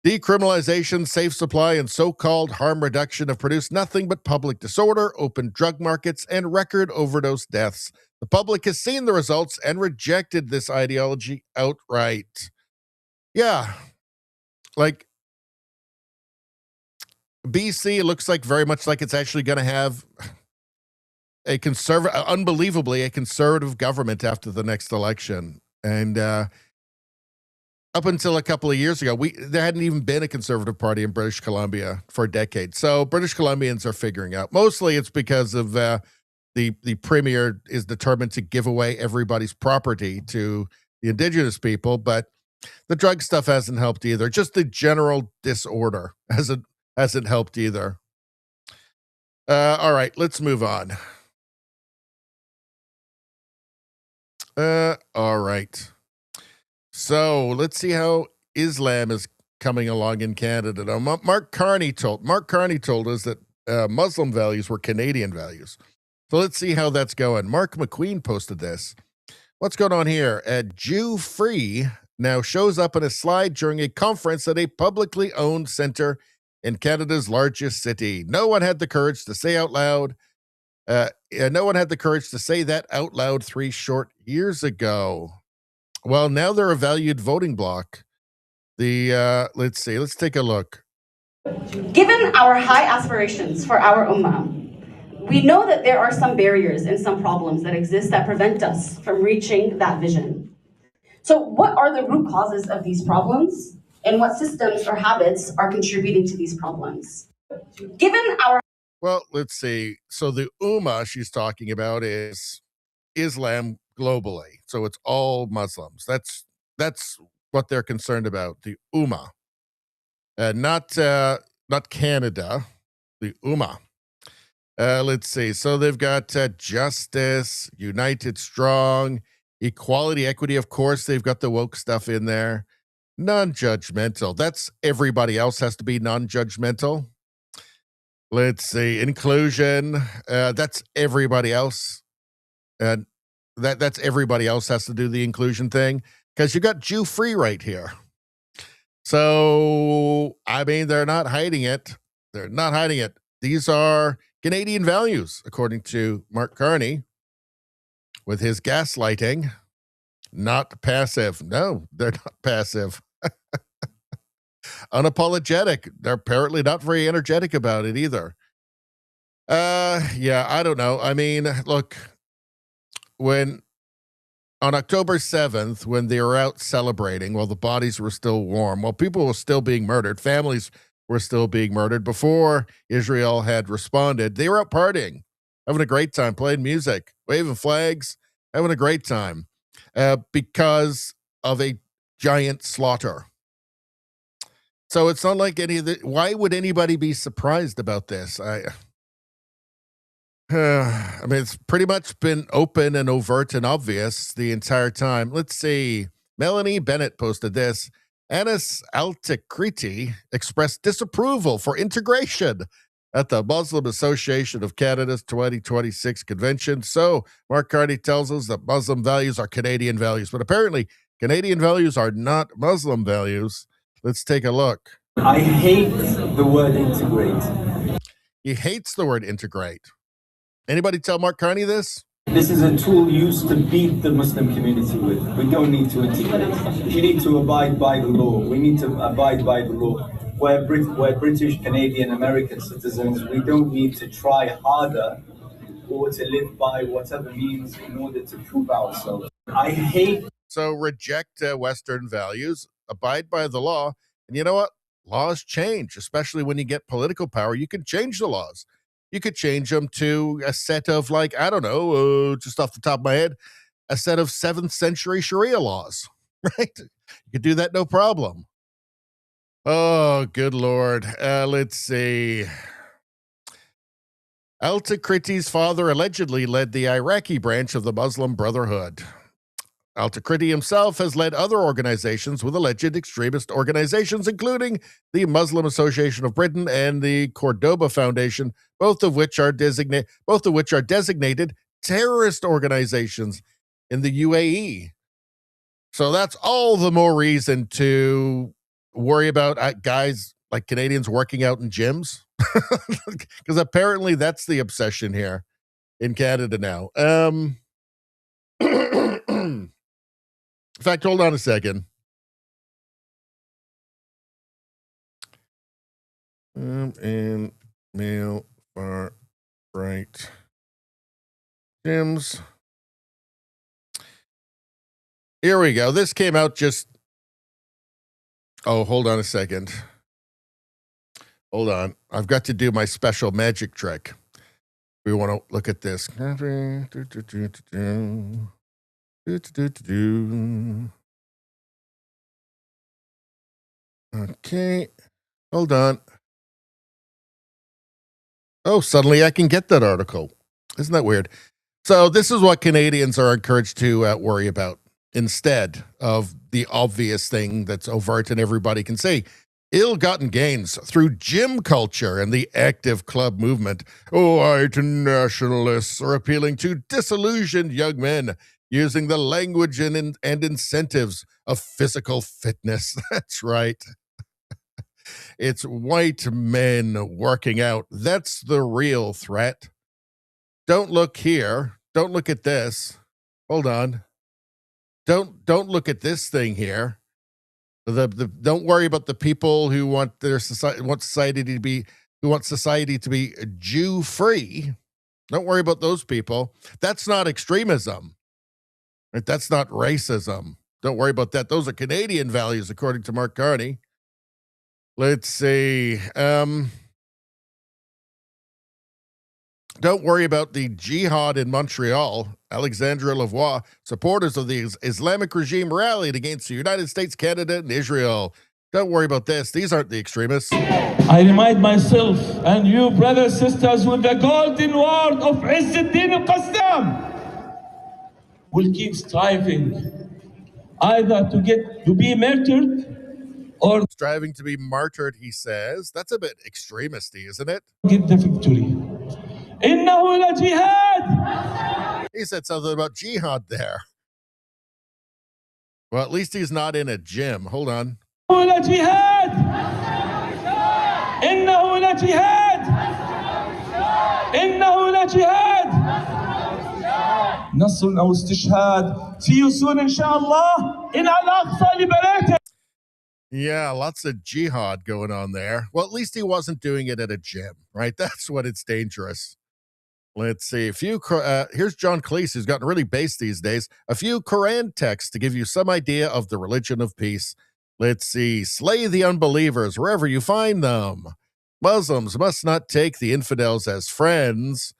Decriminalization, safe supply, and so-called harm reduction have produced nothing but public disorder, open drug markets, and record overdose deaths. The public has seen the results and rejected this ideology outright. Yeah, like BC, it looks like very much like it's actually going to have unbelievably, a conservative government after the next election. And up until a couple of years ago, there hadn't even been a conservative party in British Columbia for a decade. So British Columbians are figuring out. Mostly it's because of the premier is determined to give away everybody's property to the Indigenous people, but the drug stuff hasn't helped either. Just the general disorder hasn't helped either. All right, let's move on. All right. So let's see how Islam is coming along in Canada. Now, Mark Carney told us that Muslim values were Canadian values. So let's see how that's going. Mark McQueen posted this. What's going on here? Jew Free now shows up in a slide during a conference at a publicly owned center in Canada's largest city. No one had the courage to say out loud. No one had the courage to say that out loud 3 short years ago. Well, now they're a valued voting bloc. Let's take a look. Given our high aspirations for our Ummah, we know that there are some barriers and some problems that exist that prevent us from reaching that vision. So what are the root causes of these problems, and what systems or habits are contributing to these problems? Well, let's see. So the Ummah she's talking about is Islam globally. So it's all Muslims. That's what they're concerned about. The Ummah, not Canada. The Ummah. Let's see. So they've got justice, united, strong, equality, equity. Of course, they've got the woke stuff in there. Non-judgmental. That's everybody else has to be non-judgmental. Let's see. Inclusion. That's everybody else. And that's everybody else has to do the inclusion thing, because you got Jew Free right here. So, I mean, they're not hiding it. They're not hiding it. These are Canadian values, according to Mark Carney, with his gaslighting. Not passive. No, they're not passive. Unapologetic. They're apparently not very energetic about it either. Yeah, I don't know. I mean, look, on October 7th, when they were out celebrating, while the bodies were still warm, while people were still being murdered, families were still being murdered, before Israel had responded, they were out partying, having a great time, playing music, waving flags, having a great time, because of a giant slaughter. So it's not like why would anybody be surprised about this? I mean, it's pretty much been open and overt and obvious the entire time. Let's see. Melanie Bennett posted this. Anas Al-Takriti expressed disapproval for integration at the Muslim Association of Canada's 2026 convention. So Mark Carney tells us that Muslim values are Canadian values, but apparently Canadian values are not Muslim values. Let's take a look. I hate the word integrate. He hates the word integrate. Anybody tell Mark Carney this? This is a tool used to beat the Muslim community with. We don't need to integrate. We need to abide by the law. We need to abide by the law. We're British, Canadian, American citizens. We don't need to try harder or to live by whatever means in order to prove ourselves. I hate. So reject Western values, abide by the law. And you know what? Laws change, especially when you get political power. You can change the laws. You could change them to a set of, like, I don't know, just off the top of my head, a set of 7th century Sharia laws, right? You could do that no problem. Oh, good Lord. Let's see. Al-Takriti's father allegedly led the Iraqi branch of the Muslim Brotherhood. Al-Takriti himself has led other organizations with alleged extremist organizations, including the Muslim Association of Britain and the Cordoba Foundation, both of which are designated terrorist organizations in the UAE. So that's all the more reason to worry about guys like Canadians working out in gyms, because apparently that's the obsession here in Canada now. In fact, hold on a second. And male far right gyms. Here we go. This came out just. Oh, hold on a second. Hold on. I've got to do my special magic trick. We want to look at this. Okay. Hold on. Oh, suddenly I can get that article. Isn't that weird? So this is what Canadians are encouraged to worry about instead of the obvious thing that's overt and everybody can see. Ill-gotten gains through gym culture and the active club movement. White nationalists are appealing to disillusioned young men using the language and incentives of physical fitness. That's right. It's white men working out. That's the real threat. Don't look here. Don't look at this. Hold on. Don't look at this thing here. Don't worry about the people who want their society to be Jew free. Don't worry about those people. That's not extremism. Right? That's not racism. Don't worry about that. Those are Canadian values, according to Mark Carney. Let's see. Don't worry about the jihad in Montreal. Alexandra Lavoie, supporters of the Islamic regime rallied against the United States, Canada, and Israel. Don't worry about this. These aren't the extremists. I remind myself and you, brothers, sisters, with the golden word of Izzuddin al-Qassam, will keep striving either to be martyred or striving to be martyred, he says. That's a bit extremisty, isn't it? Get the victory. إنه لجهاد. He said something about jihad there. Well, at least he's not in a gym. Hold on. إنه لجهاد. إنه لجهاد. إنه لجهاد. نصر أو استشهاد. See you soon إن شاء الله. إن الأقصى liberated. Yeah, lots of jihad going on there. Well, at least he wasn't doing it at a gym, right? That's when it's dangerous. Let's see. Here's John Cleese, who's gotten really based these days. A few Quran texts to give you some idea of the religion of peace. Let's see. Slay the unbelievers wherever you find them. Muslims must not take the infidels as friends.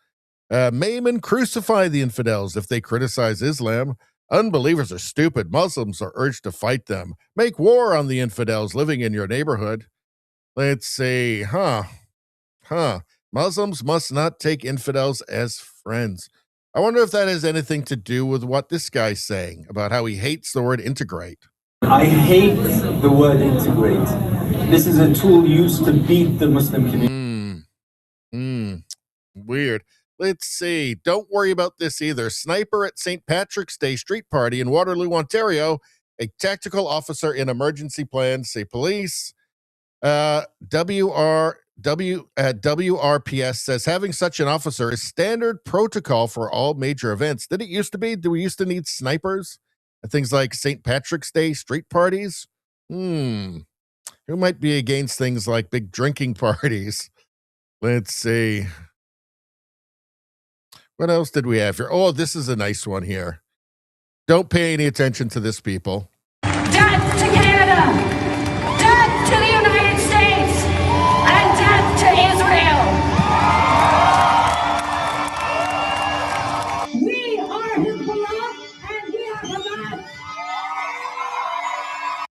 Maim and crucify the infidels if they criticize Islam. Unbelievers are stupid. Muslims are urged to fight them. Make war on the infidels living in your neighborhood. Let's see. Muslims must not take infidels as friends. I wonder if that has anything to do with what this guy's saying about how he hates the word integrate. I hate the word integrate. This is a tool used to beat the Muslim community. Weird. Let's see. Don't worry about this either. Sniper at St. Patrick's Day street party in Waterloo, Ontario. A tactical officer in emergency plans, say police. WRPS says having such an officer is standard protocol for all major events. Did it used to be? Do we used to need snipers at things like St. Patrick's Day street parties? Who might be against things like big drinking parties? Let's see. What else did we have here? Oh, this is a nice one here. Don't pay any attention to this, people. Death to Canada! Death to the United States! And death to Israel! We are Hezbollah and we are Hamas!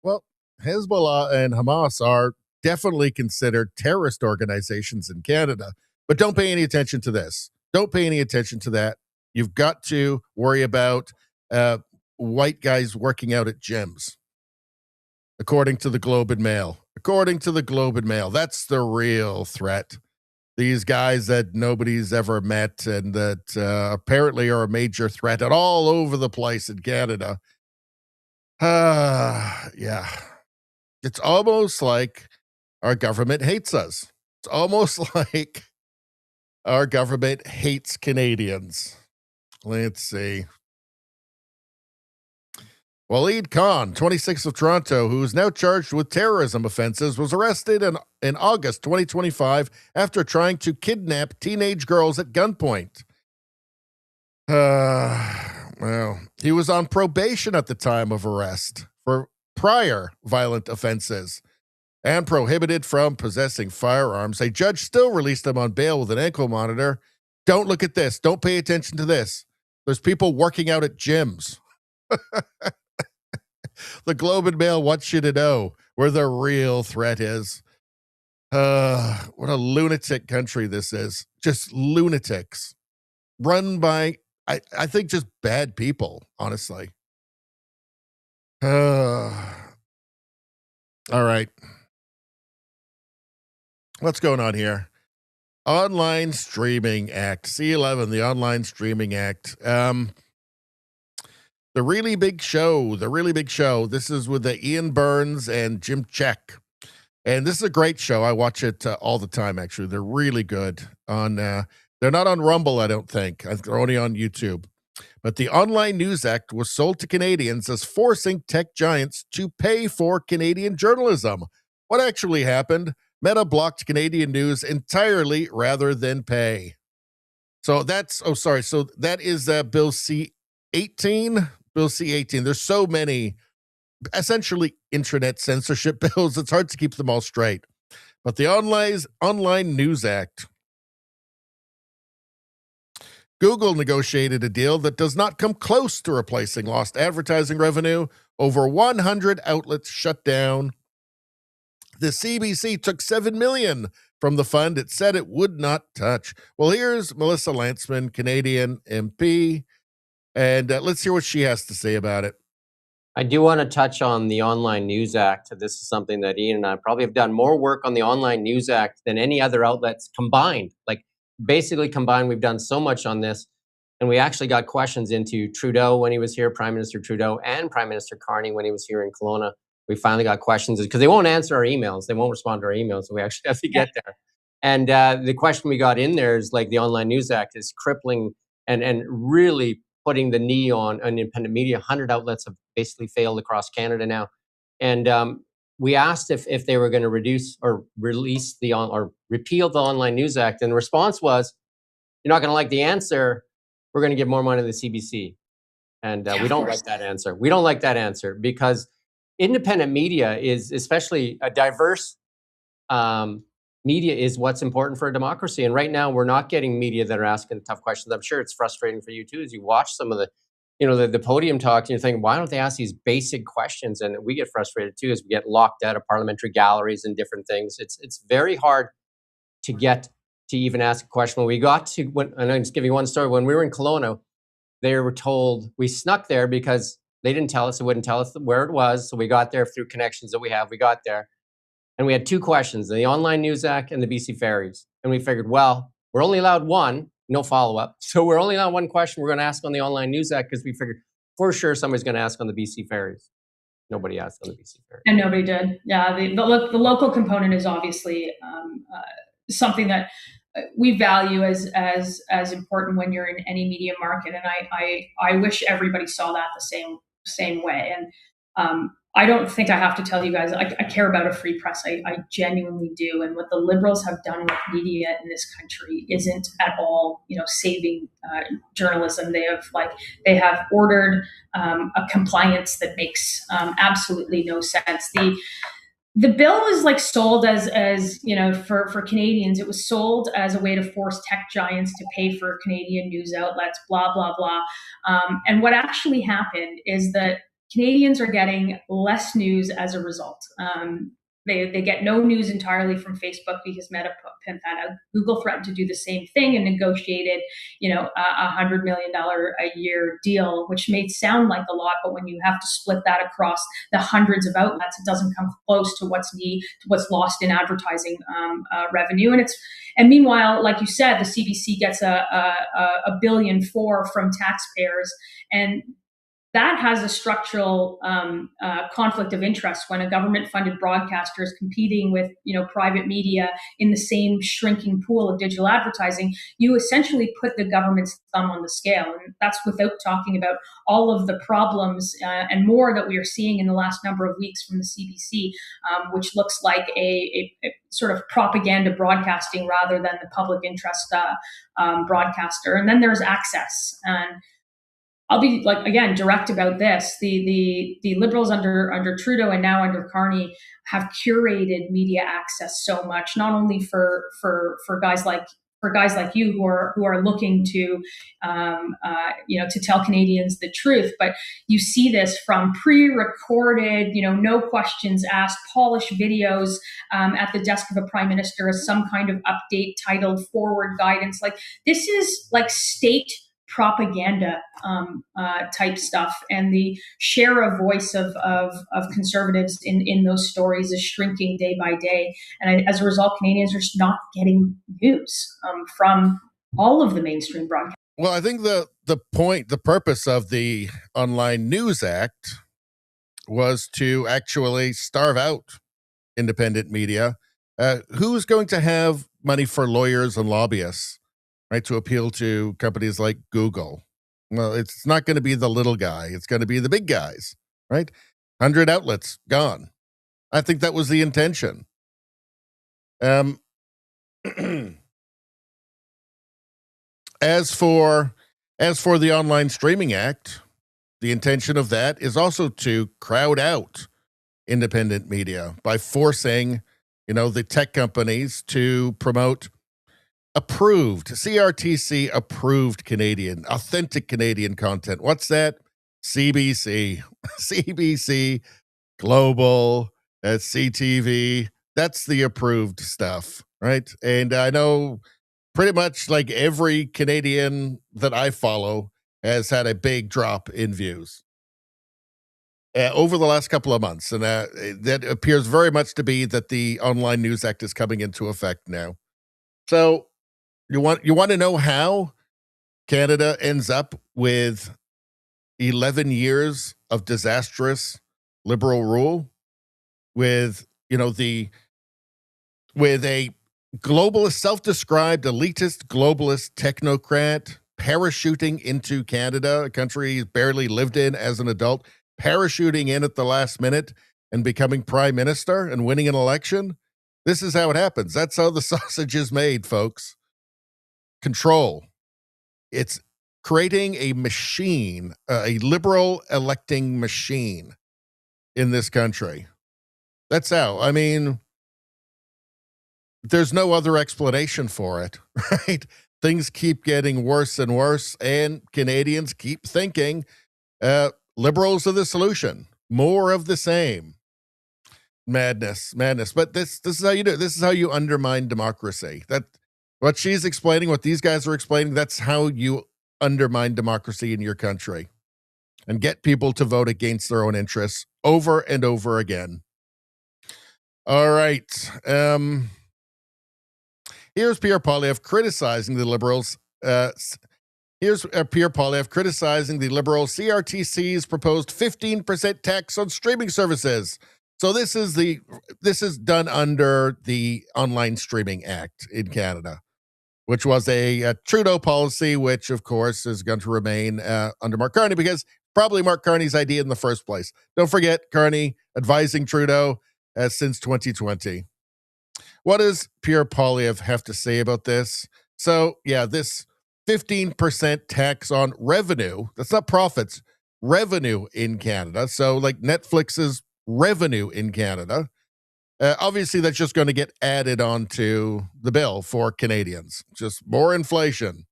Well, Hezbollah and Hamas are definitely considered terrorist organizations in Canada, but don't pay any attention to this. Don't pay any attention to that. You've got to worry about white guys working out at gyms, according to the Globe and Mail. According to the Globe and Mail, that's the real threat. These guys that nobody's ever met and that apparently are a major threat at all over the place in Canada. Yeah. It's almost like our government hates us. It's almost like our government hates Canadians. Let's see. Waleed Khan, 26 of Toronto, who is now charged with terrorism offenses, was arrested in August 2025 after trying to kidnap teenage girls at gunpoint. Well, he was on probation at the time of arrest for prior violent offenses and prohibited from possessing firearms. A judge still released him on bail with an ankle monitor. Don't look at this. Don't pay attention to this. There's people working out at gyms. The Globe and Mail wants you to know where the real threat is. What a lunatic country this is. Just lunatics. Run by, I think, just bad people, honestly. All right. What's going on here? Online Streaming Act. C11, the Online Streaming Act. The Really Big Show. This is with Ian Burns and Jim Check. And this is a great show. I watch it all the time, actually. They're really good. They're not on Rumble, I don't think. They're only on YouTube. But the Online News Act was sold to Canadians as forcing tech giants to pay for Canadian journalism. What actually happened? Meta blocked Canadian news entirely rather than pay. So that's, so that is Bill C-18. Bill C-18. There's so many, essentially, internet censorship bills. It's hard to keep them all straight. But the Online News Act. Google negotiated a deal that does not come close to replacing lost advertising revenue. Over 100 outlets shut down. The CBC took $7 million from the fund it said it would not touch. Well, here's Melissa Lantsman, Canadian MP, and let's hear what she has to say about it. I do want to touch on the Online News Act. This is something that Ian and I probably have done more work on the Online News Act than any other outlets combined. Like, basically combined, we've done so much on this. And we actually got questions into Trudeau when he was here, Prime Minister Trudeau, and Prime Minister Carney when he was here in Kelowna. We finally got questions because they won't answer our emails. They won't respond to our emails. So we actually have to get there. And the question we got in there is, like, the Online News Act is crippling and really putting the knee on independent media. 100 outlets have basically failed across Canada now. And we asked if they were going to reduce or release or repeal the Online News Act. And the response was, you're not going to like the answer. We're going to give more money to the CBC. And we don't like that answer. We don't like that answer because independent media is, especially a diverse media, is what's important for a democracy. And right now we're not getting media that are asking tough questions. I'm sure it's frustrating for you too, as you watch some of the podium talks and you're thinking, why don't they ask these basic questions? And we get frustrated too, as we get locked out of parliamentary galleries and different things. It's very hard to get to even ask a question. When we got to, and I'm just giving you one story. When we were in Kelowna, they were told, we snuck there because they didn't tell us, they wouldn't tell us where it was. So we got there through connections that we have. We got there and we had two questions, the Online News Act and the BC Ferries. And we figured, well, we're only allowed one, no follow-up. So we're only allowed one question we're going to ask on the Online News Act because we figured for sure somebody's going to ask on the BC Ferries. Nobody asked on the BC Ferries. And nobody did. Yeah, the local component is obviously something that we value as important when you're in any media market. And I wish everybody saw that the same way. And I don't think I have to tell you guys, I care about a free press. I genuinely do. And what the Liberals have done with media in this country isn't at all, saving journalism. They have ordered a compliance that makes absolutely no sense. The bill was sold as for Canadians, it was sold as a way to force tech giants to pay for Canadian news outlets, blah, blah, blah. And what actually happened is that Canadians are getting less news as a result. They get no news entirely from Facebook because Meta pimped that out. Google threatened to do the same thing and negotiated, $100 million a year deal, which may sound like a lot, but when you have to split that across the hundreds of outlets, it doesn't come close to what's lost in advertising revenue. And meanwhile, like you said, the CBC gets a $1.4 billion from taxpayers, and that has a structural conflict of interest when a government-funded broadcaster is competing with, private media in the same shrinking pool of digital advertising. You essentially put the government's thumb on the scale, and that's without talking about all of the problems and more that we are seeing in the last number of weeks from the CBC, which looks like a sort of propaganda broadcasting rather than the public interest broadcaster. And then there's access. And I'll be again direct about this. The Liberals under Trudeau and now under Carney have curated media access so much, not only for guys like you who are looking to to tell Canadians the truth, but you see this from pre-recorded, no questions asked, polished videos at the desk of a prime minister as some kind of update titled "Forward Guidance." This is state propaganda type stuff, and the share of voice of conservatives in those stories is shrinking day by day, and as a result, Canadians are just not getting news from all of the mainstream broadcast. Well, I think the purpose of the Online News Act was to actually starve out independent media. Who's going to have money for lawyers and lobbyists, right, to appeal to companies like Google? Well, it's not going to be the little guy. It's going to be the big guys, right? 100 outlets gone. I think that was the intention. As for the Online Streaming Act, the intention of that is also to crowd out independent media by forcing, the tech companies to promote approved, CRTC approved Canadian, authentic Canadian content. What's that? CBC, CBC, Global, CTV. That's the approved stuff, right? And I know pretty much every Canadian that I follow has had a big drop in views over the last couple of months. And that appears very much to be that the Online News Act is coming into effect now. So you want to know how Canada ends up with 11 years of disastrous liberal rule with a globalist, self-described elitist globalist technocrat parachuting into Canada, a country he's barely lived in as an adult, parachuting in at the last minute and becoming prime minister and winning an election. This is how it happens. That's how the sausage is made, folks. Control. It's creating a machine, a liberal electing machine in this country. That's how. I mean, there's no other explanation for it, right? Things keep getting worse and worse, and Canadians keep thinking liberals are the solution. More of the same. Madness. But this is how you do it. This is how you undermine democracy. What she's explaining, what these guys are explaining, that's how you undermine democracy in your country and get people to vote against their own interests over and over again. All right. Here's Pierre Poilievre criticizing the Liberals. Here's Pierre Poilievre criticizing the Liberal CRTC's proposed 15% tax on streaming services. So this is done under the Online Streaming Act in Canada, which was a Trudeau policy, which of course is going to remain under Mark Carney because probably Mark Carney's idea in the first place. Don't forget, Carney advising Trudeau since 2020. What does Pierre Poilievre have to say about this? So, yeah, this 15% tax on revenue, that's not profits, revenue in Canada. So, like Netflix's revenue in Canada. Obviously, that's just going to get added onto the bill for Canadians. Just more inflation.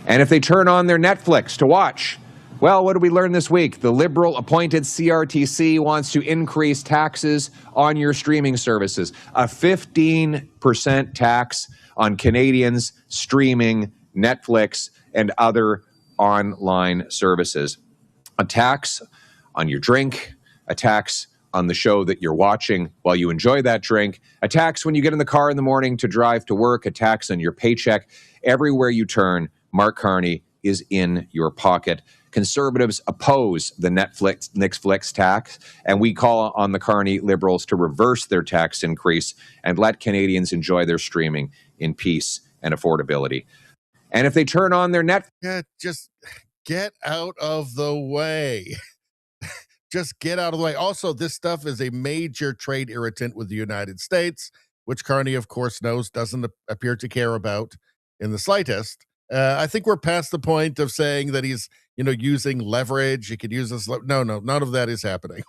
And if they turn on their Netflix to watch, well, what did we learn this week? The Liberal-appointed CRTC wants to increase taxes on your streaming services. A 15% tax on Canadians streaming Netflix and other online services. A tax on your drink, a tax on the show that you're watching while you enjoy that drink, a tax when you get in the car in the morning to drive to work, a tax on your paycheck. Everywhere you turn, Mark Carney is in your pocket. Conservatives oppose the Netflix tax, and we call on the Carney Liberals to reverse their tax increase and let Canadians enjoy their streaming in peace and affordability. And if they turn on their Yeah, just get out of the way. Just get out of the way. Also, this stuff is a major trade irritant with the United States, which Carney, of course, knows doesn't appear to care about in the slightest. I think we're past the point of saying that he's, using leverage. He could use this. No, none of that is happening.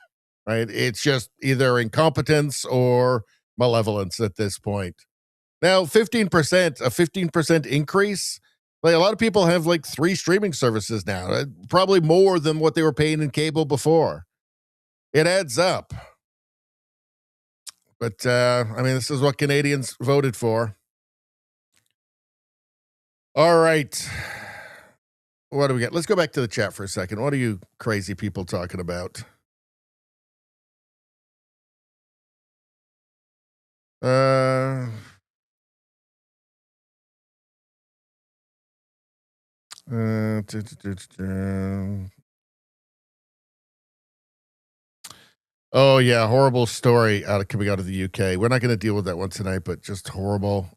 Right? It's just either incompetence or malevolence at this point. Now, 15%, a 15% increase. Like a lot of people have like 3 streaming services now, probably more than what they were paying in cable before. It adds up. But, this is what Canadians voted for. All right. What do we got? Let's go back to the chat for a second. What are you crazy people talking about? Oh yeah, horrible story coming out of the UK. We're not going to deal with that one tonight, but just horrible.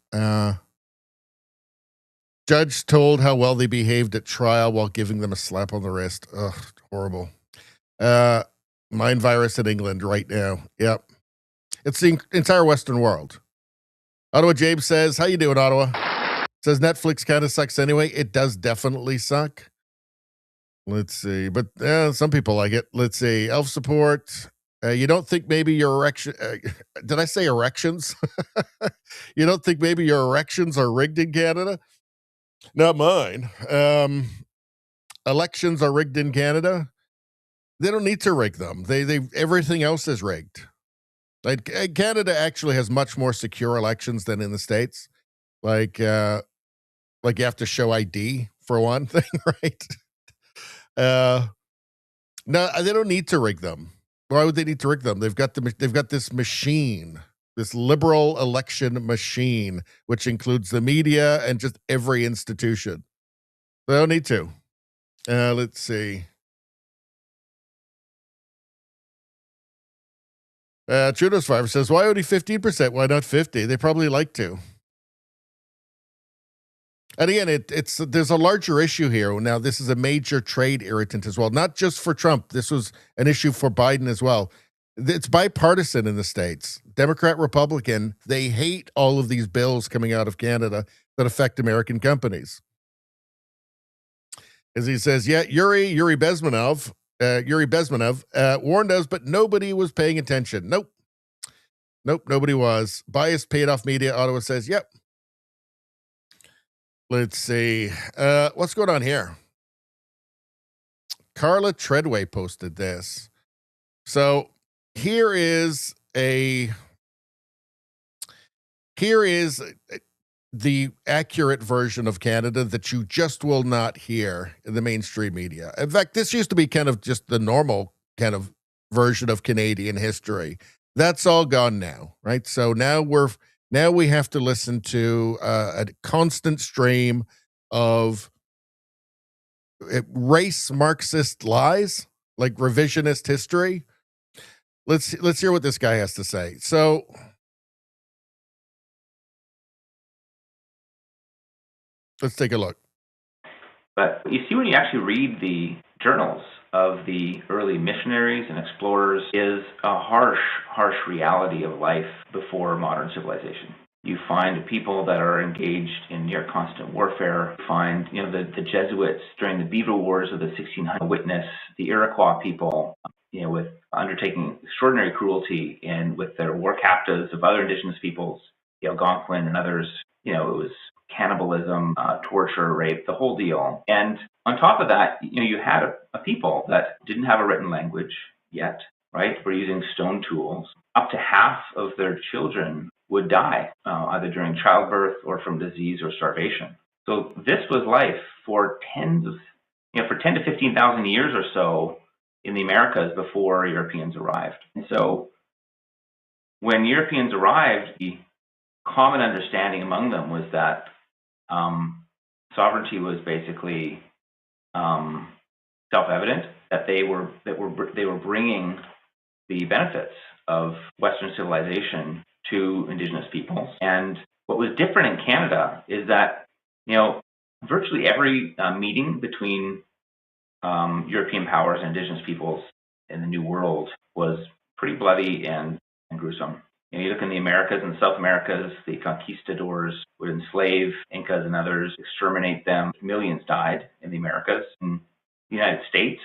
Judge told how well they behaved at trial while giving them a slap on the wrist. Ugh, horrible. Mind virus in England right now. Yep. It's the entire Western world. Ottawa James says, how you doing, Ottawa? Says Netflix kind of sucks anyway. It does definitely suck. Let's see. But some people like it. Let's see. Elf support. You don't think maybe your erection... did I say erections? You don't think maybe your erections are rigged in Canada? Not mine. Elections are rigged in Canada. They don't need to rig them. They everything else is rigged. Like Canada actually has much more secure elections than in the States. Like you have to show ID for one thing, right? No, they don't need to rig them. Why would they need to rig them? They've got this machine, this liberal election machine, which includes the media and just every institution. They don't need to. Let's see. Trudeau's Fiver says, why only 15%? Why not 50? They probably like to. And again, there's a larger issue here. Now, this is a major trade irritant as well, not just for Trump. This was an issue for Biden as well. It's bipartisan in the States. Democrat, Republican, they hate all of these bills coming out of Canada that affect American companies. As he says, yeah, Yuri Bezmenov warned us, but nobody was paying attention. Nope, nobody was. Biased paid off media, Ottawa says, yep. Let's see. What's going on here? Carla Treadway posted this. So here is the accurate version of Canada that you just will not hear in the mainstream media. In fact, this used to be kind of just the normal kind of version of Canadian history. That's all gone now, right? So now we have to listen to a constant stream of race Marxist lies, like revisionist history. Let's hear what this guy has to say. So let's take a look. But you see, when you actually read the journals of the early missionaries and explorers is a harsh reality of life before modern civilization. You find people that are engaged in near constant warfare. You find, the Jesuits during the Beaver Wars of the 1600s witness the Iroquois people, with undertaking extraordinary cruelty and with their war captives of other indigenous peoples, Algonquin and others. It was cannibalism, torture, rape, the whole deal. And on top of that, you had a people that didn't have a written language yet, right? Were using stone tools. Up to half of their children would die, either during childbirth or from disease or starvation. So this was life for 10 to 15,000 years or so in the Americas before Europeans arrived. And so when Europeans arrived, the common understanding among them was that sovereignty was basically self-evident, that they were bringing the benefits of Western civilization to indigenous peoples. And what was different in Canada is that virtually every meeting between European powers and indigenous peoples in the New World was pretty bloody and gruesome. You look in the Americas and South Americas, the conquistadors would enslave Incas and others, exterminate them. Millions died in the Americas. In the United States,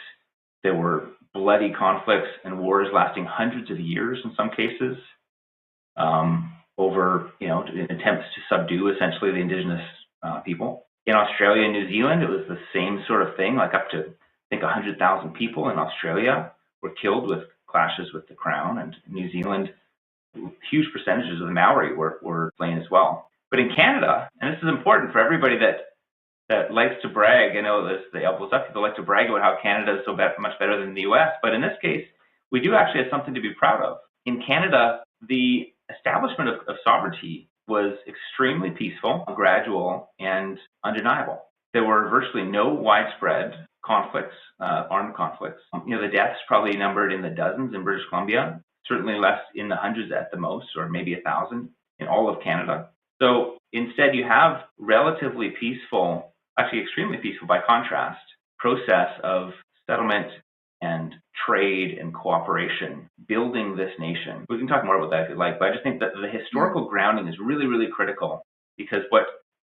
there were bloody conflicts and wars lasting hundreds of years in some cases, over attempts to subdue essentially the indigenous people. In Australia and New Zealand, it was the same sort of thing. Like up to, I think, 100,000 people in Australia were killed with clashes with the Crown, and in New Zealand, huge percentages of the Maori were slain as well. But in Canada, and this is important for everybody that likes to brag, I know the elbows up people like to brag about how Canada is so much better than the US, but in this case, we do actually have something to be proud of. In Canada, the establishment of sovereignty was extremely peaceful, gradual, and undeniable. There were virtually no widespread conflicts, armed conflicts. The deaths probably numbered in the dozens in British Columbia, certainly less in the hundreds at the most, or maybe 1,000 in all of Canada. So instead, you have relatively peaceful, actually extremely peaceful by contrast, process of settlement and trade and cooperation, building this nation. We can talk more about that if you like, but I just think that the historical grounding is really, really critical, because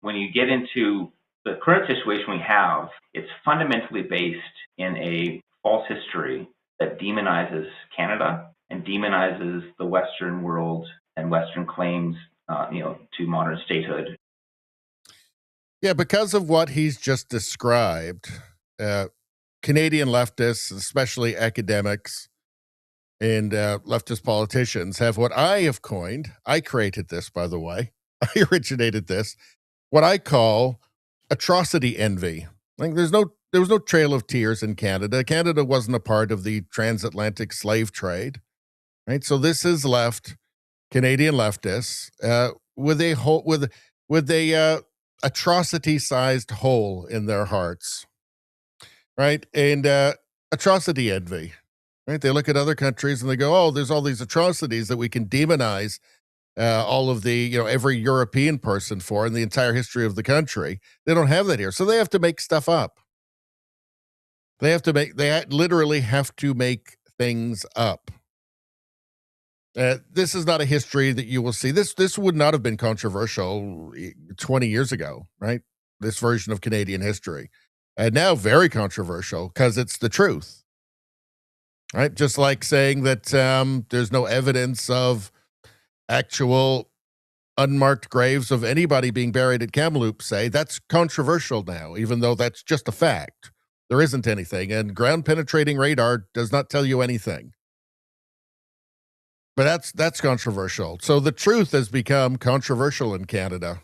when you get into the current situation we have, it's fundamentally based in a false history that demonizes Canada and demonizes the Western world and Western claims, to modern statehood. Yeah, because of what he's just described, Canadian leftists, especially academics and leftist politicians, have what I have coined. I created this, by the way. I originated this. What I call atrocity envy. Like there was no Trail of Tears in Canada. Canada wasn't a part of the transatlantic slave trade, right? So this has left Canadian leftists with a atrocity-sized hole in their hearts, right? And atrocity envy, right? They look at other countries and they go, "Oh, there's all these atrocities that we can demonize all of the every European person for in the entire history of the country." They don't have that here, so they have to make stuff up. They literally have to make things up. This is not a history that you will see. This would not have been controversial 20 years ago, right? This version of Canadian history. And now very controversial because it's the truth, right? Just like saying that there's no evidence of actual unmarked graves of anybody being buried at Kamloops, say, that's controversial now, even though that's just a fact. There isn't anything, and ground-penetrating radar does not tell you anything. But that's controversial. So the truth has become controversial in Canada.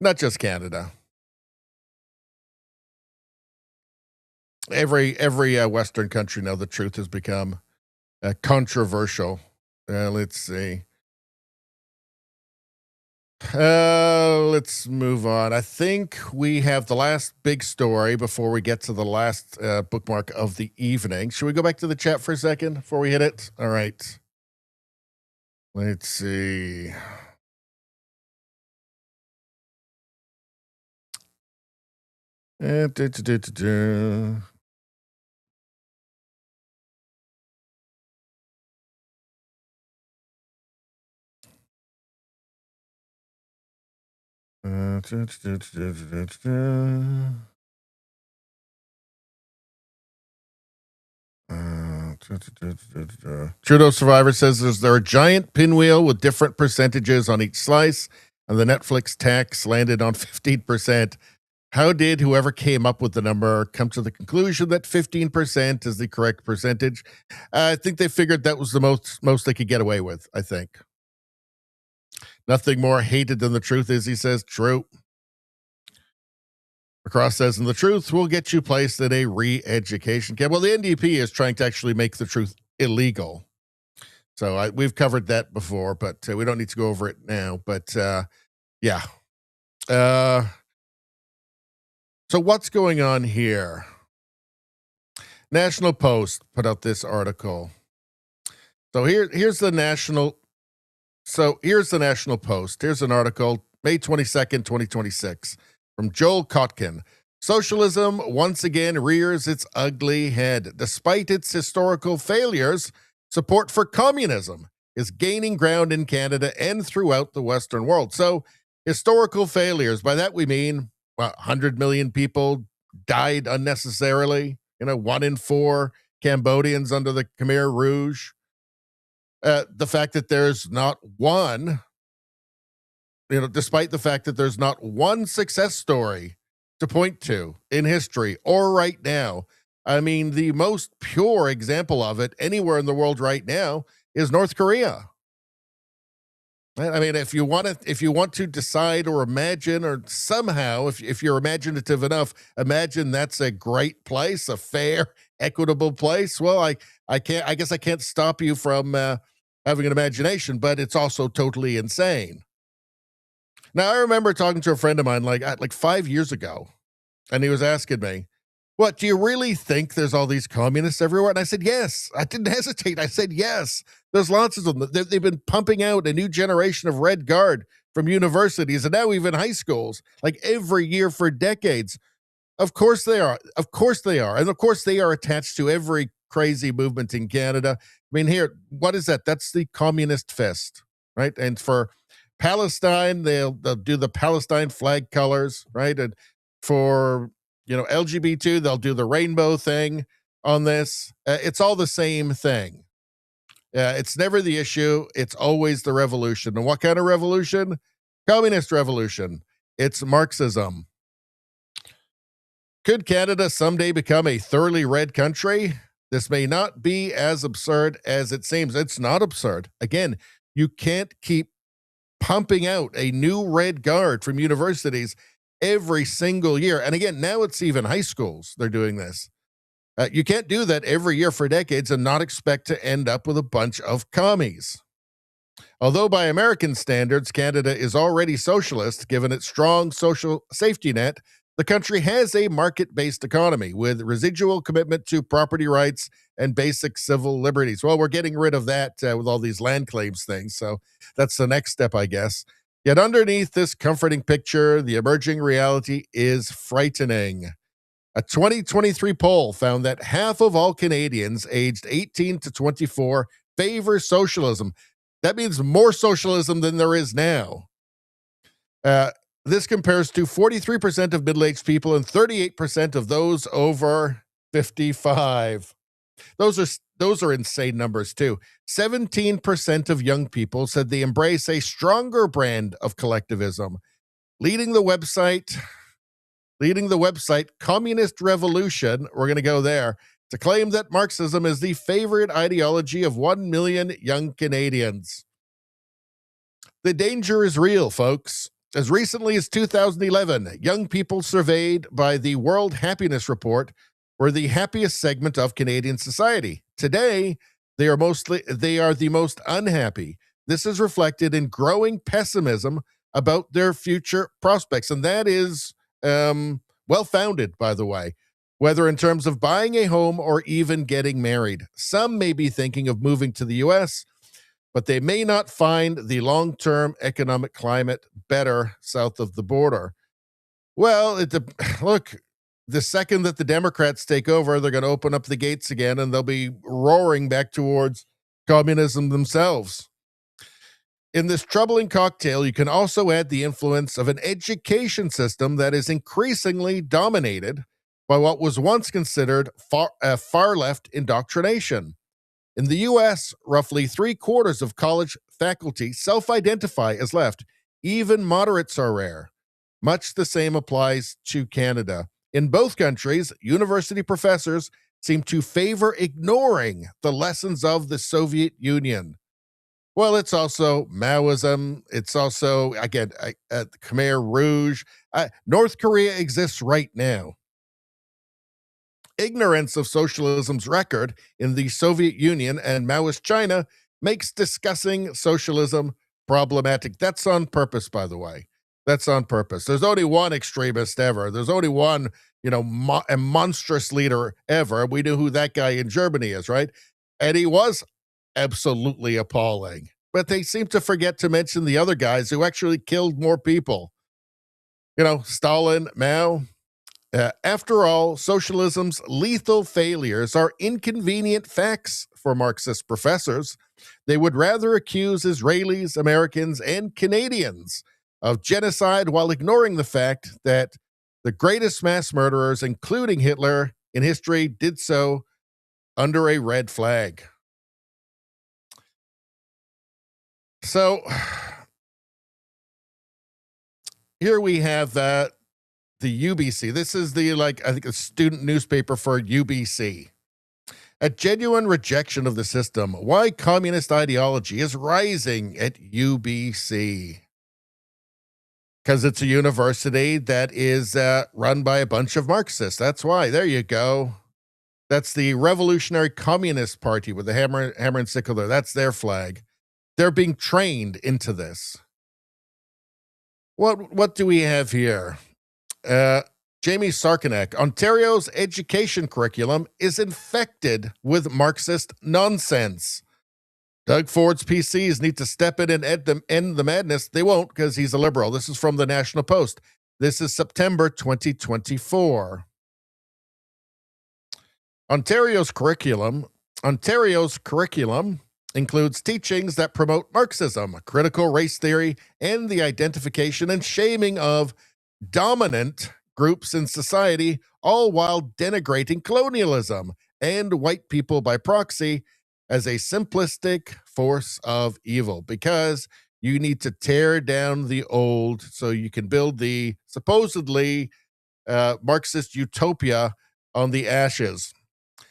Not just Canada. Every Western country now, the truth has become controversial. Let's see. Let's move on. I think we have the last big story before we get to the last bookmark of the evening. Should we go back to the chat for a second before we hit it? All right. Let's see. Trudeau Survivor says there a giant pinwheel with different percentages on each slice, and the Netflix tax landed on 15%. How did whoever came up with the number come to the conclusion that 15% is the correct percentage? I think they figured that was the most they could get away with, I think. Nothing more hated than the truth is, he says. True. McCross says, and the truth will get you placed in a re-education camp. Well, the NDP is trying to actually make the truth illegal. So we've covered that before, but we don't need to go over it now. But yeah. So what's going on here? National Post put out this article. So here's the National. So here's the National Post. Here's an article, May 22nd, 2026, from Joel Kotkin. Socialism once again rears its ugly head. Despite its historical failures, support for communism is gaining ground in Canada and throughout the Western world. So historical failures, by that we mean 100 million people died unnecessarily. 1 in 4 Cambodians under the Khmer Rouge. The fact that there's not one, despite the fact that there's not one success story to point to in history or right now. I mean, the most pure example of it anywhere in the world right now is North Korea. I mean, if you want to decide or imagine, or somehow, if you're imaginative enough, imagine that's a great place, a fair, equitable place. Well, I guess I can't stop you from having an imagination, but it's also totally insane. Now, I remember talking to a friend of mine like 5 years ago, and he was asking me, what, do you really think there's all these communists everywhere? And I said, yes. I didn't hesitate. I said, yes. There's lots of them. They've been pumping out a new generation of Red Guard from universities and now even high schools, like every year for decades. Of course they are. Of course they are. And of course they are attached to every crazy movement in Canada. I mean, here, what is that? That's the Communist Fist, right? And for Palestine, they'll do the Palestine flag colors, right? And for LGBT, they'll do the rainbow thing on this. It's all the same thing. It's never the issue. It's always the revolution. And what kind of revolution? Communist revolution. It's Marxism. Could Canada someday become a thoroughly red country? This may not be as absurd as it seems. It's not absurd. Again, you can't keep pumping out a new Red Guard from universities every single year. And again, now it's even high schools. They're doing this. You can't do that every year for decades and not expect to end up with a bunch of commies. Although by American standards, Canada is already socialist, given its strong social safety net, the country has a market-based economy with residual commitment to property rights and basic civil liberties. Well, we're getting rid of that with all these land claims things. So that's the next step, I guess. Yet underneath this comforting picture, the emerging reality is frightening. A 2023 poll found that half of all Canadians aged 18 to 24 favor socialism. That means more socialism than there is now. This compares to 43% of middle-aged people and 38% of those over 55. Those are insane numbers too. 17% of young people said they embrace a stronger brand of collectivism. Leading the website Communist Revolution, we're going to go there, to claim that Marxism is the favorite ideology of 1 million young Canadians. The danger is real, folks. As recently as 2011, young people surveyed by the World Happiness Report were the happiest segment of Canadian society. Today, they are the most unhappy. This is reflected in growing pessimism about their future prospects, and that is well-founded, by the way, whether in terms of buying a home or even getting married. Some may be thinking of moving to the U.S., but they may not find the long-term economic climate better south of the border. Well, look, the second that the Democrats take over, they're going to open up the gates again, and they'll be roaring back towards communism themselves. In this troubling cocktail, you can also add the influence of an education system that is increasingly dominated by what was once considered far left indoctrination. In the US, roughly 3/4 of college faculty self identify as left. Even moderates are rare. Much the same applies to Canada. In both countries, university professors seem to favor ignoring the lessons of the Soviet Union. Well, it's also Maoism. It's also, again, Khmer Rouge. North Korea exists right now. Ignorance of socialism's record in the Soviet Union and Maoist China makes discussing socialism problematic. That's on purpose, by the way. That's on purpose. There's only one extremist ever. There's only one, a monstrous leader ever. We knew who that guy in Germany is, right? And he was absolutely appalling. But they seem to forget to mention the other guys who actually killed more people. Stalin, Mao. After all, socialism's lethal failures are inconvenient facts for Marxist professors. They would rather accuse Israelis, Americans, and Canadians of genocide while ignoring the fact that the greatest mass murderers, including Hitler, in history did so under a red flag. So here we have the UBC. This is a student newspaper for UBC. A genuine rejection of the system. Why communist ideology is rising at UBC. Because it's a university that is run by a bunch of Marxists. That's why. There you go. That's the Revolutionary Communist Party with the hammer and sickle there. That's their flag. They're being trained into this. What do we have here? Jamie Sarkanek. Ontario's education curriculum is infected with Marxist nonsense. Doug Ford's PCs need to step in and end the madness. They won't, because he's a liberal. This is from the National Post. This is September 2024. Ontario's curriculum includes teachings that promote Marxism, critical race theory, and the identification and shaming of dominant groups in society, all while denigrating colonialism and white people by proxy as a simplistic force of evil, because you need to tear down the old so you can build the supposedly Marxist utopia on the ashes.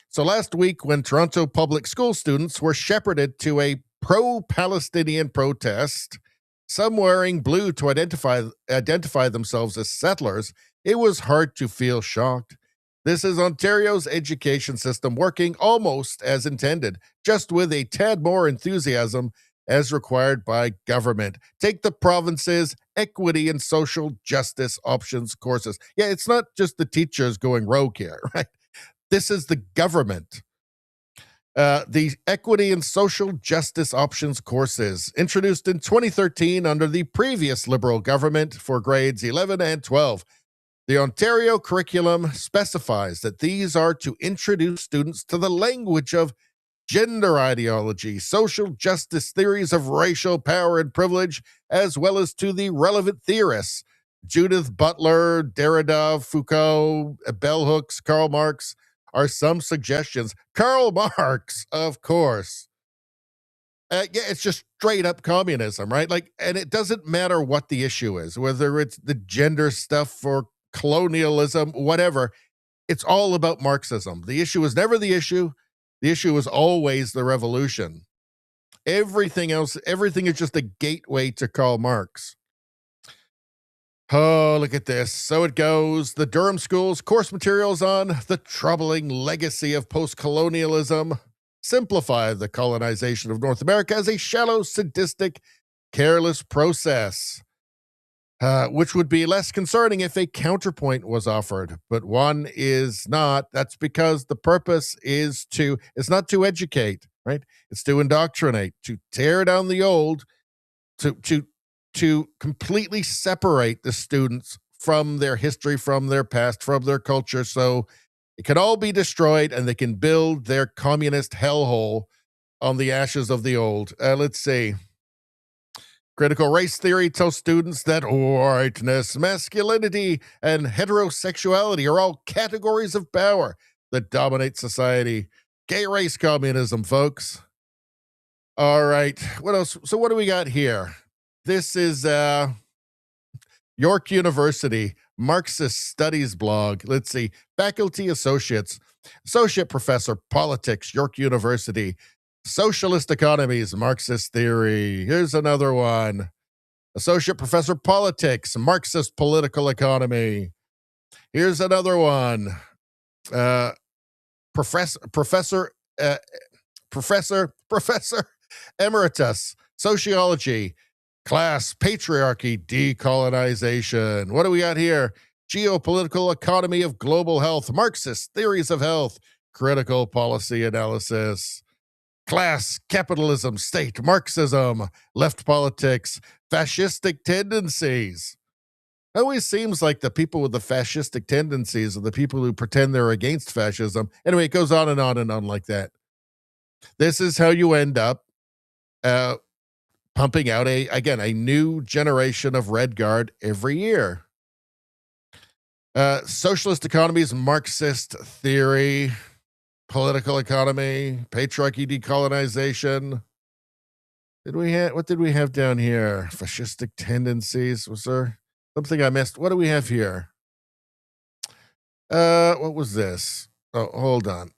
So last week, when Toronto public school students were shepherded to a pro-Palestinian protest, some wearing blue to identify themselves as settlers, it was hard to feel shocked. This is Ontario's education system working almost as intended, just with a tad more enthusiasm as required by government. Take the province's equity and social justice options courses. Yeah, it's not just the teachers going rogue here, right? This is the government. The Equity and Social Justice Options courses, introduced in 2013 under the previous Liberal government for grades 11 and 12. The Ontario curriculum specifies that these are to introduce students to the language of gender ideology, social justice theories of racial power and privilege, as well as to the relevant theorists, Judith Butler, Derrida, Foucault, Bell Hooks, Karl Marx, are some suggestions. Karl Marx, of course. Yeah, it's just straight up communism, right? And it doesn't matter what the issue is, whether it's the gender stuff or colonialism, whatever. It's all about Marxism. The issue is never the issue. The issue is always the revolution. Everything else, everything is just a gateway to Karl Marx. Oh, look at this. So it goes. The Durham School's course materials on the troubling legacy of post-colonialism simplify the colonization of North America as a shallow, sadistic, careless process, which would be less concerning if a counterpoint was offered. But one is not. That's because the purpose is not to educate, right? It's to indoctrinate, to tear down the old, to completely separate the students from their history, from their past, from their culture, so it can all be destroyed and they can build their communist hellhole on the ashes of the old. Let's see. Critical race theory tells students that whiteness, masculinity, and heterosexuality are all categories of power that dominate society. Gay race communism, folks. All right. What else? So what do we got here? This is York University Marxist Studies blog. Let's see. Faculty Associate Professor Politics, York University. Socialist Economies, Marxist Theory. Here's another one. Associate Professor Politics, Marxist Political Economy. Here's another one. Professor Emeritus, Sociology, Class, Patriarchy, Decolonization. What do we got here? Geopolitical Economy of Global Health, Marxist Theories of Health, Critical Policy Analysis. Class, Capitalism, State, Marxism, Left Politics, Fascistic Tendencies. It always seems like the people with the fascistic tendencies are the people who pretend they're against fascism. Anyway, it goes on and on and on like that. This is how you end up pumping out a new generation of Red Guard every year. Socialist economies, Marxist theory, political economy, patriarchy, decolonization. What did we have down here? Fascistic tendencies. Was there something I missed? What do we have here? What was this? Oh, hold on.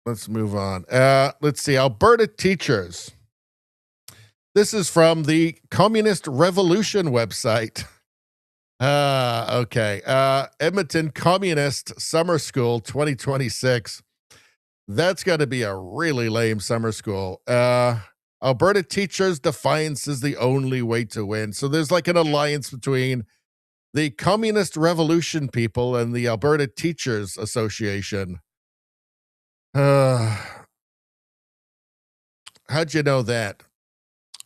Let's move on. Let's see. Alberta teachers. This is from the Communist Revolution website. Okay. Edmonton Communist Summer School 2026. That's got to be a really lame summer school. Alberta teachers' defiance is the only way to win. So there's like an alliance between the Communist Revolution people and the Alberta Teachers Association. How'd you know that?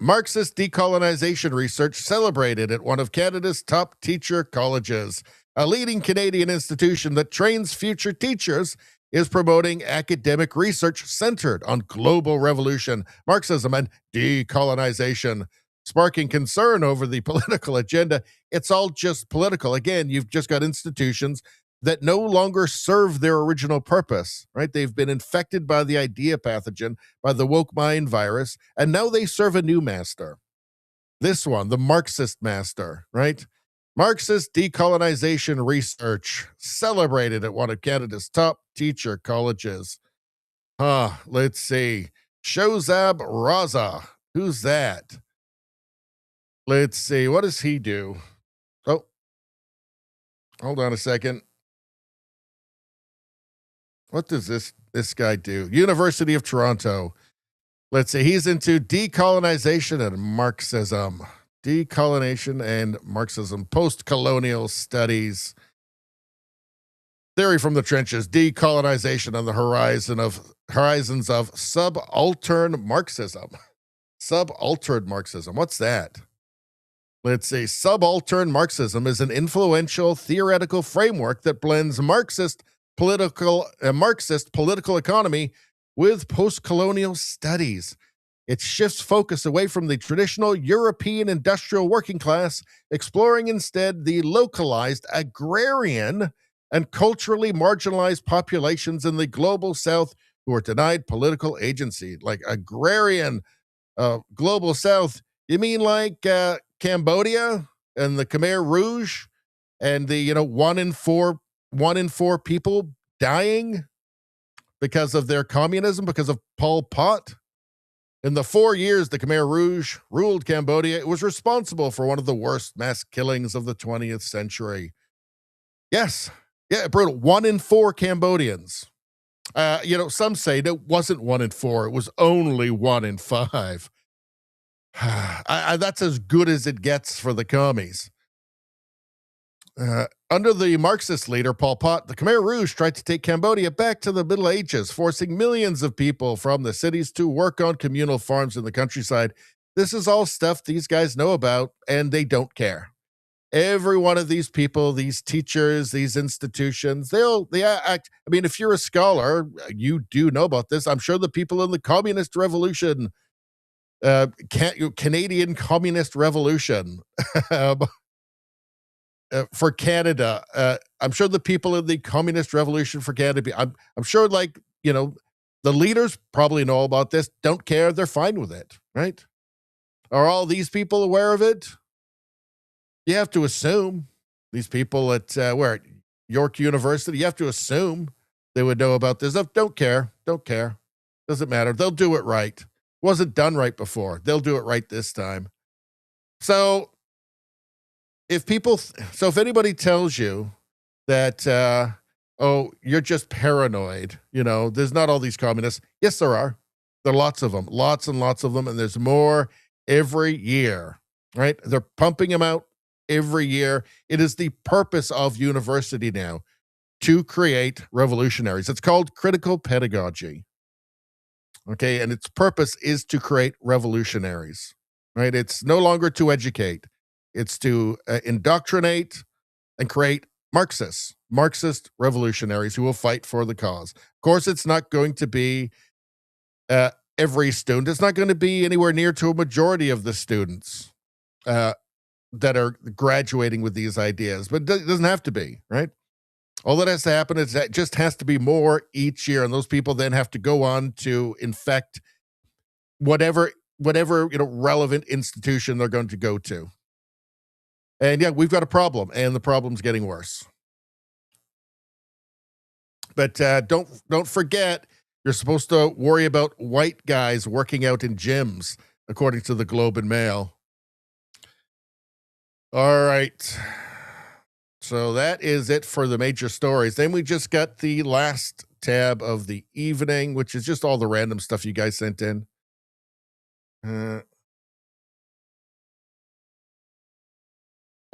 Marxist decolonization research celebrated at one of Canada's top teacher colleges. A leading Canadian institution that trains future teachers is promoting academic research centered on global revolution, Marxism, and decolonization, sparking concern over the political agenda. It's all just political. Again, you've just got institutions that no longer serve their original purpose, right? They've been infected by the idea pathogen, by the woke mind virus, and now they serve a new master. This one, the Marxist master, right? Marxist decolonization research celebrated at one of Canada's top teacher colleges. Let's see. Shozab Raza. Who's that? Let's see. What does he do? Oh, hold on a second. What does this guy do? University of Toronto. Let's see. He's into decolonization and Marxism. Decolonization and Marxism. Post-colonial studies. Theory from the trenches. Decolonization on the horizons of subaltern Marxism. Subaltern Marxism. What's that? Let's see. Subaltern Marxism is an influential theoretical framework that blends Marxist political economy with post-colonial studies. It shifts focus away from the traditional European industrial working class, exploring instead the localized agrarian and culturally marginalized populations in the global South who are denied political agency. Like agrarian, global South, you mean like Cambodia and the Khmer Rouge and the, 1 in 4 people dying because of their communism, because of Pol Pot? In the 4 years the Khmer Rouge ruled Cambodia, it was responsible for one of the worst mass killings of the 20th century. Yes. Yeah, brutal. 1 in 4 Cambodians. Some say that wasn't 1 in 4. It was only 1 in 5. That's as good as it gets for the commies. Under the Marxist leader, Pol Pot, the Khmer Rouge tried to take Cambodia back to the Middle Ages, forcing millions of people from the cities to work on communal farms in the countryside. This is all stuff these guys know about, and they don't care. Every one of these people, these teachers, these institutions, they act. I mean, if you're a scholar, you do know about this. I'm sure the people in the Communist Revolution Canadian Communist Revolution. For Canada, I'm sure the people of the Communist Revolution for Canada, I'm sure, like, the leaders probably know about this, don't care, they're fine with it, right? Are all these people aware of it? You have to assume these people at York University, you have to assume they would know about this stuff. Don't care, doesn't matter. They'll do it right. Wasn't done right before. They'll do it right this time. So if anybody tells you that, oh, you're just paranoid, there's not all these communists. Yes, there are. There are lots of them, lots and lots of them. And there's more every year, right? They're pumping them out every year. It is the purpose of university now to create revolutionaries. It's called critical pedagogy. Okay. And its purpose is to create revolutionaries, right? It's no longer to educate. It's to indoctrinate and create Marxist revolutionaries who will fight for the cause. Of course, it's not going to be every student. It's not going to be anywhere near to a majority of the students that are graduating with these ideas, but it doesn't have to be, right? All that has to happen is that it just has to be more each year, and those people then have to go on to infect whatever relevant institution they're going to go to. And yeah, we've got a problem, and the problem's getting worse. But don't forget, you're supposed to worry about white guys working out in gyms, according to the Globe and Mail. All right. So that is it for the major stories. Then we just got the last tab of the evening, which is just all the random stuff you guys sent in.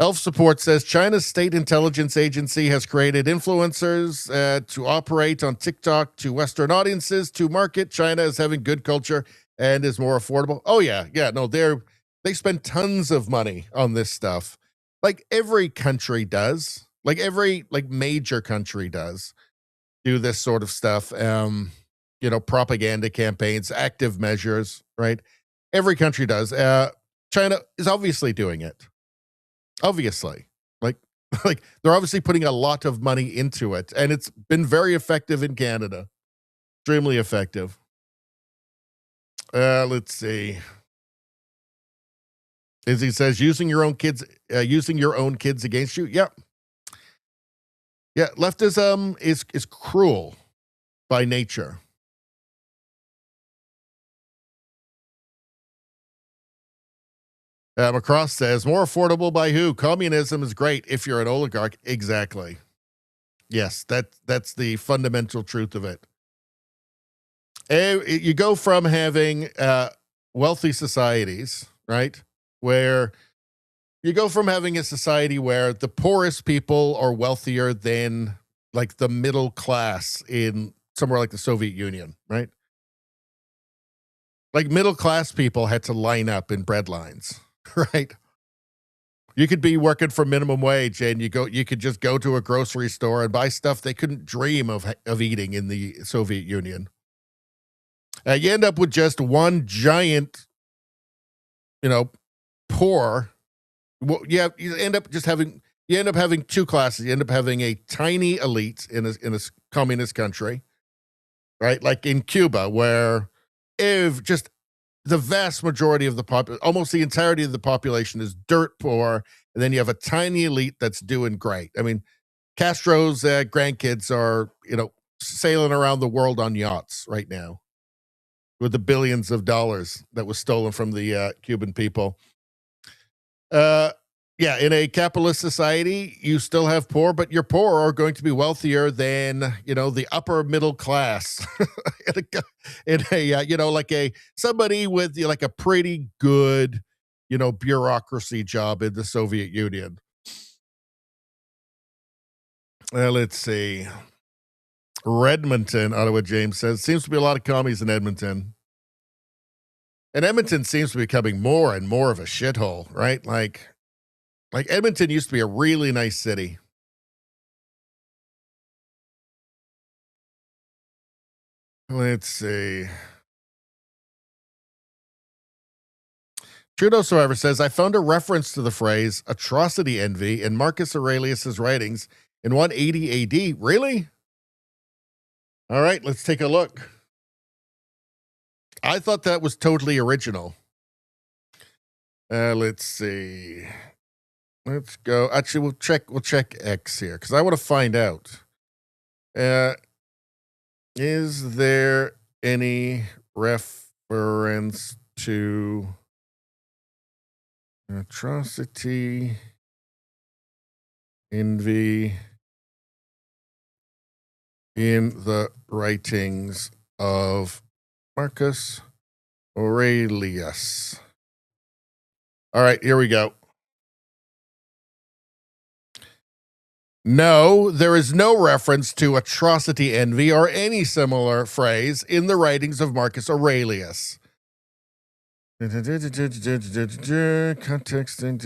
Elf Support says China's state intelligence agency has created influencers to operate on TikTok to Western audiences to market China as having good culture and is more affordable. Oh yeah, no, they spend tons of money on this stuff, like every country does, like every major country does do this sort of stuff. Propaganda campaigns, active measures, right? Every country does. China is obviously doing it. Obviously, like they're obviously putting a lot of money into it, and it's been very effective in Canada. Extremely effective. Let's see. Izzy says using your own kids against you. Yep. Yeah, leftism is cruel by nature. Macross says, more affordable by who? Communism is great if you're an oligarch. Exactly. Yes, that's the fundamental truth of it. You go from having wealthy societies, right? Where you go from having a society where the poorest people are wealthier than like the middle class in somewhere like the Soviet Union, right? Like middle class people had to line up in bread lines. Right. You could be working for minimum wage and you could just go to a grocery store and buy stuff they couldn't dream of eating in the Soviet Union. You end up with just one giant, poor. Well, you end up having two classes. You end up having a tiny elite in a communist country, right? Like in Cuba, where if just the vast majority of almost the entirety of the population is dirt poor, and then you have a tiny elite that's doing great. I mean, Castro's grandkids are, sailing around the world on yachts right now with the billions of dollars that was stolen from the Cuban people. Yeah, in a capitalist society, you still have poor, but your poor are going to be wealthier than, the upper middle class. Somebody with like a pretty good, bureaucracy job in the Soviet Union. Let's see. Redmonton, Ottawa James says, seems to be a lot of commies in Edmonton. And Edmonton seems to be becoming more and more of a shithole, right? Like Edmonton used to be a really nice city. Let's see. Trudeau Survivor says, I found a reference to the phrase atrocity envy in Marcus Aurelius' writings in 180 AD. Really? All right, let's take a look. I thought that was totally original. Let's see. Let's go. Actually, we'll check X here because I want to find out. Is there any reference to atrocity, envy in the writings of Marcus Aurelius? All right, here we go. No, there is no reference to atrocity, envy, or any similar phrase in the writings of Marcus Aurelius. Context. No.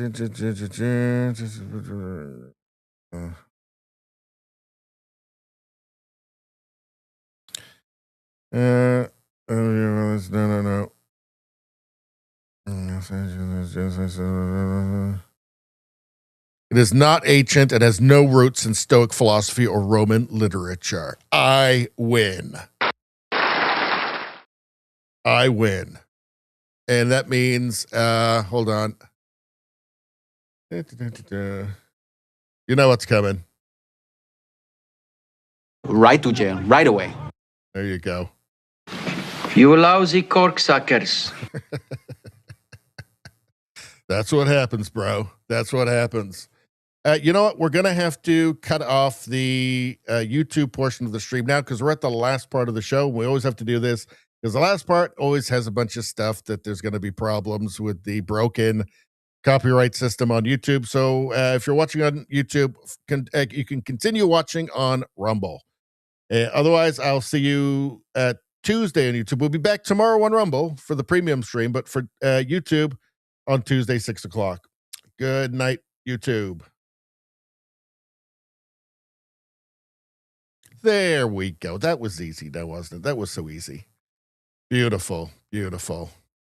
It is not ancient and has no roots in Stoic philosophy or Roman literature. I win. I win. And that means, hold on. You know what's coming. Right to jail, right away. There you go. You lousy corksuckers. That's what happens, bro. That's what happens. You know what? We're going to have to cut off the YouTube portion of the stream now because we're at the last part of the show. We always have to do this because the last part always has a bunch of stuff that there's going to be problems with the broken copyright system on YouTube. So if you're watching on YouTube, you can continue watching on Rumble. Otherwise, I'll see you at Tuesday on YouTube. We'll be back tomorrow on Rumble for the premium stream, but for YouTube on Tuesday, 6 o'clock. Good night, YouTube. There we go. That was easy, though, wasn't it? That was so easy. Beautiful, beautiful.